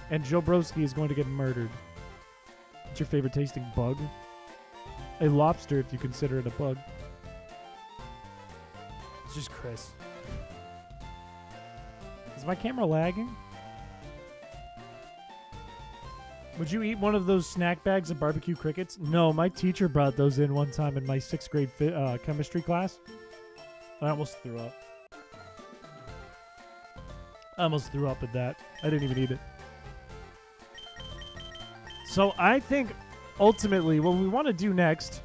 And Joe Broski is going to get murdered. What's your favorite tasting bug? A lobster, if you consider it a bug. It's just Chris. Is my camera lagging? Would you eat one of those snack bags of barbecue crickets? No, my teacher brought those in one time in my 6th grade chemistry class. I almost threw up. I almost threw up at that. I didn't even eat it. So I think ultimately what we want to do next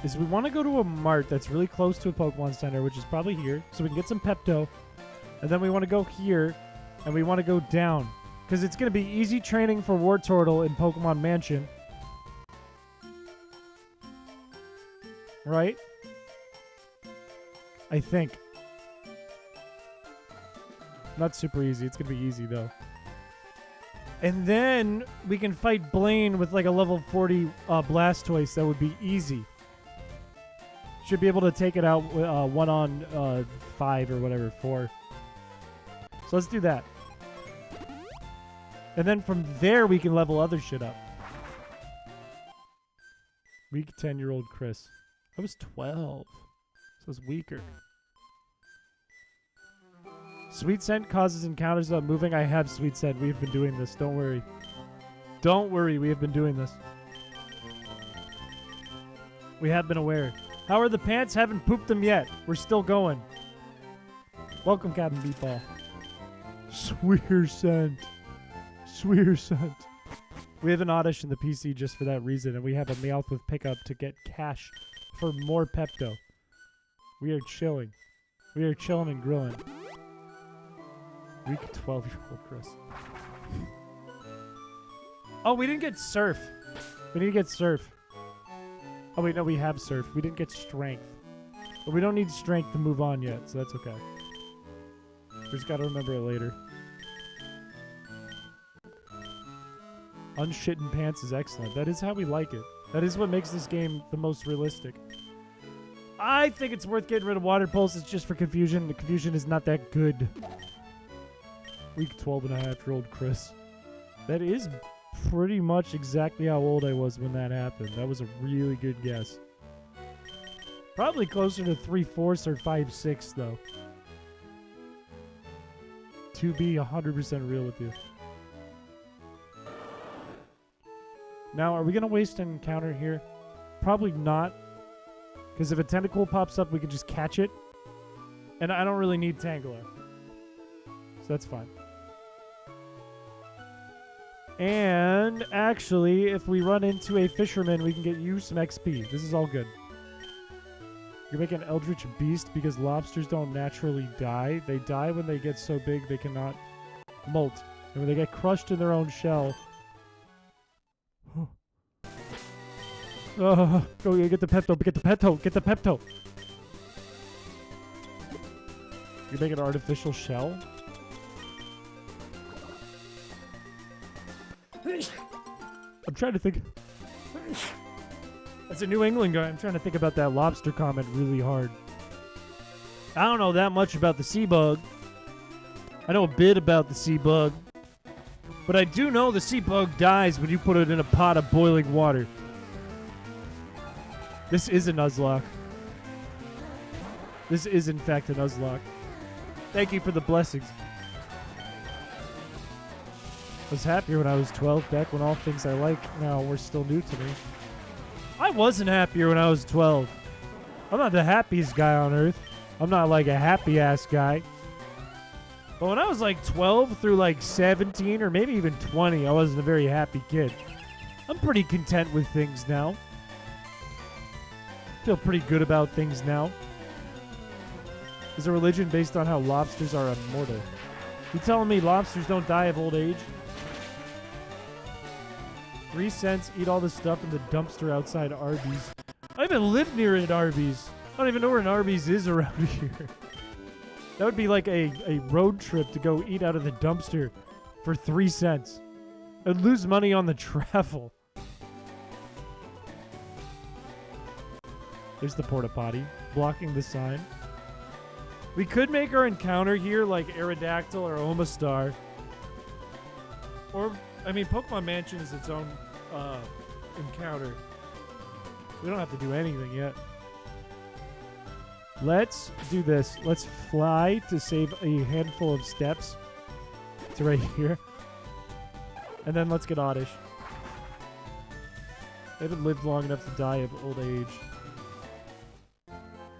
is we want to go to a mart that's really close to a Pokemon Center, which is probably here, so we can get some Pepto. And then we want to go here, and we want to go down. Because it's going to be easy training for Wartortle in Pokemon Mansion. Right? I think. Not super easy. It's going to be easy, though. And then we can fight Blaine with like a level 40 Blastoise. That would be easy. Should be able to take it out 1 on 5 or whatever, 4. So let's do that. And then from there, we can level other shit up. Weak 10-year-old Chris. I was 12. So it's weaker. Sweet Scent causes encounters without moving. I have Sweet Scent. We've been doing this. Don't worry. Don't worry. We have been doing this. We have been aware. How are the pants? Haven't pooped them yet. We're still going. Welcome, Captain Beatball. Sweeter Scent. Sweeter Scent. We have an Oddish in the PC just for that reason, and we have a Meowth with pickup to get cash for more Pepto. We are chilling. We are chilling and grilling. Weak 12-year-old Chris. Oh, we didn't get Surf. We need to get Surf. Oh, wait, no, we have Surf. We didn't get Strength. But we don't need Strength to move on yet, so that's okay. We just gotta remember it later. Unshitting pants is excellent. That is how we like it. That is what makes this game the most realistic. I think it's worth getting rid of Water Pulse. It's just for confusion. The confusion is not that good. Weak 12-and-a-half-year-old Chris. That is pretty much exactly how old I was when that happened. That was a really good guess. Probably closer to 3/4 or 5/6 though. To be 100% real with you. Now, are we going to waste an encounter here? Probably not. Because if a tentacle pops up, we can just catch it. And I don't really need Tangela. So that's fine. And actually, if we run into a fisherman, we can get you some XP. This is all good. You make an Eldritch Beast because lobsters don't naturally die. They die when they get so big they cannot molt. And when they get crushed in their own shell... Go get the Pepto. Get the Pepto. Get the Pepto. You make an artificial shell? I'm trying to think. As a New England guy, I'm trying to think about that lobster comment really hard. I don't know that much about the sea bug. I know a bit about the sea bug. But I do know the sea bug dies when you put it in a pot of boiling water. This is a Nuzlocke. This is, in fact, a Nuzlocke. Thank you for the blessings. I was happier when I was 12, back when all things I like now were still new to me. I wasn't happier when I was 12. I'm not the happiest guy on earth. I'm not like a happy-ass guy. But when I was like 12 through like 17 or maybe even 20, I wasn't a very happy kid. I'm pretty content with things now. Feel pretty good about things now. Is a religion based on how lobsters are immortal? You telling me lobsters don't die of old age? 3 cents, eat all the stuff in the dumpster outside Arby's. I haven't lived near an Arby's. I don't even know where an Arby's is around here. That would be like a road trip to go eat out of the dumpster for 3 cents. I'd lose money on the travel. There's the porta potty, blocking the sign. We could make our encounter here like Aerodactyl or Omastar. Or, I mean, Pokemon Mansion is its own encounter. We don't have to do anything yet. Let's do this. Let's fly to save a handful of steps to right here. And then let's get Oddish. They haven't lived long enough to die of old age.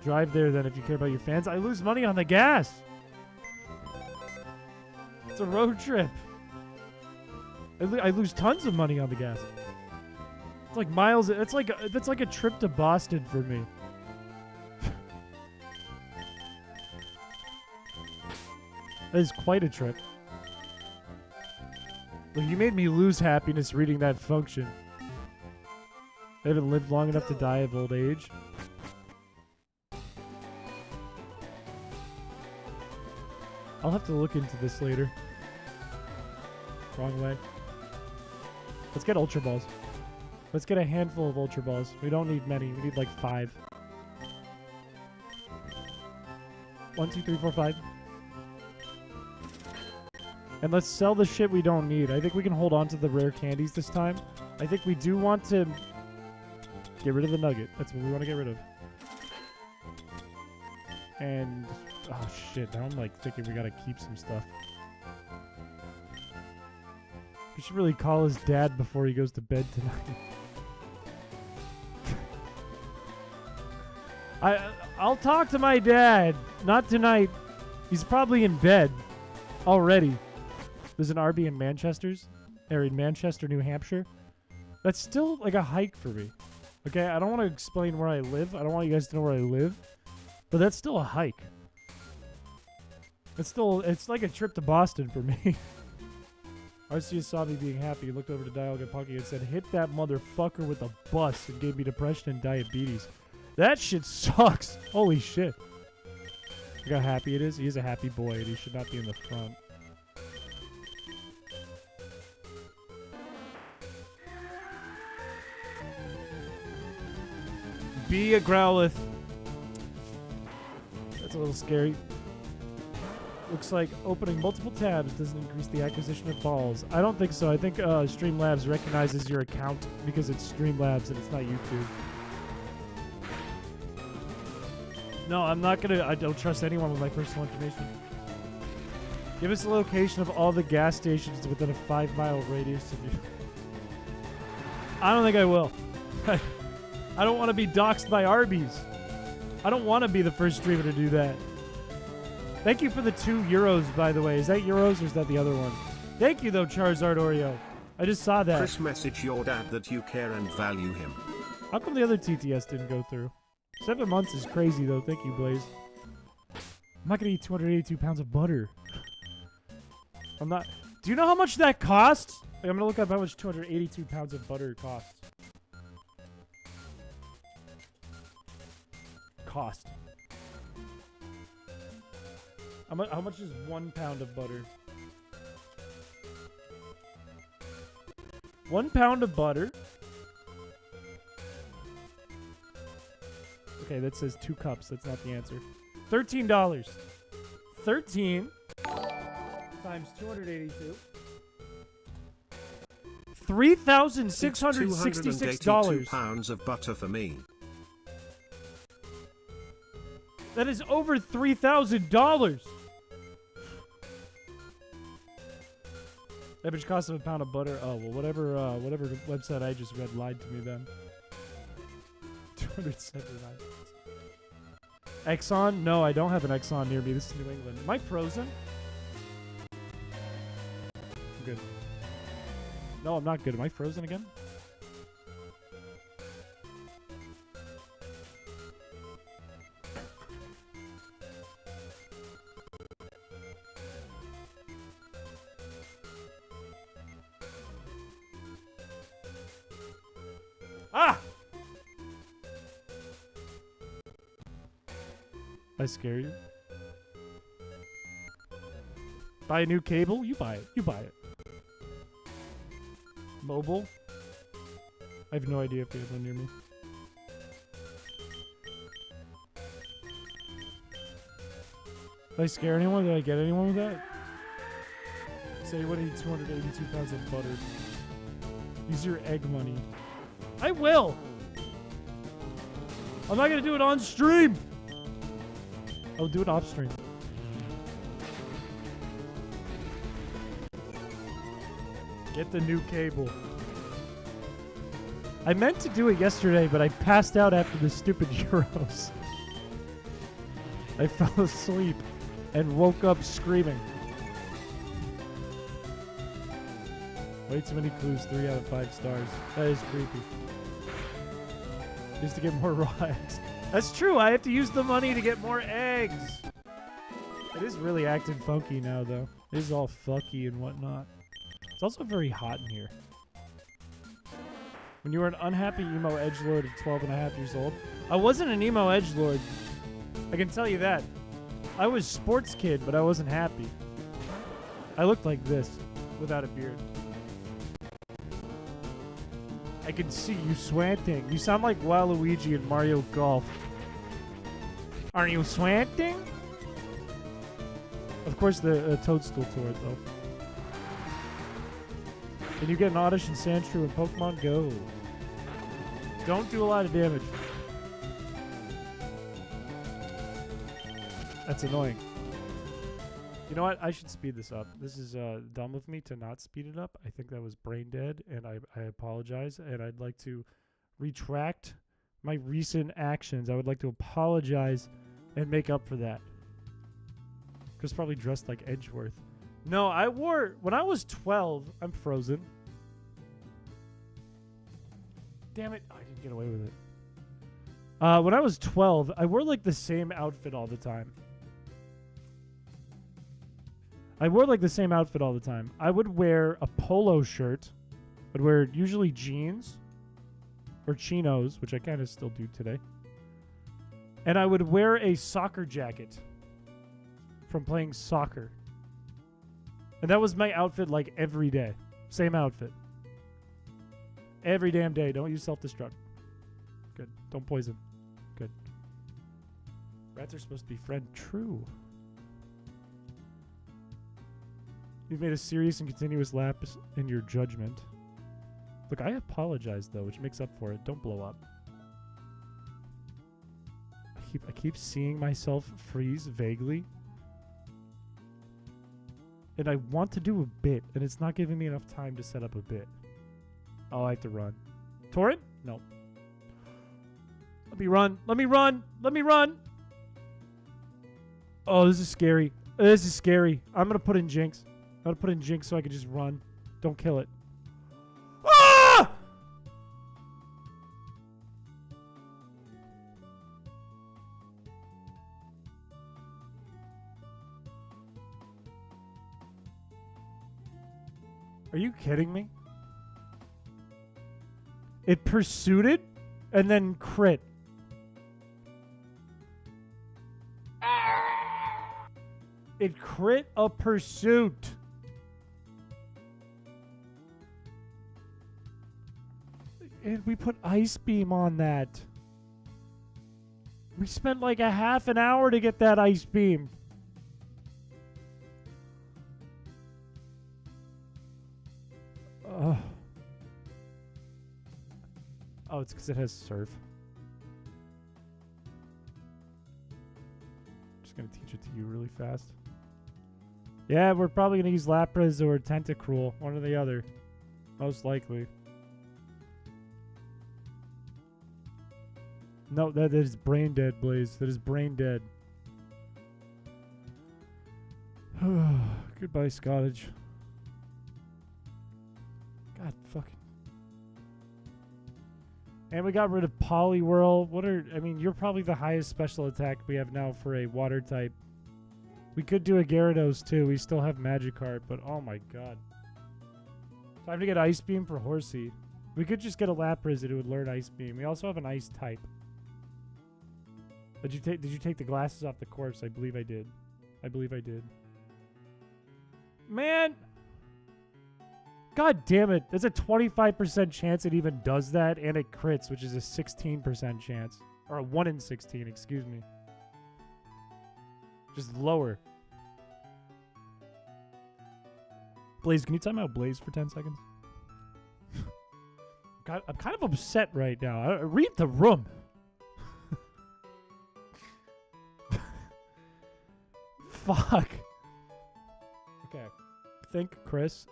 Drive there then if you care about your fans. I lose money on the gas. It's a road trip. I lose tons of money on the gas. It's like miles. That's like a trip to Boston for me. That is quite a trip. Look, you made me lose happiness reading that function. They haven't lived long enough to die of old age. I'll have to look into this later. Wrong way. Let's get Ultra Balls. Let's get a handful of Ultra Balls. We don't need many. We need like 5. 1, 2, 3, 4, 5. And let's sell the shit we don't need. I think we can hold on to the rare candies this time. I think we do want to get rid of the nugget. That's what we want to get rid of. And... oh shit, now I'm like thinking we gotta keep some stuff. We should really call his dad before he goes to bed tonight. I'll talk to my dad. Not tonight. He's probably in bed already. There's an RB in Manchester's, or in Manchester, New Hampshire. That's still like a hike for me. Okay, I don't want to explain where I live. I don't want you guys to know where I live. But that's still a hike. It's like a trip to Boston for me. Arceus saw me being happy. He looked over to Dialga Punky and said, "Hit that motherfucker with a bus," and gave me depression and diabetes. That shit sucks. Holy shit. Look how happy it is. He is a happy boy, and he should not be in the front. Be a Growlithe. That's a little scary. Looks like opening multiple tabs doesn't increase the acquisition of balls. I don't think so. I think Streamlabs recognizes your account because it's Streamlabs and it's not YouTube. No, I'm not gonna. I don't trust anyone with my personal information. Give us a location of all the gas stations within a 5-mile radius of you. I don't think I will. I don't want to be doxxed by Arby's. I don't want to be the first streamer to do that. Thank you for the 2 euros, by the way. Is that euros or is that the other one? Thank you, though, Charizard Oreo. I just saw that. Chris, message your dad that you care and value him. How come the other TTS didn't go through? 7 months is crazy, though. Thank you, Blaze. I'm not going to eat 282 pounds of butter. I'm not... Do you know how much that costs? Like, I'm going to look up how much 282 pounds of butter costs. cost? How much is 1 pound of butter? 1 pound of butter. Okay, that says 2 cups. That's not the answer. $13. 13 times 282. $3,666. £pounds of butter for me. That is over $3,000. Average cost of a pound of butter. Oh well, whatever website I just read lied to me then. 279. Exxon? No, I don't have an Exxon near me. This is New England. Am I frozen? I'm good. No, I'm not good. Am I frozen again? Ah! I scare you? Buy a new cable? You buy it. You buy it. Mobile? I have no idea if they have one near me. Did I scare anyone? Did I get anyone with that? Say you would eat 282 pounds of butter. Use your egg money. I will! I'm not gonna do it on stream! I'll do it off stream. Get the new cable. I meant to do it yesterday, but I passed out after the stupid Euros. I fell asleep and woke up screaming. Way too many clues, 3 out of 5 stars. That is creepy. Just to get more raw eggs. That's true, I have to use the money to get more eggs. It is really acting funky now, though. It is all fucky and whatnot. It's also very hot in here. When you were an unhappy emo edgelord at 12 and a half years old. I wasn't an emo edgelord. I can tell you that. I was sports kid, but I wasn't happy. I looked like this, without a beard. I can see you swanting. You sound like Waluigi in Mario Golf. Are you swanting? Of course, the Toadstool tour, though. Can you get an audition Sandshrew in Pokemon Go? Don't do a lot of damage. That's annoying. You know what? I should speed this up. This is dumb of me to not speed it up. I think that was brain dead, and I apologize. And I'd like to retract my recent actions. I would like to apologize and make up for that. Chris probably dressed like Edgeworth. No, I wore... When I was 12... I'm frozen. Damn it. Oh, I didn't get away with it. When I was 12, I wore like the same outfit all the time. I would wear a polo shirt. I'd wear usually jeans or chinos, which I kind of still do today. And I would wear a soccer jacket from playing soccer. And that was my outfit like every day. Same outfit. Every damn day. Don't use self-destruct. Good. Don't poison. Good. Rats are supposed to be friend. True. You've made a serious and continuous lapse in your judgment. Look, I apologize, though, which makes up for it. Don't blow up. I keep seeing myself freeze vaguely. And I want to do a bit, and it's not giving me enough time to set up a bit. Oh, I have to run. Torrent? No. Let me run. Let me run. Let me run. Oh, this is scary. This is scary. I'm going to put in Jinx. I'm going to put in Jinx so I can just run. Don't kill it. Ah! Are you kidding me? It pursued it and then crit. It crit a pursuit. And we put Ice Beam on that. We spent like a half an hour to get that Ice Beam. Oh, it's because it has Surf. Just going to teach it to you really fast. Yeah, we're probably going to use Lapras or Tentacruel. One or the other. Most likely. No, that is brain dead, Blaze. That is brain dead. Goodbye, Scottage. God fucking. And we got rid of Poliwhirl. You're probably the highest special attack we have now for a water type. We could do a Gyarados too. We still have Magikarp, but oh my god. Time to get Ice Beam for Horsey. We could just get a Lapras that would learn Ice Beam. We also have an Ice type. Did you take the glasses off the corpse? I believe I did. Man! God damn it. There's a 25% chance it even does that, and it crits, which is a 16% chance. Or a 1 in 16, excuse me. Just lower. Blaze, can you time out Blaze for 10 seconds? God, I'm kind of upset right now. Read the room. Fuck. Okay. Think, Chris.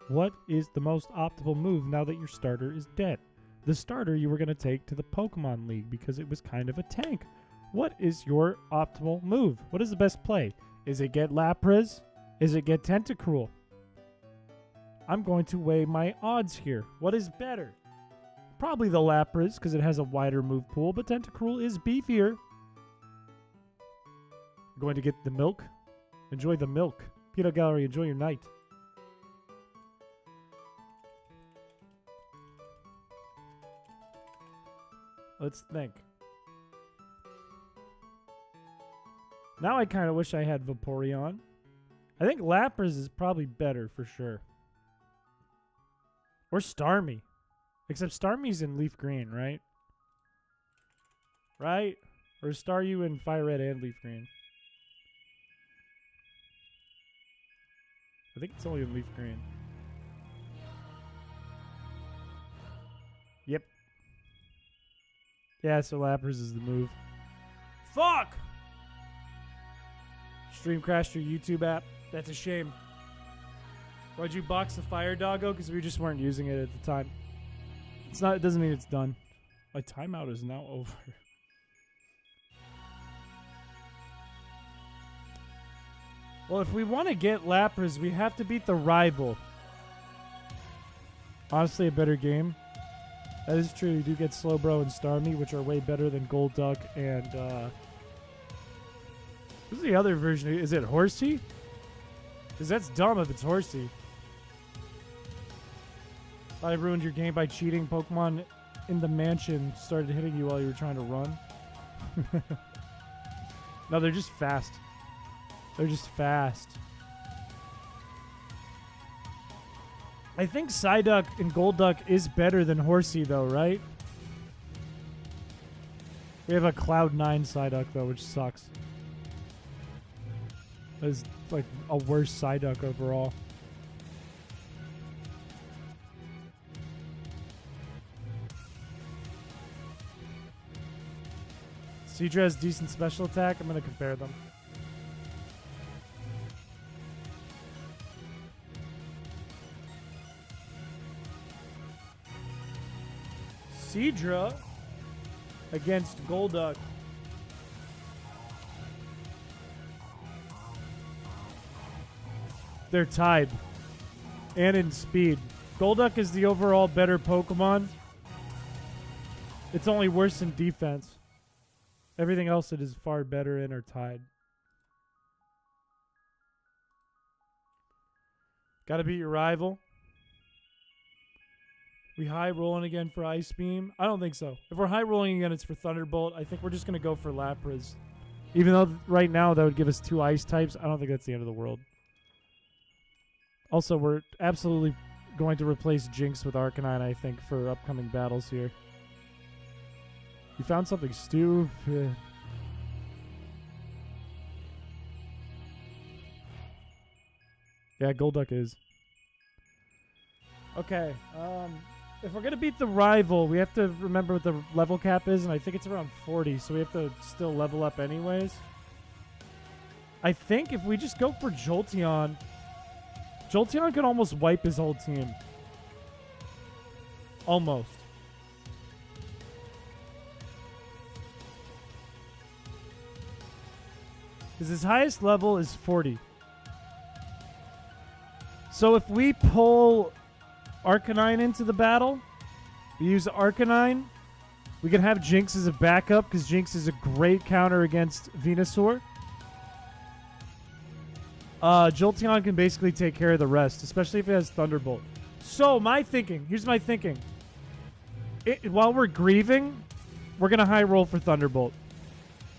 What is the most optimal move now that your starter is dead? The starter you were going to take to the Pokemon League because it was kind of a tank. What is your optimal move? What is the best play? Is it get Lapras? Is it get Tentacruel? I'm going to weigh my odds here. What is better? Probably the Lapras because it has a wider move pool, but Tentacruel is beefier. Going to get the milk. Enjoy the milk. Peanut Gallery, enjoy your night. Let's think. Now I kind of wish I had Vaporeon. I think Lapras is probably better for sure. Or Starmie. Except Starmie's in Leaf Green, right? Right? Or is Staryu in Fire Red and Leaf Green? I think it's only in Leaf Green. Yep. Yeah, so Lapras is the move. Fuck! Stream crashed your YouTube app. That's a shame. Why'd you box the Fire Doggo? Because we just weren't using it at the time. It's not. It doesn't mean it's done. My timeout is now over. Well, if we want to get Lapras, we have to beat the rival. Honestly, a better game. That is true. You do get Slowbro and Starmie, which are way better than Golduck and... what's the other version? Is it Horsey? Because that's dumb if it's Horsey. I ruined your game by cheating. Pokemon in the mansion started hitting you while you were trying to run. No, they're just fast. They're just fast. I think Psyduck and Golduck is better than Horsey, though, right? We have a Cloud 9 Psyduck, though, which sucks. It's like a worse Psyduck overall. Seadra has decent special attack. I'm going to compare them. Seadra against Golduck. They're tied. And in speed. Golduck is the overall better Pokemon. It's only worse in defense. Everything else it is far better in are tied. Gotta beat your rival. We high rolling again for Ice Beam? I don't think so. If we're high rolling again, it's for Thunderbolt. I think we're just going to go for Lapras. Even though right now that would give us 2 ice types, I don't think that's the end of the world. Also, we're absolutely going to replace Jinx with Arcanine, I think, for upcoming battles here. You found something stupid. Yeah, Golduck is. Okay, if we're going to beat the rival, we have to remember what the level cap is, and I think it's around 40, so we have to still level up anyways. I think if we just go for Jolteon, Jolteon could almost wipe his whole team. Almost. Because his highest level is 40. So if we pull Arcanine into the battle, we use Arcanine, we can have Jinx as a backup because Jinx is a great counter against Venusaur. Jolteon can basically take care of the rest, especially if it has Thunderbolt. So my thinking, here's my thinking. While we're grieving, we're going to high roll for Thunderbolt.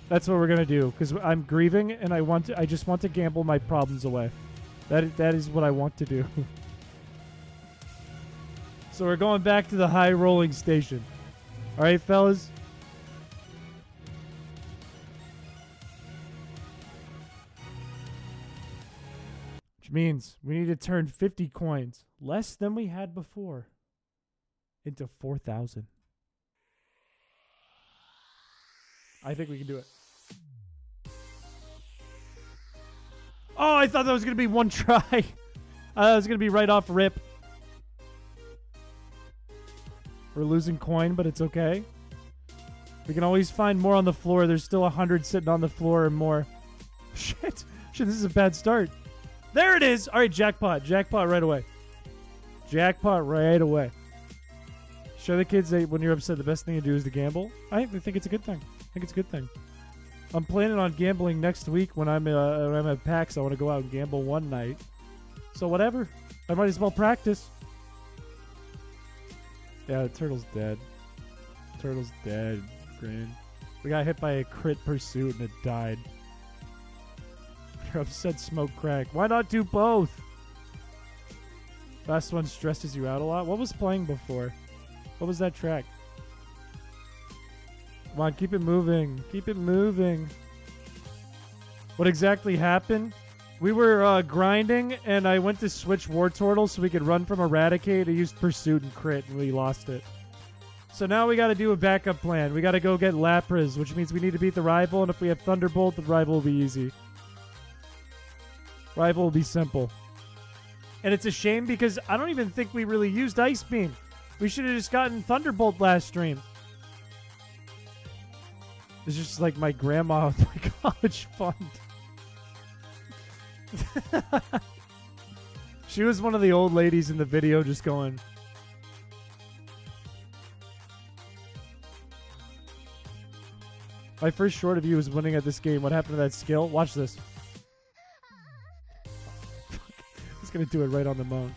That's what we're going to do because I'm grieving and I just want to gamble my problems away. That is what I want to do. So we're going back to the high rolling station. All right, fellas? Which means we need to turn 50 coins, less than we had before, into 4,000. I think we can do it. Oh, I thought that was going to be one try. That was going to be right off rip. We're losing coin, but it's okay. We can always find more on the floor. There's still 100 sitting on the floor and more. Shit. Shit, this is a bad start. There it is. All right, jackpot. Jackpot right away. Jackpot right away. Show the kids that when you're upset, the best thing to do is to gamble. I think it's a good thing. I think it's a good thing. I'm planning on gambling next week when I'm at PAX. I want to go out and gamble one night. So whatever. I might as well practice. Yeah, the turtle's dead. Turtle's dead. Green. We got hit by a crit pursuit and it died. You're upset, smoke crack. Why not do both? Last one stresses you out a lot. What was playing before? What was that track? Come on, keep it moving. Keep it moving. What exactly happened? We were grinding, and I went to switch Wartortle so we could run from Eradicate. I used Pursuit and Crit, and we lost it. So now we got to do a backup plan. We got to go get Lapras, which means we need to beat the rival, and if we have Thunderbolt, the rival will be easy. Rival will be simple. And it's a shame because I don't even think we really used Ice Beam. We should have just gotten Thunderbolt last stream. It's just like my grandma with my college fund. She was one of the old ladies in the video just going... My first short of you was winning at this game. What happened to that skill? Watch this. He's going to do it right on the moan.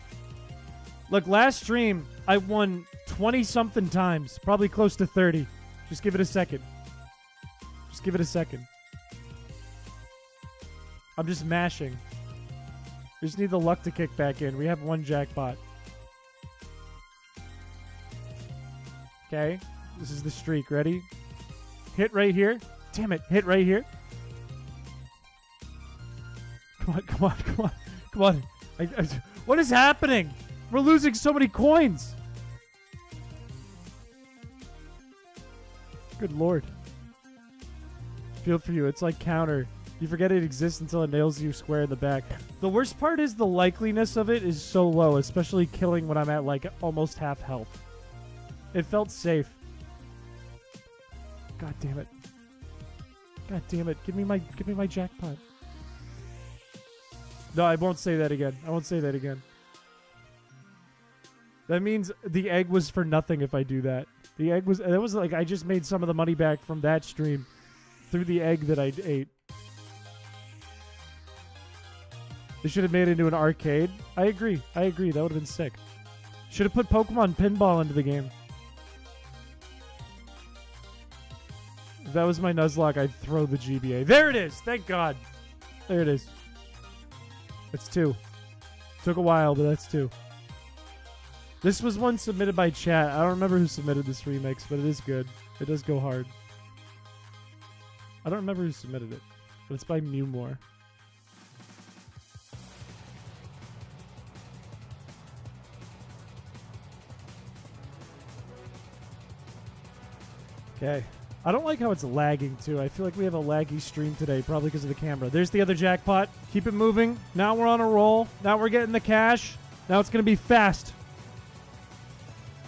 Look, last stream, I won 20-something times. Probably close to 30. Just give it a second. Just give it a second. I'm just mashing. We just need the luck to kick back in. We have one jackpot. Okay. This is the streak. Ready? Hit right here. Damn it. Hit right here. Come on, come on, come on. Come on. What is happening? We're losing so many coins. Good lord. Feel for you. It's like counter. You forget it exists until it nails you square in the back. The worst part is the likeliness of it is so low, especially killing when I'm at like almost half health. It felt safe. God damn it. God damn it. Give me my jackpot. No, I won't say that again. I won't say that again. That means the egg was for nothing if I do that. The egg was... That was like I just made some of the money back from that stream through the egg that I ate. They should have made it into an arcade. I agree. I agree. That would have been sick. Should have put Pokemon Pinball into the game. that was my Nuzlocke, I'd throw the GBA. There it is! Thank God! There it is. That's 2. Took a while, but that's 2. This was one submitted by chat. I don't remember who submitted this remix, but it is good. It does go hard. I don't remember who submitted it, but it's by Mewmore. Okay. I don't like how it's lagging, too. I feel like we have a laggy stream today, probably because of the camera. There's the other jackpot. Keep it moving. Now we're on a roll. Now we're getting the cash. Now it's going to be fast.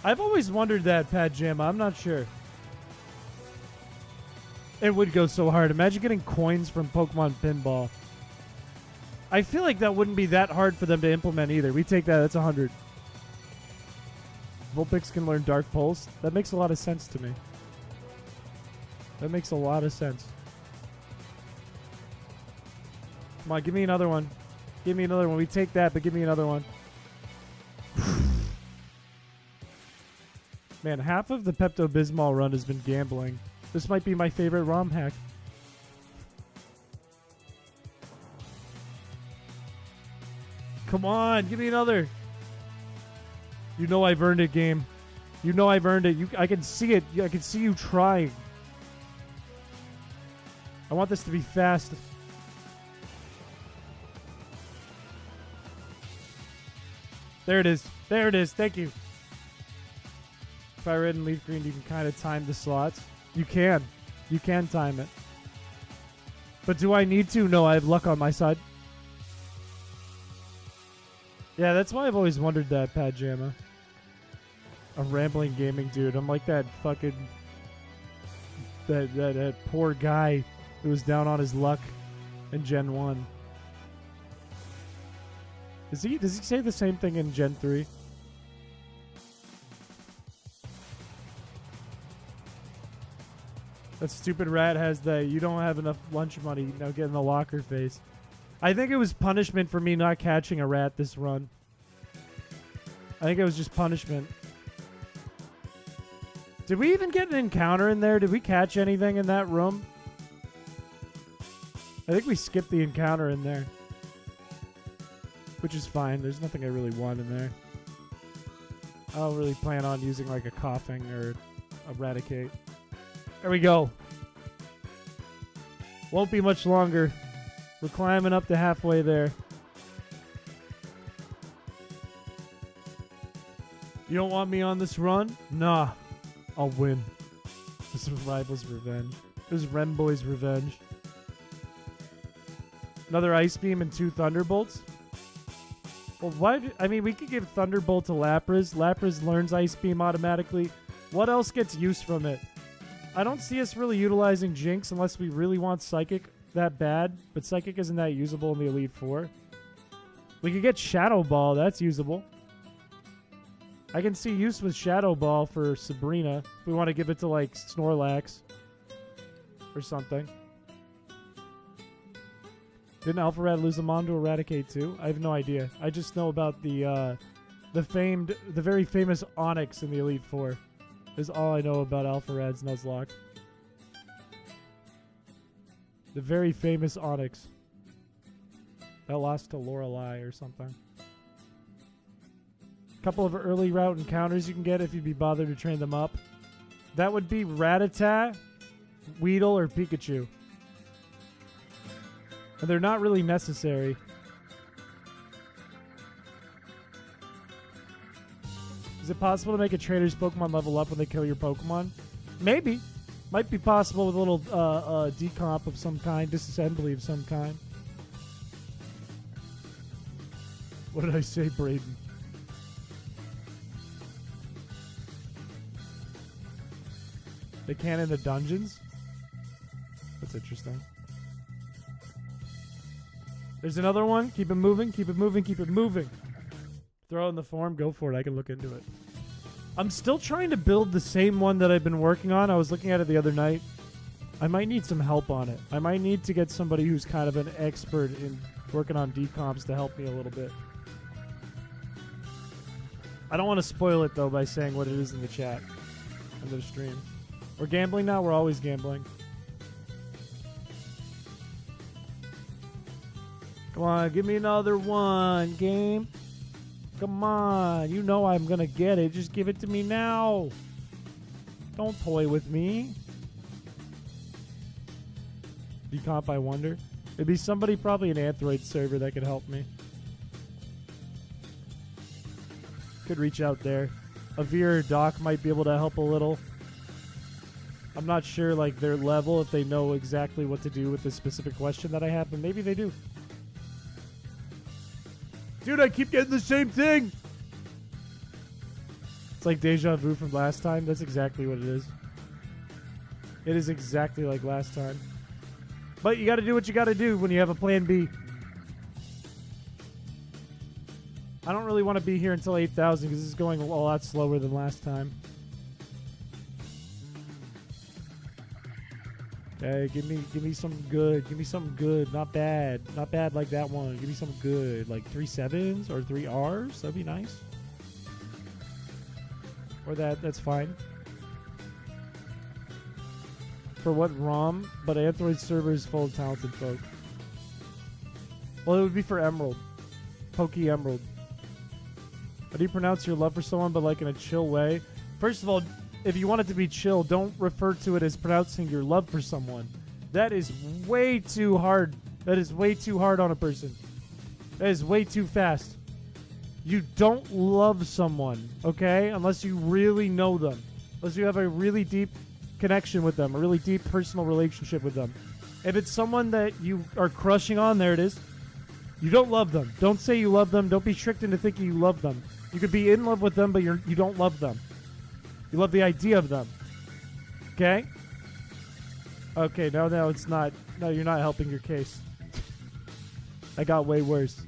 I've always wondered that, Pat Jamma. I'm not sure. It would go so hard. Imagine getting coins from Pokemon Pinball. I feel like that wouldn't be that hard for them to implement either. We take that. That's 100. Vulpix can learn Dark Pulse. That makes a lot of sense to me. That makes a lot of sense. Come on, give me another one. Give me another one. We take that, but give me another one. Man, half of the Pepto Bismol run has been gambling. This might be my favorite ROM hack. Come on, give me another. You know I've earned it, game. You know I've earned it. I can see it. I can see you trying. I want this to be fast. There it is. There it is. Thank you. Fire red and leaf green, you can kind of time the slots. You can. You can time it. But do I need to? No, I have luck on my side. Yeah, that's why I've always wondered that, Pat Jamma. A rambling gaming dude. I'm like that fucking... That poor guy who was down on his luck in Gen 1. Does he say the same thing in Gen 3? That stupid rat has the "you don't have enough lunch money, now get in the locker" face. I think it was punishment for me not catching a rat this run. I think it was just punishment. Did we even get an encounter in there? Did we catch anything in that room? I think we skipped the encounter in there. Which is fine. There's nothing I really want in there. I don't really plan on using like a coughing or eradicate. There we go. Won't be much longer. We're climbing up to halfway there. You don't want me on this run? Nah. I'll win. This is Rival's revenge. This is Remboy's revenge. Another Ice Beam and 2 Thunderbolts? Well, why? I mean, we could give Thunderbolt to Lapras. Lapras learns Ice Beam automatically. What else gets use from it? I don't see us really utilizing Jinx unless we really want Psychic that bad, but Psychic isn't that usable in the Elite Four. We could get Shadow Ball. That's usable. I can see use with Shadow Ball for Sabrina if we want to give it to, like, Snorlax or something. Didn't Alpharad lose a Mom to Eradicate too? I have no idea. I just know about the very famous Onix in the Elite Four. Is all I know about Alpharad's Nuzlocke. The very famous Onix. That lost to Lorelei or something. Couple of early route encounters you can get if you'd be bothered to train them up. That would be Rattata, Weedle, or Pikachu. And they're not really necessary. Is it possible to make a trainer's Pokemon level up when they kill your Pokemon? Maybe. Might be possible with a little decomp of some kind, disassembly of some kind. What did I say, Braden? They can in the dungeons? That's interesting. There's another one. Keep it moving, keep it moving, keep it moving. Throw it in the form, go for it. I can look into it. I'm still trying to build the same one that I've been working on. I was looking at it the other night. I might need some help on it. I might need to get somebody who's kind of an expert in working on decomps to help me a little bit. I don't want to spoil it, though, by saying what it is in the chat. In the stream. We're gambling now? We're always gambling. Come on, give me another one, game. Come on. You know I'm going to get it. Just give it to me now. Don't toy with me. Decomp, I wonder. It'd be somebody, probably an Android server, that could help me. Could reach out there. Avir or Doc might be able to help a little. I'm not sure, like, their level, if they know exactly what to do with this specific question that I have, but maybe they do. Dude, I keep getting the same thing! It's like deja vu from last time. That's exactly what it is. It is exactly like last time. But you gotta do what you gotta do when you have a plan B. I don't really want to be here until 8,000 because this is going a lot slower than last time. Okay, give me some good. Give me something good. Not bad. Not bad like that one. Give me something good. Like 3 7s or 3 Rs. That'd be nice. Or that's fine. For what ROM? But Android server is full of talented folk. Well, it would be for Emerald. Pokey Emerald. How do you pronounce your love for someone, but like in a chill way? First of all, if you want it to be chill, don't refer to it as pronouncing your love for someone. That is way too hard. That is way too hard on a person. That is way too fast. You don't love someone, okay? Unless you really know them. Unless you have a really deep connection with them, a really deep personal relationship with them. If it's someone that you are crushing on, there it is. You don't love them. Don't say you love them. Don't be tricked into thinking you love them. You could be in love with them, but you don't love them. You love the idea of them. Okay? Okay, no, it's not. No, you're not helping your case. That got way worse.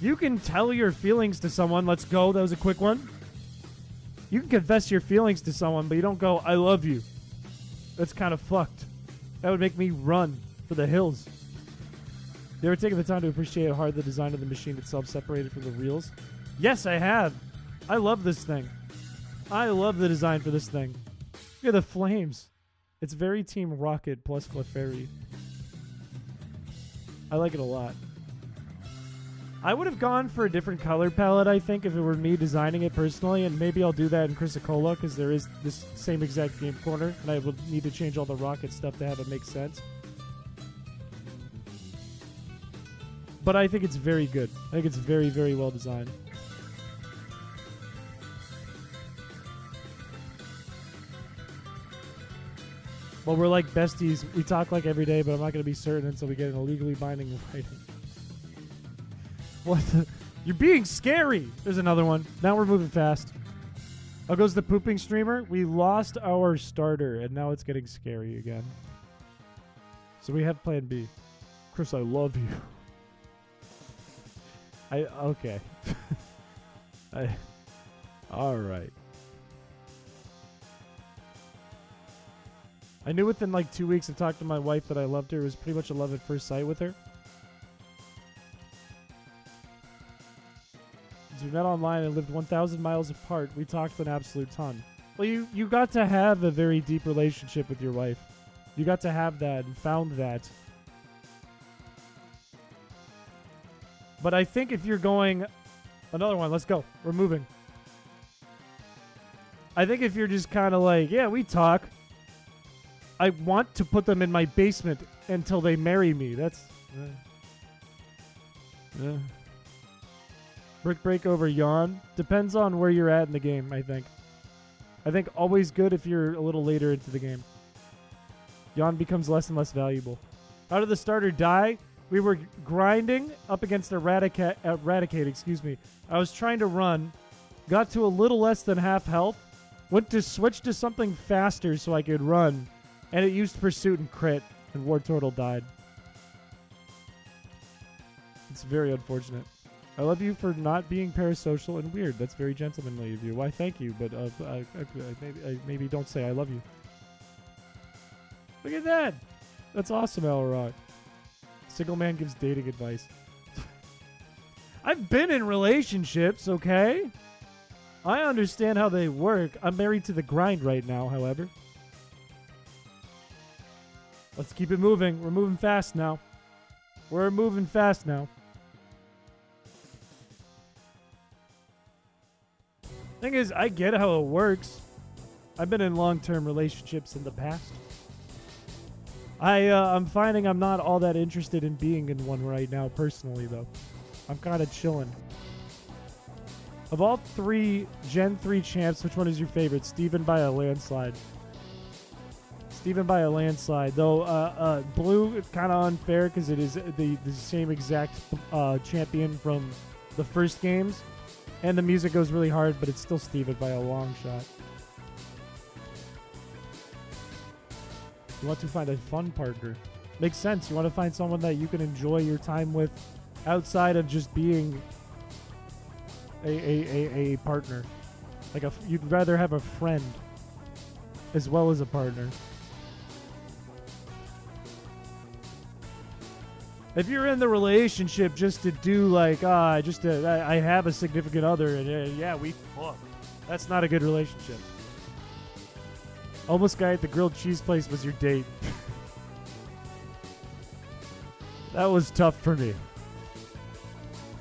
You can tell your feelings to someone. Let's go. That was a quick one. You can confess your feelings to someone, but you don't go, I love you. That's kind of fucked. That would make me run for the hills. You ever taken the time to appreciate how hard the design of the machine itself separated from the reels? Yes, I have. I love this thing. I love the design for this thing. Look at the flames. It's very Team Rocket plus Clefairy. I like it a lot. I would have gone for a different color palette, I think, if it were me designing it personally, and maybe I'll do that in Chrysicola, because there is this same exact game corner, and I would need to change all the rocket stuff to have it make sense. But I think it's very good. I think it's very, very well designed. Well, we're like besties. We talk like every day, but I'm not going to be certain until we get an illegally binding writing. What the? You're being scary. There's another one. Now we're moving fast. How goes the pooping streamer? We lost our starter, and now it's getting scary again. So we have plan B. Chris, I love you. Okay. All right. I knew within like 2 weeks of talking to my wife that I loved her. It was pretty much a love at first sight with her. We met online and lived 1,000 miles apart. We talked an absolute ton. Well, you got to have a very deep relationship with your wife. You got to have that and found that. But I think if you're going... Another one. Let's go. We're moving. I think if you're just kind of like, yeah, we talk. I want to put them in my basement until they marry me. That's... Brick break over yawn. Depends on where you're at in the game, I think. I think always good if you're a little later into the game. Yawn becomes less and less valuable. How did the starter die? We were grinding up against Eradicate, excuse me. I was trying to run. Got to a little less than half health. Went to switch to something faster so I could run. And it used Pursuit and crit. And War Turtle died. It's very unfortunate. I love you for not being parasocial and weird. That's very gentlemanly of you. Why, thank you, but maybe don't say I love you. Look at that. That's awesome, Elrod. Single man gives dating advice. I've been in relationships, okay? I understand how they work. I'm married to the grind right now, however. Let's keep it moving. We're moving fast now. We're moving fast now. Thing is, I get how it works. I've been in long-term relationships in the past. I'm finding I'm not all that interested in being in one right now, personally, though. I'm kind of chilling. Of all 3 Gen 3 champs, which one is your favorite? Steven by a landslide. Steven by a landslide. Though, Blue, it's kind of unfair because it is the same exact champion from the first games. And the music goes really hard, but it's still Steven by a long shot. You want to find a fun partner. Makes sense. You want to find someone that you can enjoy your time with outside of just being a partner. Like you'd rather have a friend as well as a partner. If you're in the relationship just to do like, I have a significant other and yeah, we fuck. That's not a good relationship. Almost guy at the grilled cheese place was your date. That was tough for me.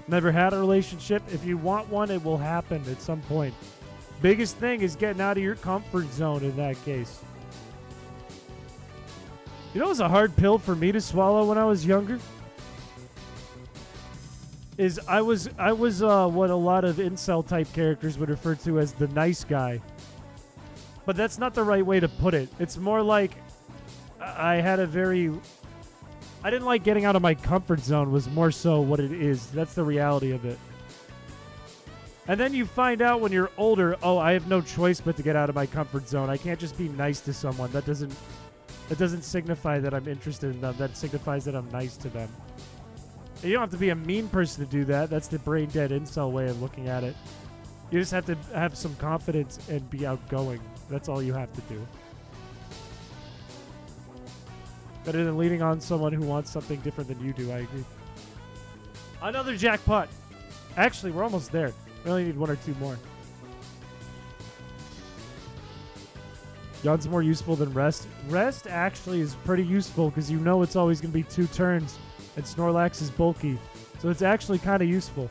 Never had a relationship. If you want one, it will happen at some point. Biggest thing is getting out of your comfort zone in that case. You know, it was a hard pill for me to swallow when I was younger. Is I was what a lot of incel type characters would refer to as the nice guy. But that's not the right way to put it. It's more like I didn't like getting out of my comfort zone was more so what it is. That's the reality of it. And then you find out when you're older, oh, I have no choice but to get out of my comfort zone. I can't just be nice to someone. That doesn't signify that I'm interested in them. That signifies that I'm nice to them. And you don't have to be a mean person to do that. That's the brain dead incel way of looking at it. You just have to have some confidence and be outgoing. That's all you have to do. Better than leaning on someone who wants something different than you do, I agree. Another jackpot. Actually, we're almost there. We only need 1 or 2 more. Yawn's more useful than rest. Rest actually is pretty useful because you know it's always going to be 2 turns. And Snorlax is bulky. So it's actually kind of useful.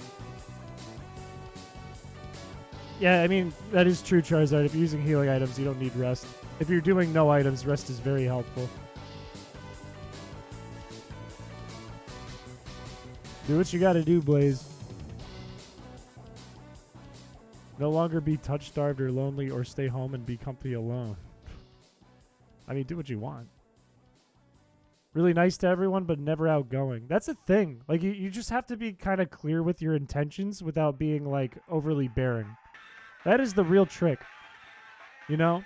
Yeah, I mean, that is true, Charizard. If you're using healing items, you don't need rest. If you're doing no items, rest is very helpful. Do what you gotta do, Blaze. No longer be touch-starved or lonely or stay home and be comfy alone. I mean, do what you want. Really nice to everyone, but never outgoing. That's a thing. Like, you just have to be kind of clear with your intentions without being, like, overly barren. That is the real trick. You know?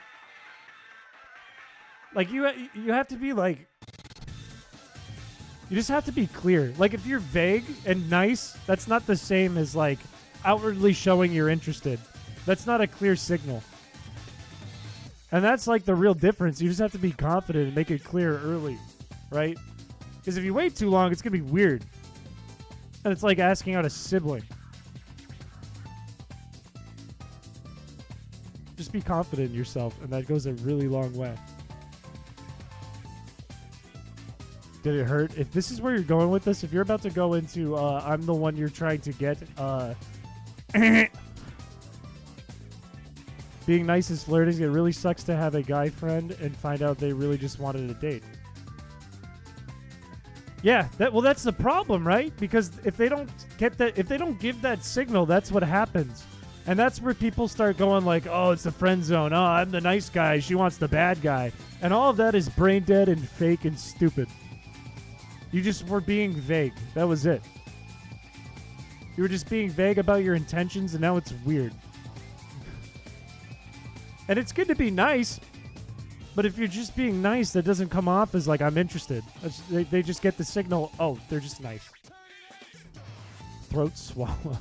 Like, you have to be, like... You just have to be clear. Like, if you're vague and nice, that's not the same as, like, outwardly showing you're interested. That's not a clear signal. And that's, like, the real difference. You just have to be confident and make it clear early. Right? Because if you wait too long, it's going to be weird. And it's like asking out a sibling. Just be confident in yourself, and that goes a really long way. Did it hurt? If this is where you're going with this, if you're about to go into I'm the one you're trying to get, being nice is flirting. It really sucks to have a guy friend and find out they really just wanted a date. Yeah, that's the problem, right? Because if they don't get that, if they don't give that signal, that's what happens. And that's where people start going like, oh, it's the friend zone. Oh, I'm the nice guy. She wants the bad guy. And all of that is brain dead and fake and stupid. You just were being vague. That was it. You were just being vague about your intentions, and now it's weird. And it's good to be nice. But if you're just being nice, that doesn't come off as like, I'm interested. They just get the signal, oh, they're just nice. Throat swallow.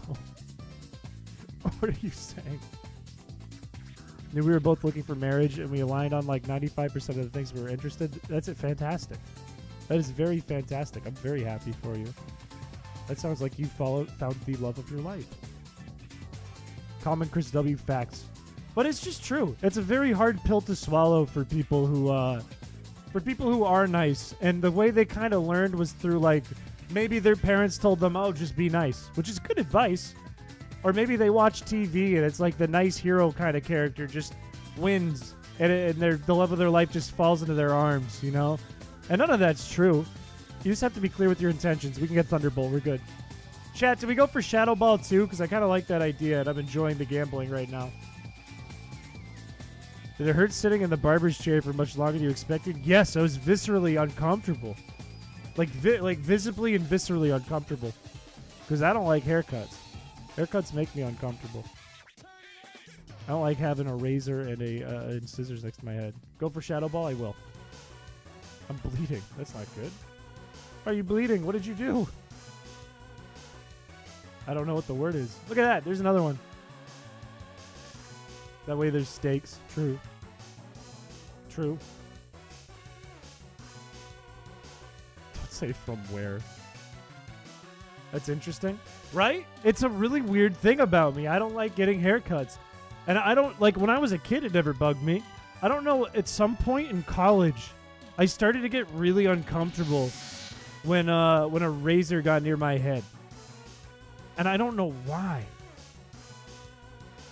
What are you saying? We were both looking for marriage, and we aligned on like 95% of the things we were interested. That's it. Fantastic. That is very fantastic. I'm very happy for you. That sounds like you found the love of your life. Common Chris W facts. But it's just true. It's a very hard pill to swallow for people who are nice. And the way they kind of learned was through like Maybe their parents told them, oh, just be nice, which is good advice. Or maybe they watch TV and it's like the nice hero kind of character just wins and the love of their life just falls into their arms, you know? And none of that's true. You just have to be clear with your intentions. We can get Thunderbolt. We're good. Chat, did we go for Shadow Ball too? Because I kind of like that idea and I'm enjoying the gambling right now. Did it hurt sitting in the barber's chair for much longer than you expected? Yes, I was viscerally uncomfortable. Like visibly and viscerally uncomfortable. Because I don't like haircuts. Haircuts make me uncomfortable. I don't like having a razor and and scissors next to my head. Go for Shadow Ball? I will. I'm bleeding. That's not good. Are you bleeding? What did you do? I don't know what the word is. Look at that. There's another one. That way there's stakes. True. True. Don't say from where. That's interesting. Right? It's a really weird thing about me. I don't like getting haircuts. And I don't, like, when I was a kid, it never bugged me. I don't know, at some point in college, I started to get really uncomfortable when a razor got near my head. And I don't know why.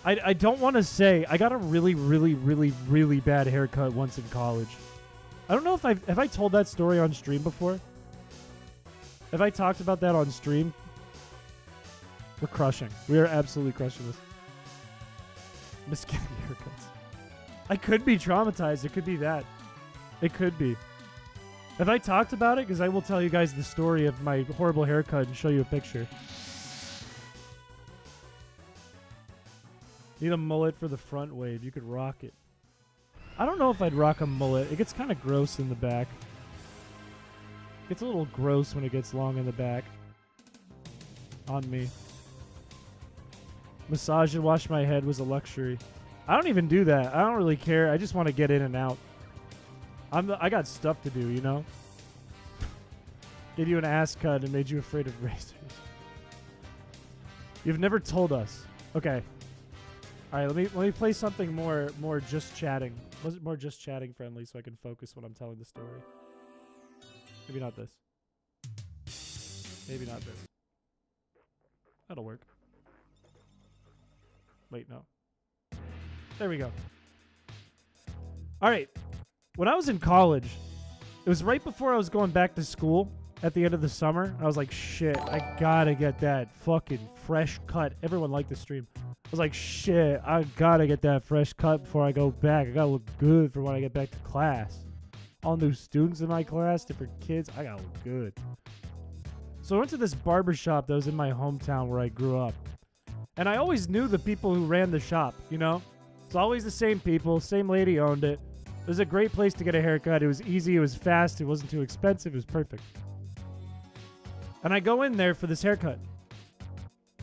I don't want to say, I got a really, really, really, really bad haircut once in college. I don't know if have I told that story on stream before? Have I talked about that on stream? We're crushing. We are absolutely crushing this. Miss getting haircuts. I could be traumatized. It could be that. It could be. Have I talked about it? Because I will tell you guys the story of my horrible haircut and show you a picture. Need a mullet for the front wave. You could rock it. I don't know if I'd rock a mullet. It gets kind of gross in the back. It gets a little gross when it gets long in the back. On me. Massage and wash my head was a luxury. I don't even do that. I don't really care. I just want to get in and out. I got stuff to do, you know? Gave you an ass cut and made you afraid of razors. You've never told us. Okay. All right, let me play something more just chatting. Was it more just chatting friendly so I can focus when I'm telling the story? Maybe not this. Maybe not this. That'll work. Wait, no. There we go. All right. When I was in college, it was right before I was going back to school at the end of the summer. I was like, shit, I gotta get that fucking fresh cut. Everyone liked the stream. I was like, shit, I gotta get that fresh cut before I go back. I gotta look good for when I get back to class. All new students in my class, different kids. I gotta look good. So I went to this barbershop that was in my hometown where I grew up. And I always knew the people who ran the shop, you know? It's always the same people, same lady owned it. It was a great place to get a haircut. It was easy, it was fast, it wasn't too expensive, it was perfect. And I go in there for this haircut.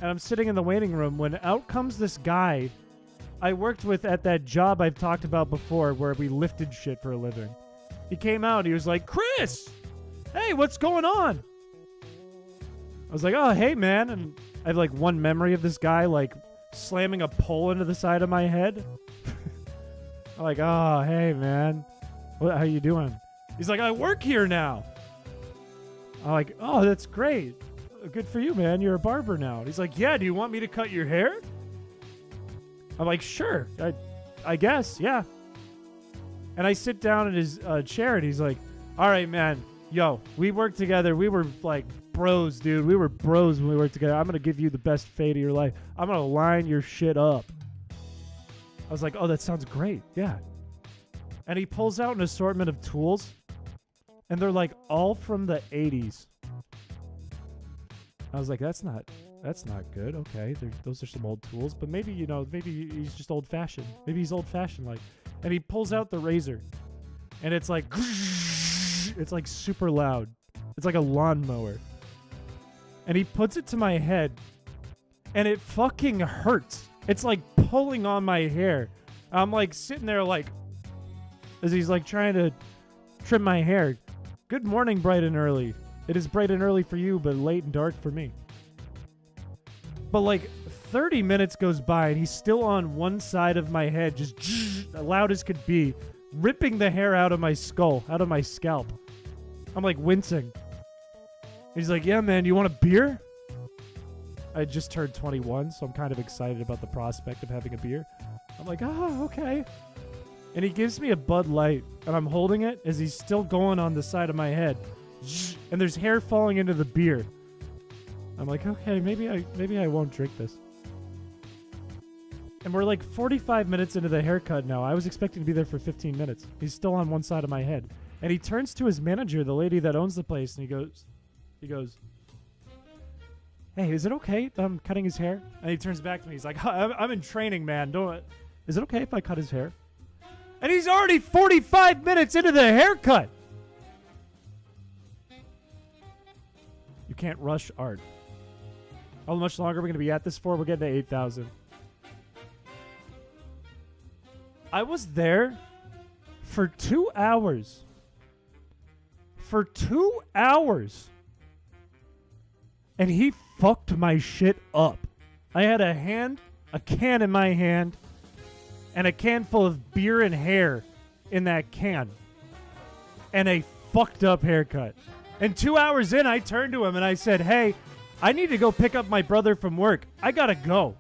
And I'm sitting in the waiting room when out comes this guy I worked with at that job I've talked about before where we lifted shit for a living. He came out, he was like, Chris! Hey, what's going on? I was like, oh, hey, man. And I have like one memory of this guy like slamming a pole into the side of my head. I'm like, oh, hey, man. How you doing? He's like, I work here now. I'm like, oh, that's great. Good for you, man. You're a barber now. And he's like, yeah, do you want me to cut your hair? I'm like, sure. I guess, yeah. And I sit down in his chair and he's like, all right, man. Yo, we worked together. We were like bros, dude. We were bros when we worked together. I'm going to give you the best fade of your life. I'm going to line your shit up. I was like, oh, that sounds great. Yeah. And he pulls out an assortment of tools. And they're like all from the 80s. I was like, that's not good. Okay, those are some old tools. But maybe, you know, maybe he's just old-fashioned. Maybe he's old-fashioned like. And he pulls out the razor. And it's like... It's like super loud. It's like a lawnmower. And he puts it to my head. And it fucking hurts. It's like pulling on my hair. I'm like sitting there like... As he's like trying to trim my hair. Good morning, bright and early. It is bright and early for you, but late and dark for me. But like 30 minutes goes by and he's still on one side of my head, just loud as could be, ripping the hair out of my skull, out of my scalp. I'm like wincing. He's like, yeah, man, you want a beer? I just turned 21, so I'm kind of excited about the prospect of having a beer. I'm like, oh, okay. And he gives me a Bud Light, and I'm holding it as he's still going on the side of my head. And there's hair falling into the beer. I'm like, okay, maybe I won't drink this. And we're like 45 minutes into the haircut now. I was expecting to be there for 15 minutes. He's still on one side of my head. And he turns to his manager, the lady that owns the place, and he goes, hey, is it okay if I'm cutting his hair? And he turns back to me. He's like, I'm in training, man. Is it okay if I cut his hair? And he's already 45 minutes into the haircut. You can't rush art. How much longer are we going to be at this for? We're getting to 8,000. I was there for 2 hours. For 2 hours. And he fucked my shit up. I had a can in my hand, and a can full of beer and hair in that can. And a fucked up haircut. And 2 hours in, I turned to him and I said, hey, I need to go pick up my brother from work. I gotta go.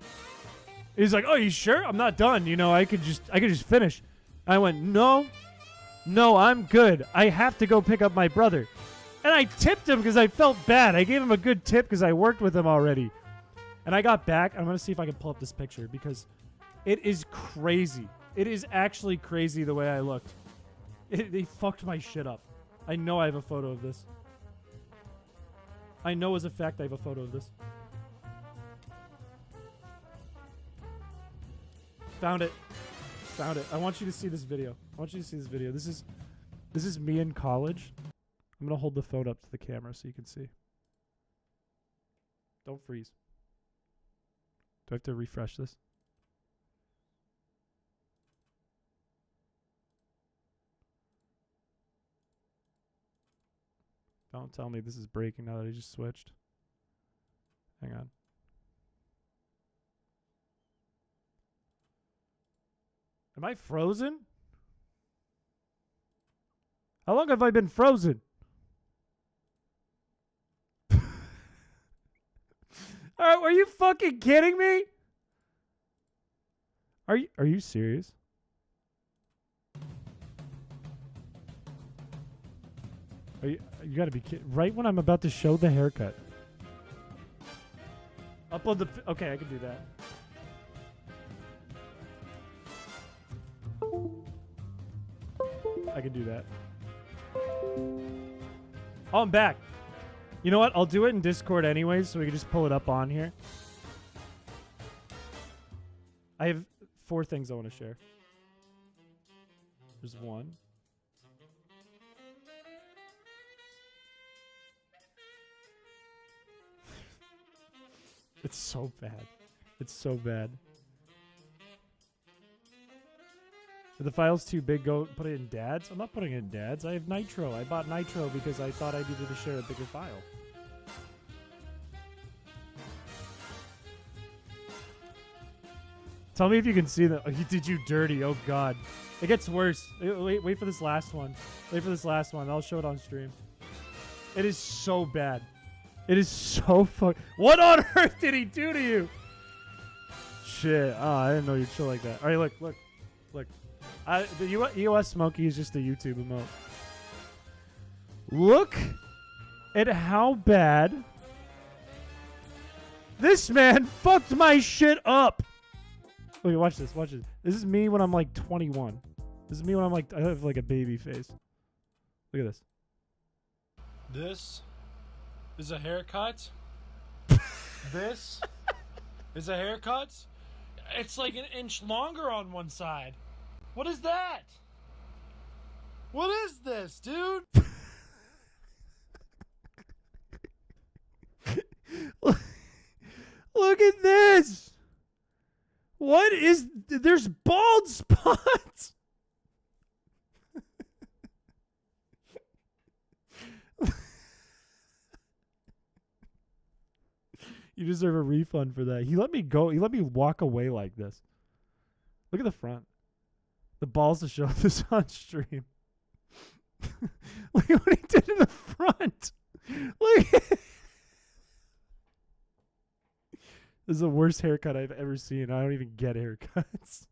He's like, oh, you sure? I'm not done. You know, I could just finish. I went, no, I'm good. I have to go pick up my brother. And I tipped him because I felt bad. I gave him a good tip because I worked with him already. And I got back. I'm going to see if I can pull up this picture because it is crazy. It is actually crazy the way I looked. They fucked my shit up. I know I have a photo of this. I know as a fact I have a photo of this. Found it. I want you to see this video. This is me in college. I'm going to hold the phone up to the camera so you can see. Don't freeze. Do I have to refresh this? Don't tell me this is breaking now that I just switched. Hang on. Am I frozen? How long have I been frozen? Are you fucking kidding me? Are you serious? You gotta be kidding. Right when I'm about to show the haircut. Upload the... Okay, I can do that. I can do that. Oh, I'm back. You know what? I'll do it in Discord anyways, so we can just pull it up on here. I have 4 things I want to share. There's one. It's so bad. It's so bad. If the file's too big, go put it in Dad's. I'm not putting it in Dad's. I have Nitro. I bought Nitro because I thought I needed to share a bigger file. Tell me if you can see that. Oh, he did you dirty. Oh, God. It gets worse. Wait for this last one. Wait for this last one. I'll show it on stream. It is so bad. It is so What on earth did he do to you? Shit. Oh, I didn't know you'd chill like that. All right, look. The EOS Smokey is just a YouTube emote. Look at how bad this man fucked my shit up. Wait, watch this. This is me when I'm like 21. This is me when I'm like, I have like a baby face. Look at this. This is a haircut. This is a haircut. It's like an inch longer on one side. What is that? What is this, dude? Look at this. What is... There's bald spots. You deserve a refund for that. He let me go. He let me walk away like this. Look at the front. The balls to show this on stream. Look at what he did in the front. Look. This is the worst haircut I've ever seen. I don't even get haircuts.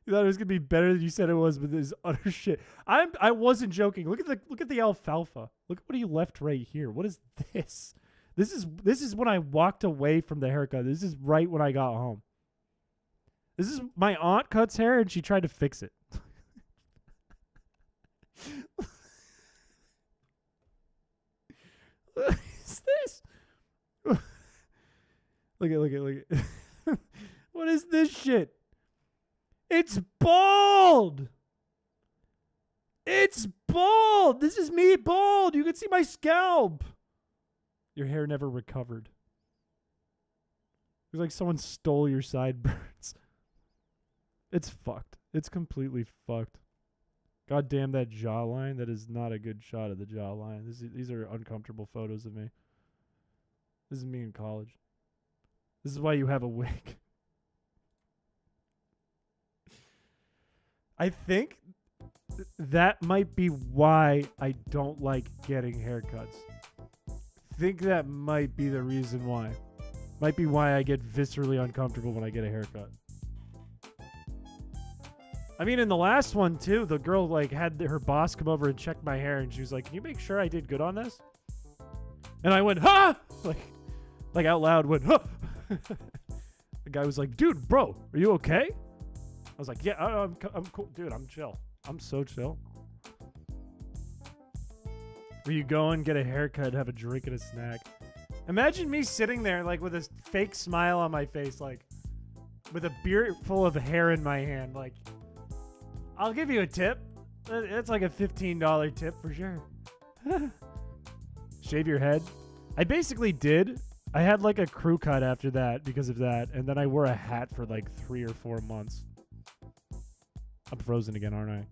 You thought it was gonna be better than you said it was, but this is utter shit. I wasn't joking. Look at the alfalfa. Look at what he left right here. What is this? This is when I walked away from the haircut. This is right when I got home. This is my aunt cuts hair and she tried to fix it. What is this? Look at. What is this shit? It's bald. It's bald. This is me bald. You can see my scalp. Your hair never recovered. It was like someone stole your sideburns. It's fucked. It's completely fucked. God damn that jawline. That is not a good shot of the jawline. These are uncomfortable photos of me. This is me in college. This is why you have a wig. I think that might be why I don't like getting haircuts. I think that might be the reason why. Might be why I get viscerally uncomfortable when I get a haircut. I mean, in the last one too, the girl like had her boss come over and check my hair, and she was like, "Can you make sure I did good on this?" And I went, "Huh!" Like out loud, went, "Huh!" The guy was like, "Dude, bro, are you okay?" I was like, "Yeah, I'm cool, dude. I'm chill. I'm so chill." Where you go and get a haircut, have a drink and a snack. Imagine me sitting there like with a fake smile on my face, like with a beer full of hair in my hand, like, "I'll give you a tip." It's like a $15 tip for sure. Shave your head. I basically did. I had like a crew cut after that because of that, and then I wore a hat for like 3 or 4 months. I'm frozen again, aren't I?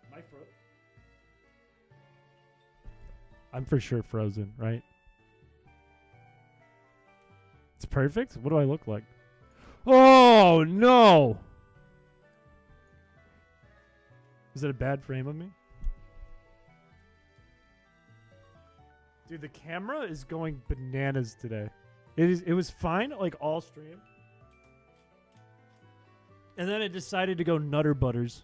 Am I frozen? I'm for sure frozen, right? It's perfect? What do I look like? Oh, no! Is it a bad frame of me? Dude, the camera is going bananas today. It was fine, like all stream. And then it decided to go nutter butters.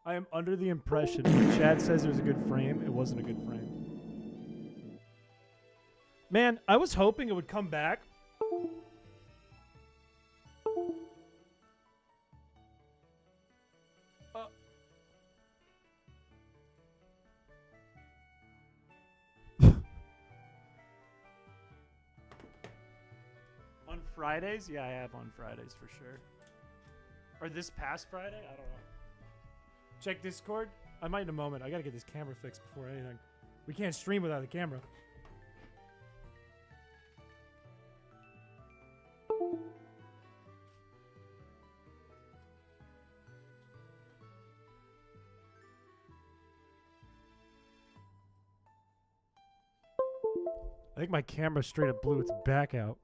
I am under the impression when Chad says it was a good frame, it wasn't a good frame. Man, I was hoping it would come back. On Fridays? Yeah, I have on Fridays for sure. Or this past Friday? I don't know. Check Discord. I might in a moment. I gotta get this camera fixed before anything. We can't stream without the camera. I think my camera straight up blew its back out.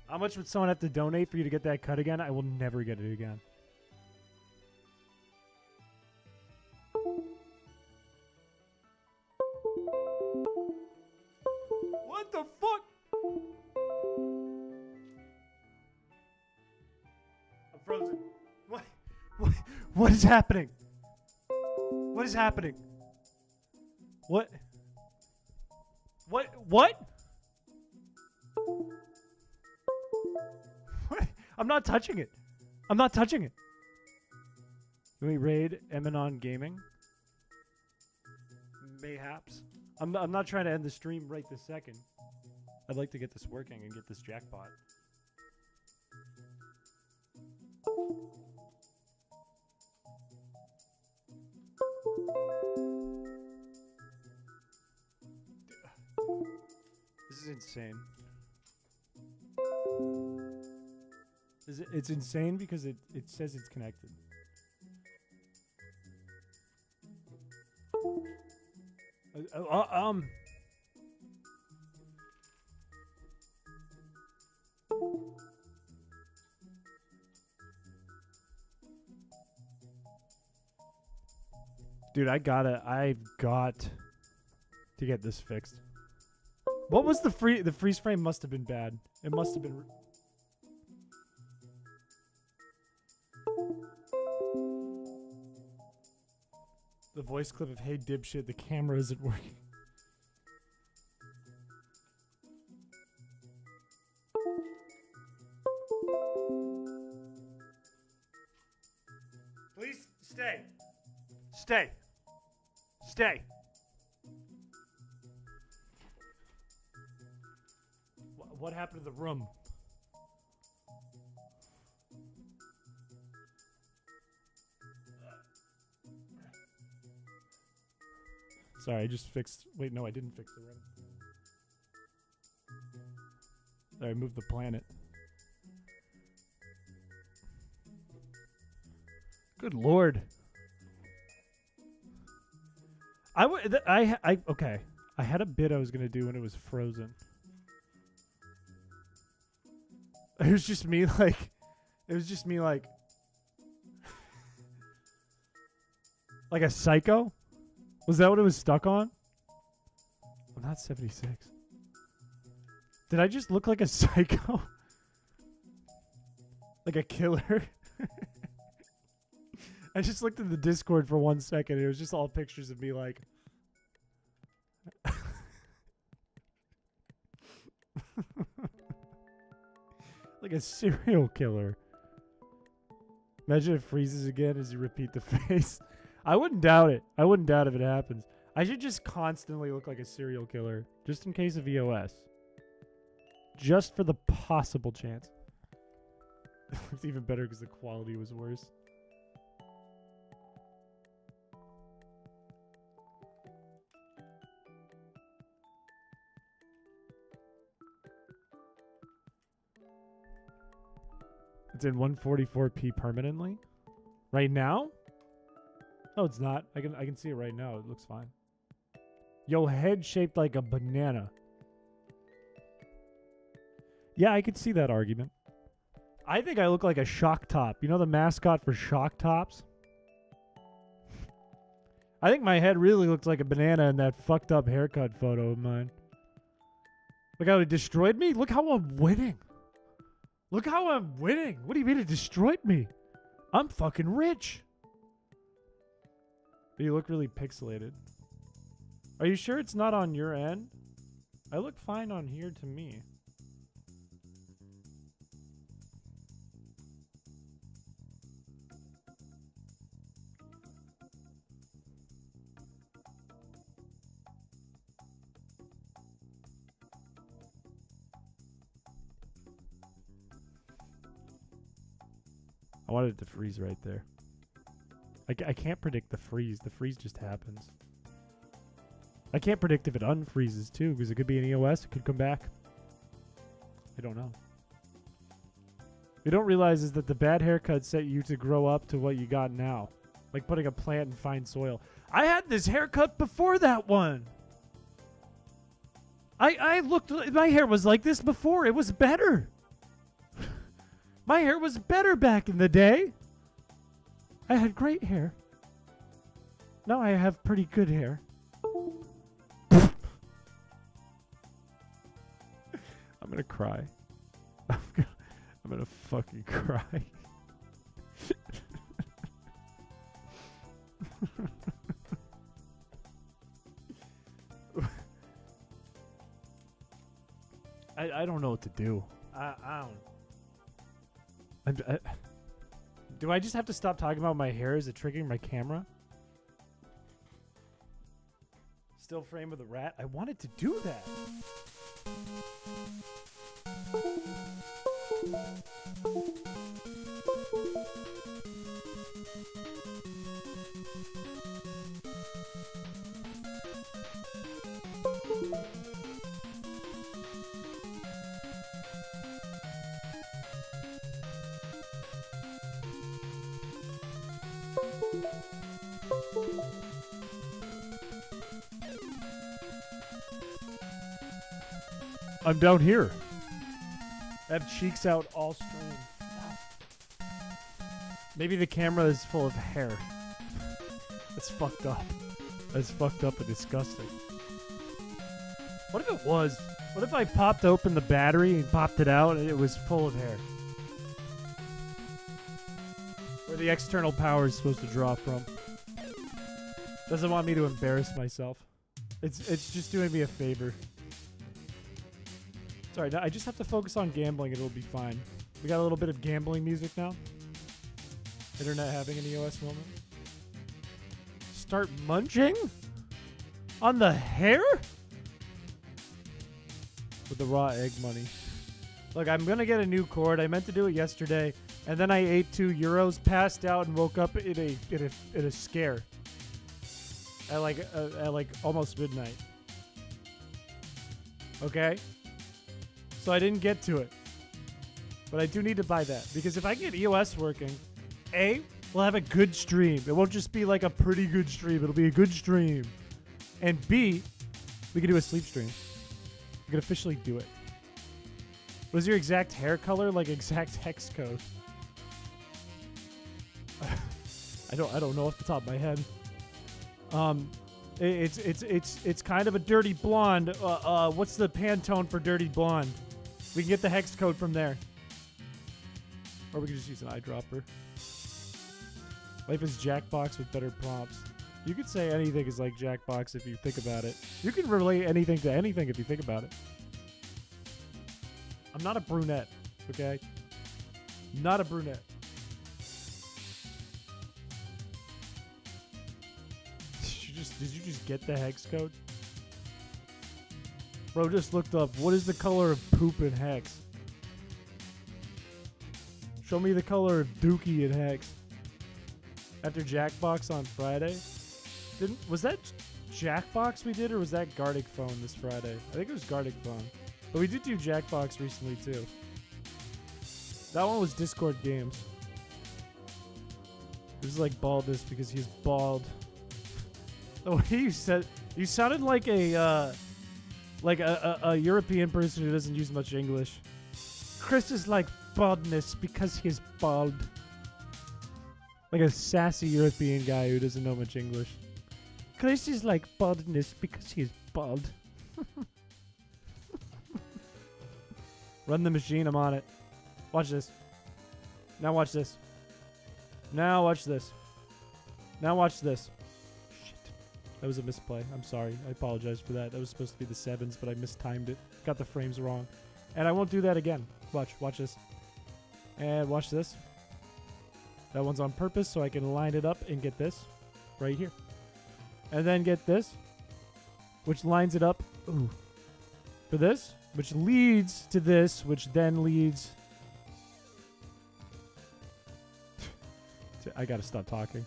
How much would someone have to donate for you to get that cut again? I will never get it again. What the fuck? I'm frozen. What is happening? What is happening? What? What? What? I'm not touching it. I'm not touching it. Can we raid Eminon Gaming? Mayhaps. I'm not trying to end the stream right this second. I'd like to get this working and get this jackpot. This is insane. It's insane because it says it's connected. Dude, I've got to get this fixed. What was the freeze frame must have been bad. It must have been the voice clip of "Hey dipshit, the camera isn't working." Please stay. Stay. Stay. What happened to the room? Sorry, I just fixed... Wait, no, I didn't fix the room. Sorry, I moved the planet. Good lord. Okay. I had a bit I was gonna do when it was frozen. It was just me like like a psycho? Was that what it was stuck on? I'm not 76. Did I just look like a psycho? Like a killer? I just looked at the Discord for 1 second. It was just all pictures of me like... like a serial killer. Imagine it freezes again as you repeat the face. I wouldn't doubt it. I wouldn't doubt if it happens. I should just constantly look like a serial killer. Just in case of EOS. Just for the possible chance. It's even better because the quality was worse. It's in 144p permanently? Right now? No, it's not. I can see it right now. It looks fine. Yo, head shaped like a banana. Yeah, I could see that argument. I think I look like a shock top. You know the mascot for shock tops? I think my head really looks like a banana in that fucked up haircut photo of mine. Look how it destroyed me? Look how I'm winning. Look how I'm winning. What do you mean it destroyed me? I'm fucking rich. But you look really pixelated. Are you sure it's not on your end? I look fine on here to me. I wanted it to freeze right there. I can't predict the freeze. The freeze just happens. I can't predict if it unfreezes too, because it could be an EOS. It could come back. I don't know. What you don't realize is that the bad haircut set you to grow up to what you got now. Like putting a plant in fine soil. I had this haircut before that one. I looked... My hair was like this before. It was better. My hair was better back in the day. I had great hair. Now I have pretty good hair. I'm gonna cry. I'm gonna fucking cry. I don't know what to do. I don't. Do I just have to stop talking about my hair? Is it triggering my camera? Still frame with a rat? I wanted to do that. I'm down here. I have cheeks out all stream. Maybe the camera is full of hair. That's fucked up. That's fucked up and disgusting. What if it was? What if I popped open the battery and popped it out and it was full of hair? Where the external power is supposed to draw from. Doesn't want me to embarrass myself. It's just doing me a favor. Sorry, I just have to focus on gambling and it'll be fine. We got a little bit of gambling music now. Internet having an EOS moment. Start munching? On the hair? With the raw egg money. Look, I'm going to get a new cord. I meant to do it yesterday. And then I ate 2 euros, passed out, and woke up in a scare. At like almost midnight. Okay? So I didn't get to it. But I do need to buy that. Because if I get EOS working, A, we'll have a good stream. It won't just be like a pretty good stream. It'll be a good stream. And B, we can do a sleep stream. We can officially do it. What is your exact hair color? Like exact hex code. I don't know off the top of my head. It's kind of a dirty blonde. What's the Pantone for dirty blonde? We can get the hex code from there. Or we can just use an eyedropper. Life is Jackbox with better prompts. You could say anything is like Jackbox if you think about it. You can relate anything to anything if you think about it. I'm not a brunette, okay? Not a brunette. Did you just get the hex code? Bro just looked up, what is the color of poop in hex? Show me the color of dookie in hex. After Jackbox on Friday? Was that Jackbox we did, or was that Gardic Phone this Friday? I think it was Gardic Phone. But we did do Jackbox recently too. That one was Discord Games. This is like baldness because he's bald. The way you said, you sounded like a European person who doesn't use much English. Chris is like baldness because he's bald. Like a sassy European guy who doesn't know much English. Chris is like baldness because he's bald. Run the machine, I'm on it. Watch this. Now watch this. Now watch this. Now watch this. Shit. That was a misplay. I'm sorry. I apologize for that. That was supposed to be the 7s, but I mistimed it. Got the frames wrong. And I won't do that again. Watch. Watch this. And watch this. That one's on purpose so I can line it up and get this right here. And then get this, which lines it up for this, which leads to this, which then leads to... I gotta stop talking.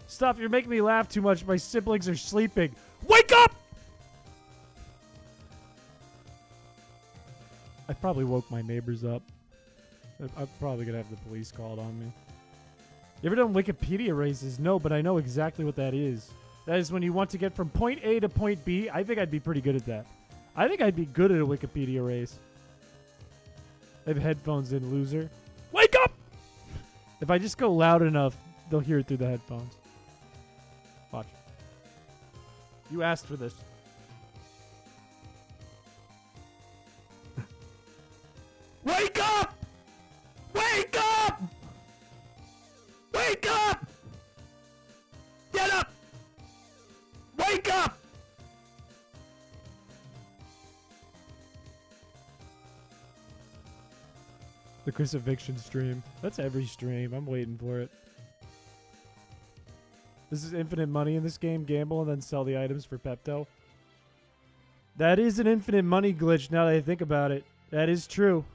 Stop, you're making me laugh too much. My siblings are sleeping. Wake up! I probably woke my neighbors up. I'm probably going to have the police called on me. You ever done Wikipedia races? No, but I know exactly what that is. That is when you want to get from point A to point B. I think I'd be pretty good at that. I think I'd be good at a Wikipedia race. I have headphones in, loser. Wake up! If I just go loud enough, they'll hear it through the headphones. Watch. You asked for this. Wake up! Wake up! Wake up! Get up! Wake up! The crucifixion stream. That's every stream. I'm waiting for it. This is infinite money in this game. Gamble and then sell the items for Pepto. That is an infinite money glitch now that I think about it. That is true.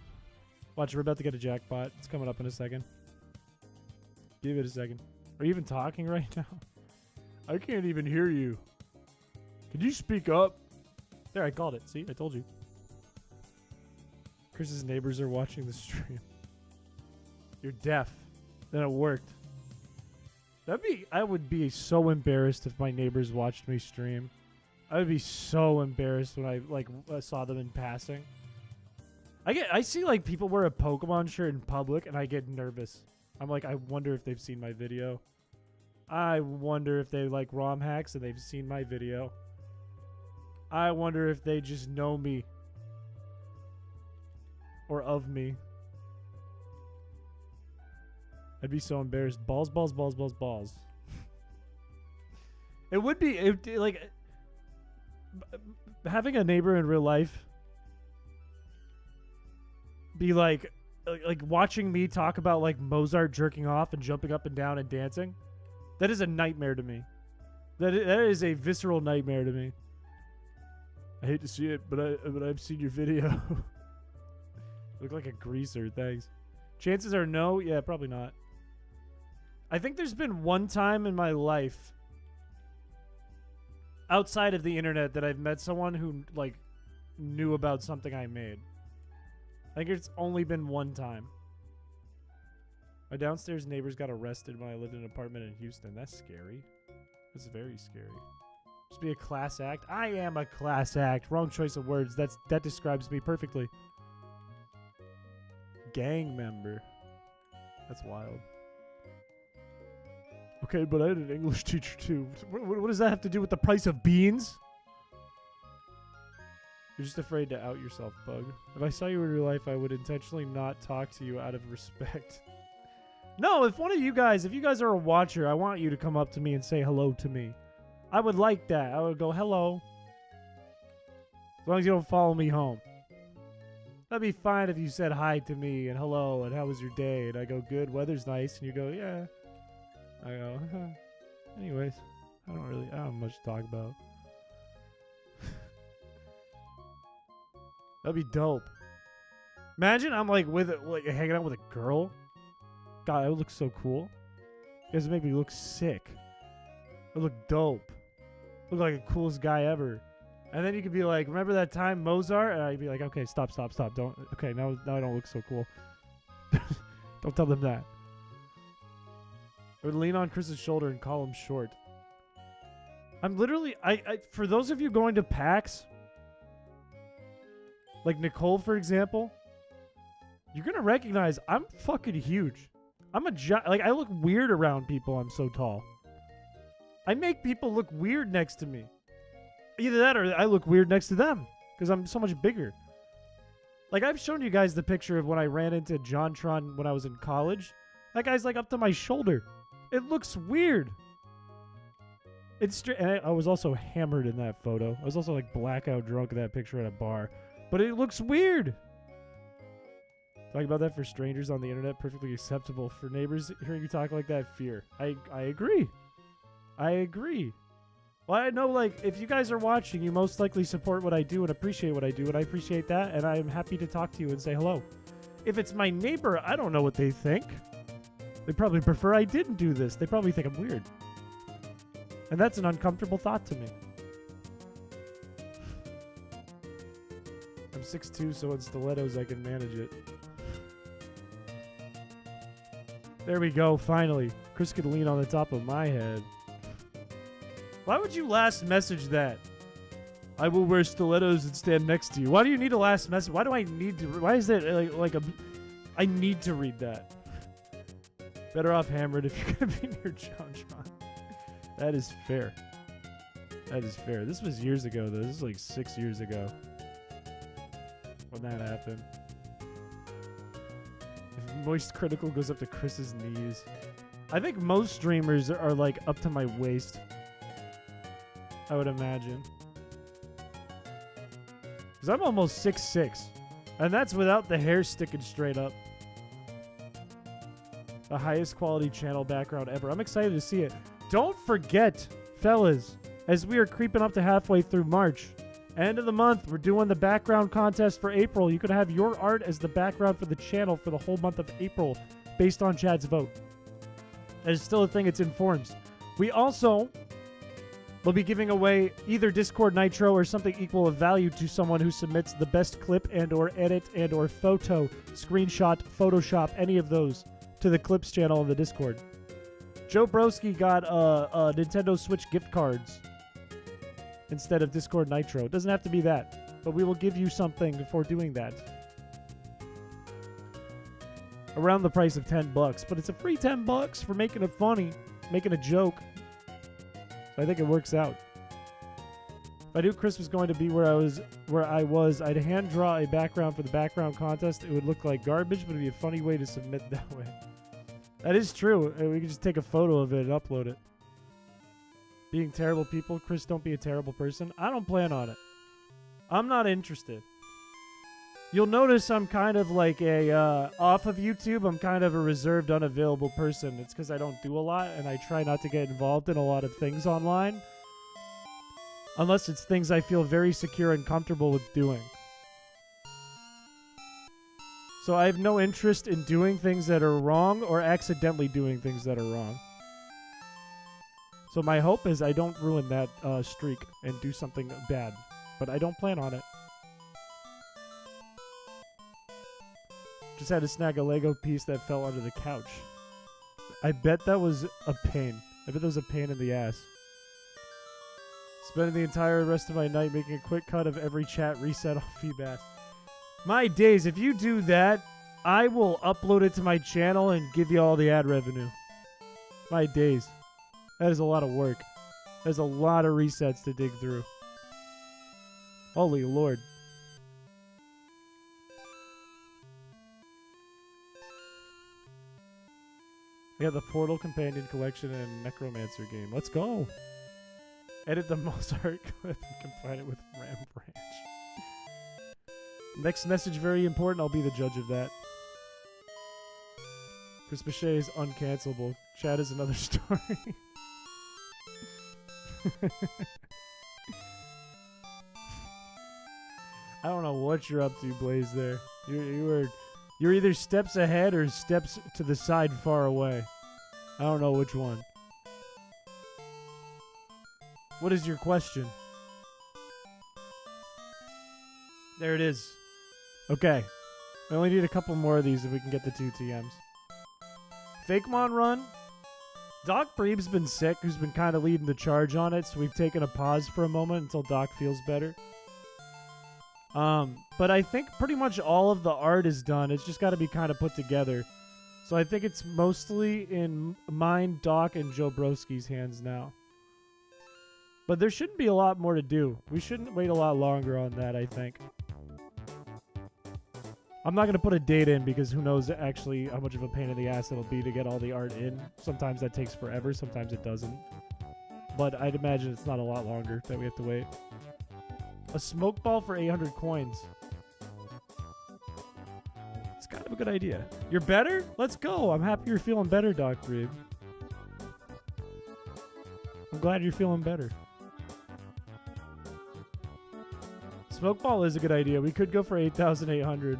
Watch, we're about to get a jackpot. It's coming up in a second. Give it a second. Are you even talking right now? I can't even hear you. Could you speak up? There, I called it. See, I told you. Chris's neighbors are watching the stream. You're deaf. Then it worked. I would be so embarrassed if my neighbors watched me stream. I would be so embarrassed when I saw them in passing. I see like people wear a Pokemon shirt in public and I get nervous. I'm like, I wonder if they've seen my video. I wonder if they like ROM hacks and they've seen my video. I wonder if they just know me. Or of me. I'd be so embarrassed. Balls, balls, balls, balls, balls. It would be like having a neighbor in real life be like watching me talk about like Mozart jerking off and jumping up and down and dancing. That is a nightmare to me. That is a visceral nightmare to me. I hate to see it, but I've seen your video. You look like a greaser, thanks. Chances are no, yeah, probably not. I think there's been one time in my life outside of the internet that I've met someone who like knew about something I made. I think it's only been one time. My downstairs neighbors got arrested when I lived in an apartment in Houston. That's scary. That's very scary. Just be a class act. I am a class act. Wrong choice of words. That describes me perfectly. Gang member. That's wild. Okay, but I had an English teacher too. What does that have to do with the price of beans? You're just afraid to out yourself, Bug. If I saw you in real life, I would intentionally not talk to you out of respect. No, if you guys are a watcher, I want you to come up to me and say hello to me. I would like that. I would go, hello. As long as you don't follow me home. That'd be fine if you said hi to me and hello and how was your day? And I go, good, weather's nice. And you go, yeah. I go, anyways, I don't have much to talk about. That'd be dope. Imagine I'm like hanging out with a girl. God, that would look so cool. You guys make me look sick. I look dope. Look like the coolest guy ever. And then you could be like, remember that time Mozart? And I'd be like, okay, stop. Don't. Okay, now I don't look so cool. Don't tell them that. I would lean on Chris's shoulder and call him short. I'm literally, for those of you going to PAX, like Nicole, for example, you're going to recognize I'm fucking huge. I look weird around people. I'm so tall. I make people look weird next to me. Either that or I look weird next to them because I'm so much bigger. Like, I've shown you guys the picture of when I ran into JonTron when I was in college. That guy's like up to my shoulder. It looks weird. And I was also hammered in that photo. I was also like blackout drunk in that picture at a bar. But it looks weird. Talking about that for strangers on the internet, perfectly acceptable. For neighbors hearing you talk like that, fear. I agree. I agree. Well, I know, like, if you guys are watching, you most likely support what I do and appreciate what I do, and I appreciate that, and I'm happy to talk to you and say hello. If it's my neighbor, I don't know what they think. They probably prefer I didn't do this. They probably think I'm weird. And that's an uncomfortable thought to me. I'm 6'2", so in stilettos I can manage it. There we go, finally. Chris could lean on the top of my head. Why would you last message that? I will wear stilettos and stand next to you. Why do you need a last message? Why do I need to? Why is that I need to read that. Better off hammered if you're going to be near JonTron. That is fair. That is fair. This was years ago, though. This is like 6 years ago when that happened. If Moist Critical goes up to Chris's knees. I think most streamers are like up to my waist. I would imagine. Because I'm almost 6'6". And that's without the hair sticking straight up. The highest quality channel background ever. I'm excited to see it. Don't forget, fellas, as we are creeping up to halfway through March, end of the month, we're doing the background contest for April. You could have your art as the background for the channel for the whole month of April based on Chad's vote. That is still a thing. It's in forms. We also will be giving away either Discord Nitro or something equal of value to someone who submits the best clip and or edit and or photo, screenshot, Photoshop, any of those to the Clips channel on the Discord. Joe Broski got Nintendo Switch gift cards instead of Discord Nitro. It doesn't have to be that, but we will give you something for doing that. Around the price of $10, but it's a free $10 for making it funny, making a joke. So I think it works out. If I knew Chris was going to be where I was, I'd hand draw a background for the background contest. It would look like garbage, but it'd be a funny way to submit that way. That is true. We could just take a photo of it and upload it. Being terrible people. Chris, don't be a terrible person. I don't plan on it. I'm not interested. You'll notice I'm kind of like a, off of YouTube, I'm kind of a reserved, unavailable person. It's because I don't do a lot, and I try not to get involved in a lot of things online. Unless it's things I feel very secure and comfortable with doing. So I have no interest in doing things that are wrong or accidentally doing things that are wrong. So my hope is I don't ruin that streak and do something bad. But I don't plan on it. Just had to snag a Lego piece that fell under the couch. I bet that was a pain. I bet that was a pain in the ass. Spending the entire rest of my night making a quick cut of every chat reset on feedback. My days, if you do that, I will upload it to my channel and give you all the ad revenue. My days. That is a lot of work. There's a lot of resets to dig through. Holy Lord. I got the Portal Companion Collection and Necromancer game. Let's go. Edit the Mozart clip and combine it with Ram Branch. Next message, very important. I'll be the judge of that. Chrispiche is uncancelable. Chat is another story. I don't know what you're up to, Blaze. There, you're either steps ahead or steps to the side, far away. I don't know which one. What is your question? There it is. Okay. I only need a couple more of these if we can get the 2 TMs. Fakemon run. Doc Breeb's been sick, who's been kind of leading the charge on it, so we've taken a pause for a moment until Doc feels better. But I think pretty much all of the art is done. It's just got to be kind of put together. So I think it's mostly in mine, Doc, and Joe Broski's hands now. But there shouldn't be a lot more to do. We shouldn't wait a lot longer on that, I think. I'm not going to put a date in because who knows actually how much of a pain in the ass it'll be to get all the art in. Sometimes that takes forever, sometimes it doesn't. But I'd imagine it's not a lot longer that we have to wait. A smoke ball for 800 coins. It's kind of a good idea. You're better? Let's go. I'm happy you're feeling better, Doc Breed. I'm glad you're feeling better. Smoke ball is a good idea. We could go for 8,800.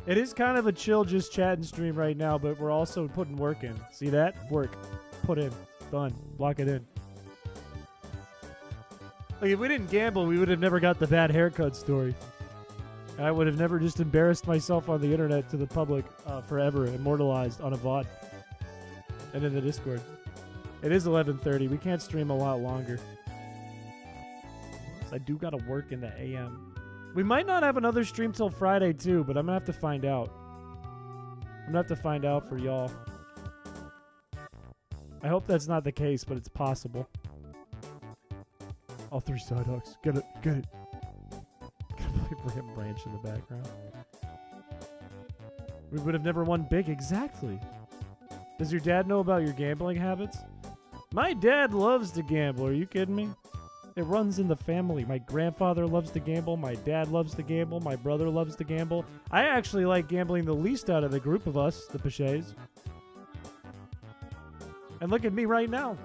It is kind of a chill just chat and stream right now, but we're also putting work in. See that? Work. Put in. Done. Lock it in. Like, if we didn't gamble, we would have never got the bad haircut story. I would have never just embarrassed myself on the internet to the public forever, immortalized on a VOD. And in the Discord. It is 11:30. We can't stream a lot longer. I do gotta work in the AM. We might not have another stream till Friday too, but I'm gonna have to find out. I'm gonna have to find out for y'all. I hope that's not the case, but it's possible. All 3 side hooks. Get it. Get it. Gonna play Ram Branch in the background. We would have never won big. Exactly. Does your dad know about your gambling habits? My dad loves to gamble. Are you kidding me? It runs in the family. My grandfather loves to gamble. My dad loves to gamble. My brother loves to gamble. I actually like gambling the least out of the group of us, the Pichés. And look at me right now.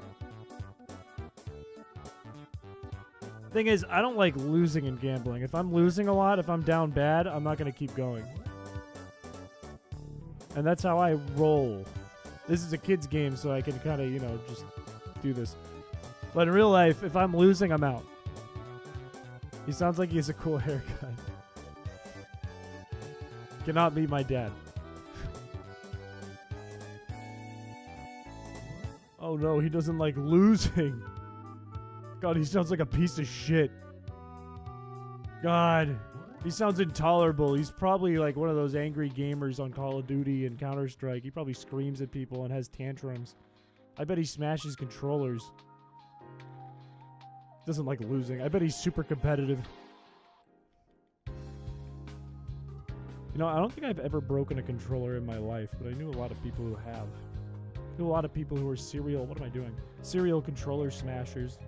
Thing is, I don't like losing in gambling. If I'm losing a lot, if I'm down bad, I'm not going to keep going. And that's how I roll. This is a kid's game, so I can kind of, you know, just do this. But in real life, if I'm losing, I'm out. He sounds like he has a cool haircut. Cannot be my dad. Oh no, he doesn't like losing. God, he sounds like a piece of shit. God, he sounds intolerable. He's probably like one of those angry gamers on Call of Duty and Counter-Strike. He probably screams at people and has tantrums. I bet he smashes controllers. Doesn't like losing. I bet he's super competitive. You know, I don't think I've ever broken a controller in my life, but I knew a lot of people who have. I knew a lot of people who are serial... What am I doing? Serial controller smashers.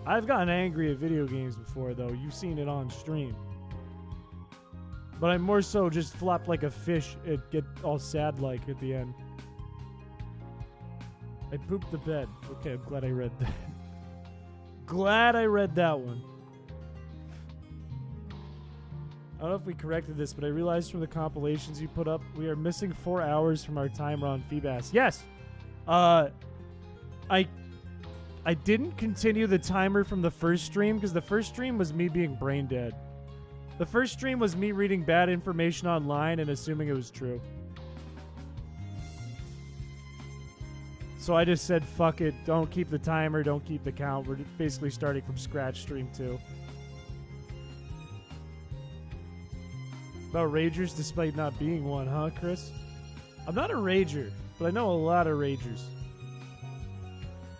I've gotten angry at video games before, though. You've seen it on stream. But I more so just flop like a fish and get all sad-like at the end. I pooped the bed. Okay, I'm glad I read that. Glad I read that one. I don't know if we corrected this, but I realized from the compilations you put up, we are missing 4 hours from our timer on Feebas. Yes! I didn't continue the timer from the first stream, because the first stream was me being brain dead. The first stream was me reading bad information online and assuming it was true. So I just said, fuck it, don't keep the timer, don't keep the count. We're basically starting from scratch stream 2. About ragers despite not being one, huh, Chris? I'm not a rager, but I know a lot of ragers.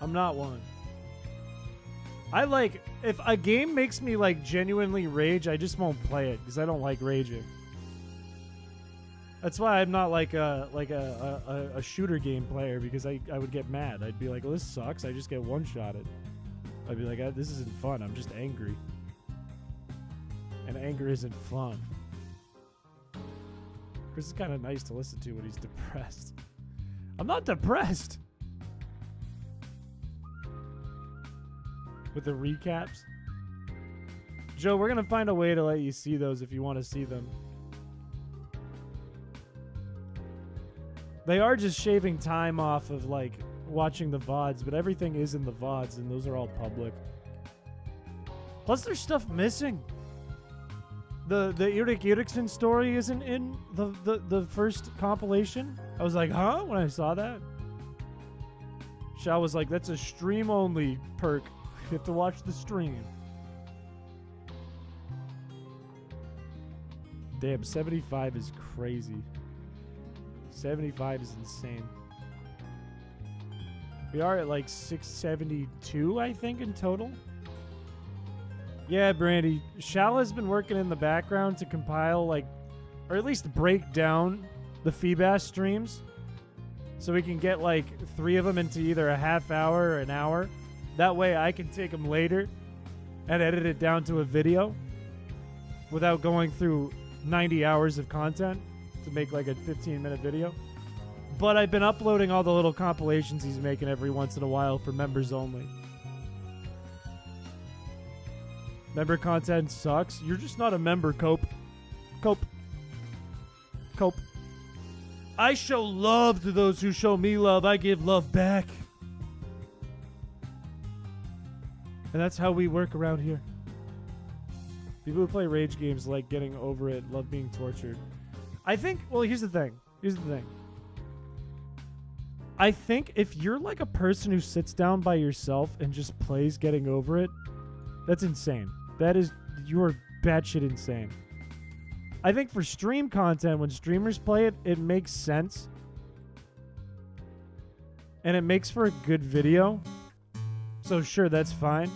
I'm not one. I like, if a game makes me like genuinely rage, I just won't play it because I don't like raging. That's why I'm not like a shooter game player, because I would get mad. I'd be like, well, this sucks. I just get one-shotted. I'd be like, this isn't fun. I'm just angry. And anger isn't fun. Chris is kind of nice to listen to when he's depressed. I'm not depressed. With the recaps. Joe, we're going to find a way to let you see those if you want to see them. They are just shaving time off of, like, watching the VODs, but everything is in the VODs, and those are all public. Plus, there's stuff missing. The Erik Erikson story isn't in the first compilation. I was like, huh? When I saw that. Shao was like, that's a stream-only perk. You have to watch the stream. Damn, 75 is crazy. 75 is insane. We are at like 672, I think, in total. Yeah, Brandy. Shal has been working in the background to compile, like, or at least break down the Feebas streams, so we can get like 3 of them into either a half hour or an hour. That way I can take them later and edit it down to a video without going through 90 hours of content to make like a 15-minute video. But I've been uploading all the little compilations he's making every once in a while for members only. Member content sucks. You're just not a member, Cope. Cope. I show love to those who show me love. I give love back. And that's how we work around here. People who play rage games like getting over it, love being tortured. I think, well, here's the thing. I think if you're like a person who sits down by yourself and just plays getting over it, that's insane. You're batshit insane. I think for stream content, when streamers play it, it makes sense. And it makes for a good video. So sure, that's fine.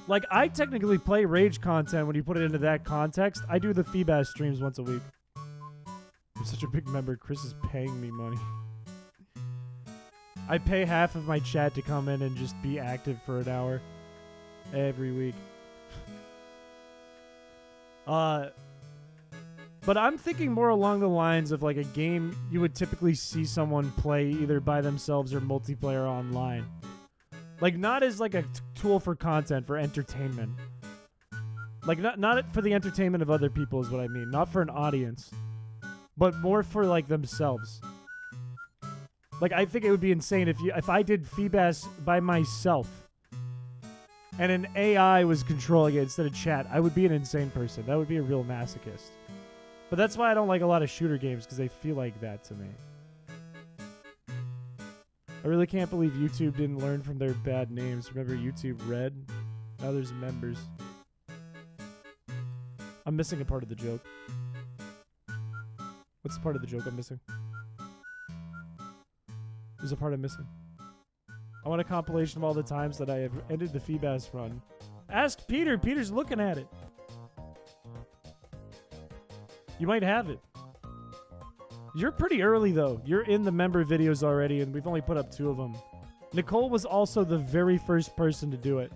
Like, I technically play rage content when you put it into that context. I do the Feebas streams once a week. I'm such a big member. Chris is paying me money. I pay half of my chat to come in and just be active for an hour every week. But I'm thinking more along the lines of like a game you would typically see someone play either by themselves or multiplayer online. Like, not as like a tool for content, for entertainment. Like, not for the entertainment of other people is what I mean. Not for an audience. But more for like themselves. Like, I think it would be insane if I did Feebas by myself and an AI was controlling it instead of chat. I would be an insane person. That would be a real masochist. But that's why I don't like a lot of shooter games, because they feel like that to me. I really can't believe YouTube didn't learn from their bad names. Remember YouTube Red? Now there's members. I'm missing a part of the joke. What's the part of the joke I'm missing? There's a part I'm missing. I want a compilation of all the times that I have ended the Feebas run. Ask Peter. Peter's looking at it. You might have it. You're pretty early, though. You're in the member videos already, and we've only put up 2 of them. Nicole was also the very first person to do it.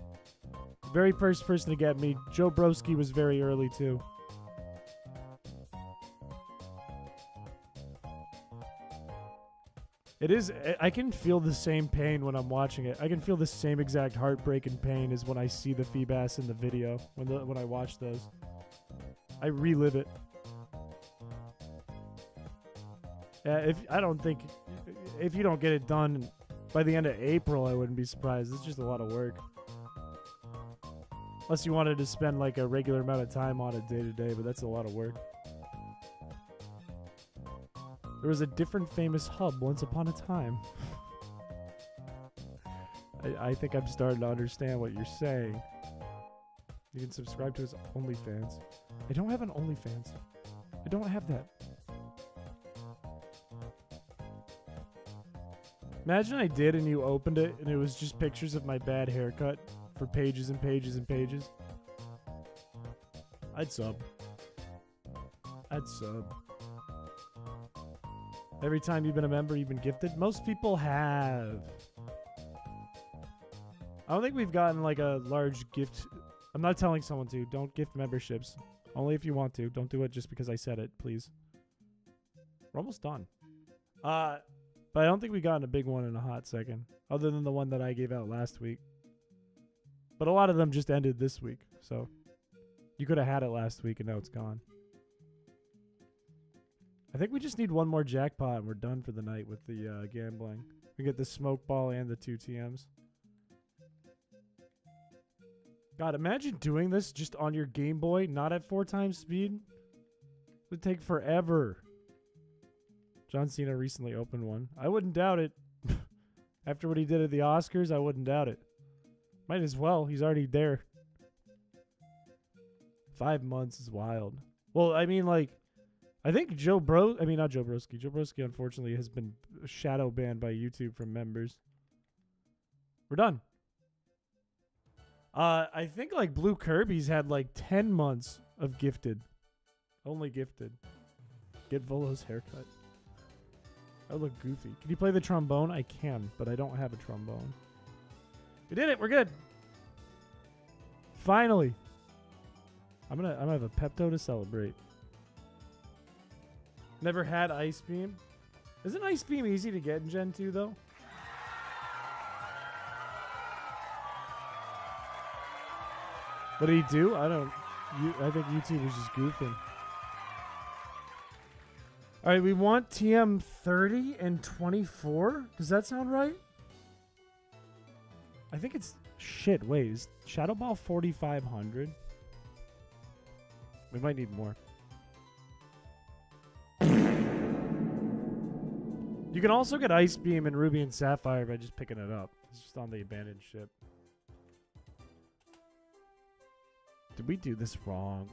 Very first person to get me. Joe Broski was very early, too. It is... I can feel the same pain when I'm watching it. I can feel the same exact heartbreak and pain as when I see the Feebas in the video. When I watch those. I relive it. If you don't get it done by the end of April, I wouldn't be surprised. It's just a lot of work. Unless you wanted to spend like a regular amount of time on it day to day, but that's a lot of work. There was a different famous hub once upon a time. I think I'm starting to understand what you're saying. You can subscribe to his OnlyFans. I don't have an OnlyFans. I don't have that. Imagine I did and you opened it and it was just pictures of my bad haircut for pages and pages and pages. I'd sub. Every time you've been a member, you've been gifted. Most people have. I don't think we've gotten like a large gift. I'm not telling someone to. Don't gift memberships. Only if you want to. Don't do it just because I said it, please. We're almost done. But I don't think we gotten a big one in a hot second. Other than the one that I gave out last week. But a lot of them just ended this week. So you could have had it last week and now it's gone. I think we just need one more jackpot and we're done for the night with the gambling. We get the smoke ball and the 2 TMs. God, imagine doing this just on your Game Boy, not at 4 times speed. It would take forever. John Cena recently opened one. I wouldn't doubt it. After what he did at the Oscars, I wouldn't doubt it. Might as well. He's already there. 5 months is wild. Well, I mean, like, I think not Joe Broski. Joe Broski, unfortunately, has been shadow banned by YouTube from members. We're done. I think, like, Blue Kirby's had, like, 10 months of gifted. Only gifted. Get Volo's haircut. I look goofy. Can you play the trombone? I can, but I don't have a trombone. We did it. We're good. Finally. I'm gonna have a Pepto to celebrate. Never had Ice Beam. Isn't Ice Beam easy to get in Gen 2 though? What did he do? I think YouTube was just goofing. All right, we want TM 30 and 24. Does that sound right? I think it's... Shit, wait. Is Shadow Ball 4,500? We might need more. You can also get Ice Beam and Ruby and Sapphire by just picking it up. It's just on the abandoned ship. Did we do this wrong?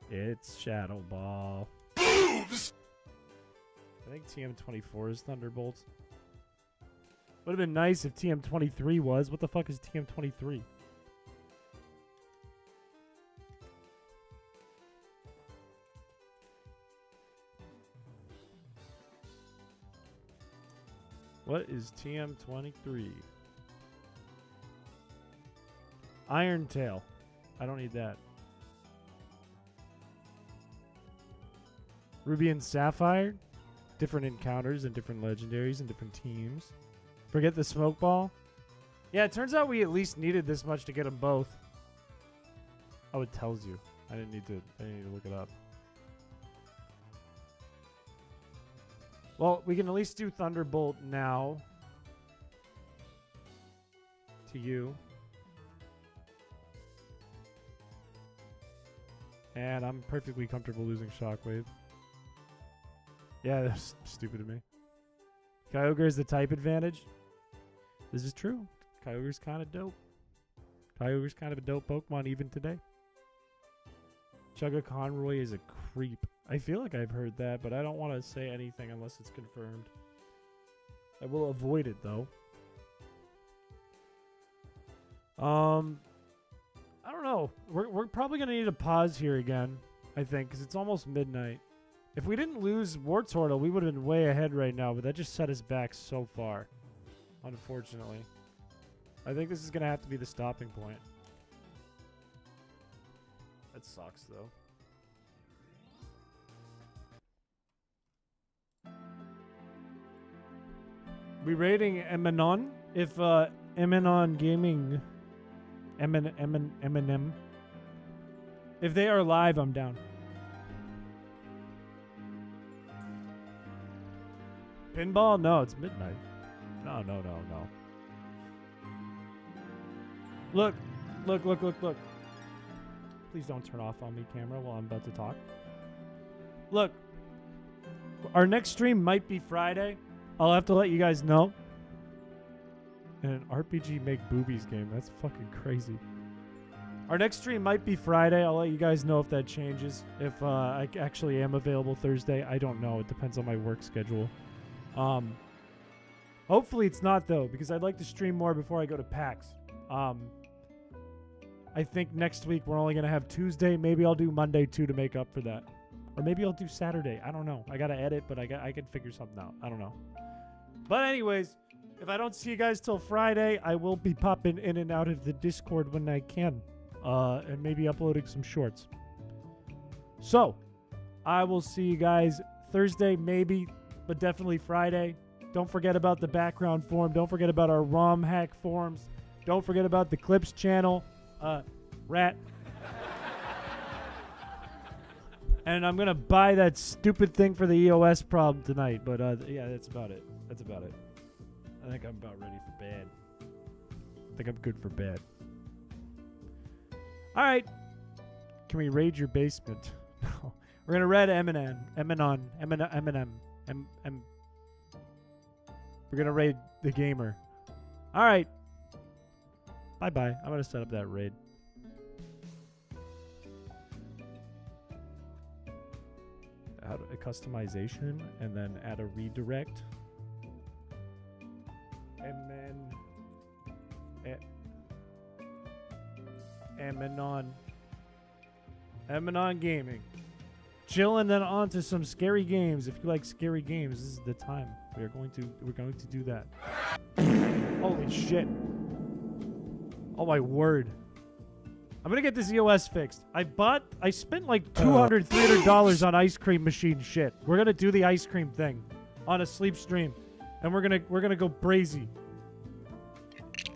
It's Shadow Ball. Boobs! I think TM24 is Thunderbolt. Would have been nice if TM23 was. What the fuck is TM23? What is TM23? Iron Tail. I don't need that. Ruby and Sapphire. Different encounters and different legendaries and different teams. Forget the smoke ball. Yeah, it turns out we at least needed this much to get them both. Oh, it tells you. I didn't need to look it up. Well, we can at least do Thunderbolt now. To you. And I'm perfectly comfortable losing Shockwave. Yeah, that's stupid to me. Kyogre is the type advantage. This is true. Kyogre's kind of dope. Kyogre's kind of a dope Pokemon even today. Chugga Conroy is a creep. I feel like I've heard that, but I don't want to say anything unless it's confirmed. I will avoid it though. I don't know. We're probably gonna need a pause here again, I think, because it's almost midnight. If we didn't lose Wartortle, we would have been way ahead right now, but that just set us back so far, unfortunately. I think this is gonna have to be the stopping point. That sucks though. We rating Eminon? If Eminon Gaming Eminem. If they are live, I'm down. Pinball? No, it's midnight. No. Look. Please don't turn off on me, camera, while I'm about to talk. Look. Our next stream might be Friday. I'll have to let you guys know. And an RPG make boobies game. That's fucking crazy. Our next stream might be Friday. I'll let you guys know if that changes. If I actually am available Thursday. I don't know. It depends on my work schedule. Hopefully it's not, though, because I'd like to stream more before I go to PAX. I think next week we're only going to have Tuesday. Maybe I'll do Monday, too, to make up for that. Or maybe I'll do Saturday. I don't know. I got to edit, but I can figure something out. I don't know. But anyways, if I don't see you guys till Friday, I will be popping in and out of the Discord when I can. And maybe uploading some shorts. So, I will see you guys Thursday, maybe, but definitely Friday. Don't forget about the background forum. Don't forget about our ROM hack forums. Don't forget about the Clips channel. Rat. And I'm going to buy that stupid thing for the EOS problem tonight. But, yeah, that's about it. That's about it. I think I'm about ready for bed. I think I'm good for bed. All right. Can we raid your basement? No. We're going to raid Eminem. We're going to raid the gamer. All right. Bye-bye. I'm going to set up that raid. Add a customization and then add a redirect. And then Eminon Gaming. Chilling then on to some scary games. If you like scary games, this is the time. We're going to do that. Holy shit. Oh my word. I'm gonna get this EOS fixed. I spent like $200, $300 on ice cream machine shit. We're gonna do the ice cream thing on a sleep stream. And we're gonna go brazy.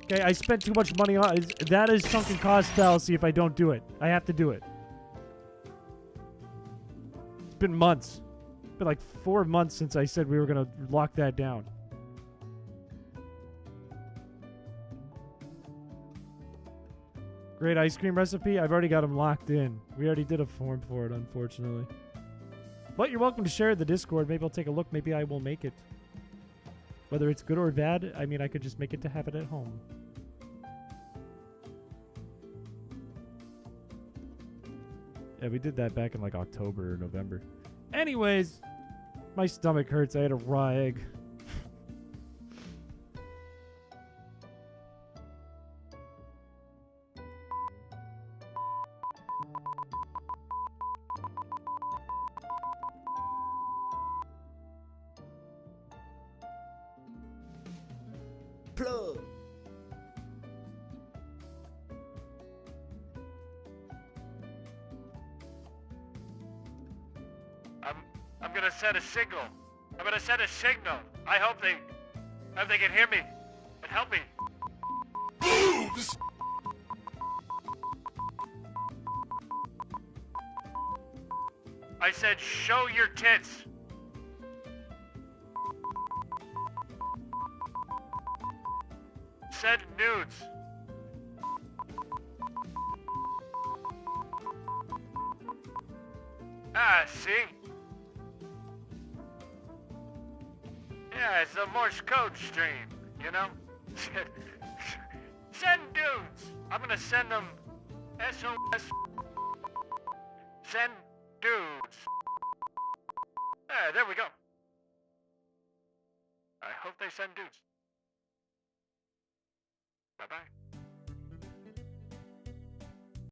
Okay, I spent too much money on it. That is sunken cost fallacy if I don't do it. I have to do it. It's been months. It's been like 4 months since I said we were gonna lock that down. Great ice cream recipe? I've already got them locked in. We already did a form for it, unfortunately. But you're welcome to share the Discord. Maybe I'll take a look. Maybe I will make it. Whether it's good or bad, I mean, I could just make it to have it at home. Yeah, we did that back in like October or November. Anyways, my stomach hurts. I had a raw egg. Plug. I'm gonna send a signal. I'm gonna send a signal. I hope they can hear me and help me. I said, show your tits. Send nudes. Ah, see? Yeah, it's the Morse code stream, you know? Send dudes! I'm gonna send them SOS. Send dudes. There we go. I hope they send dudes. Bye-bye.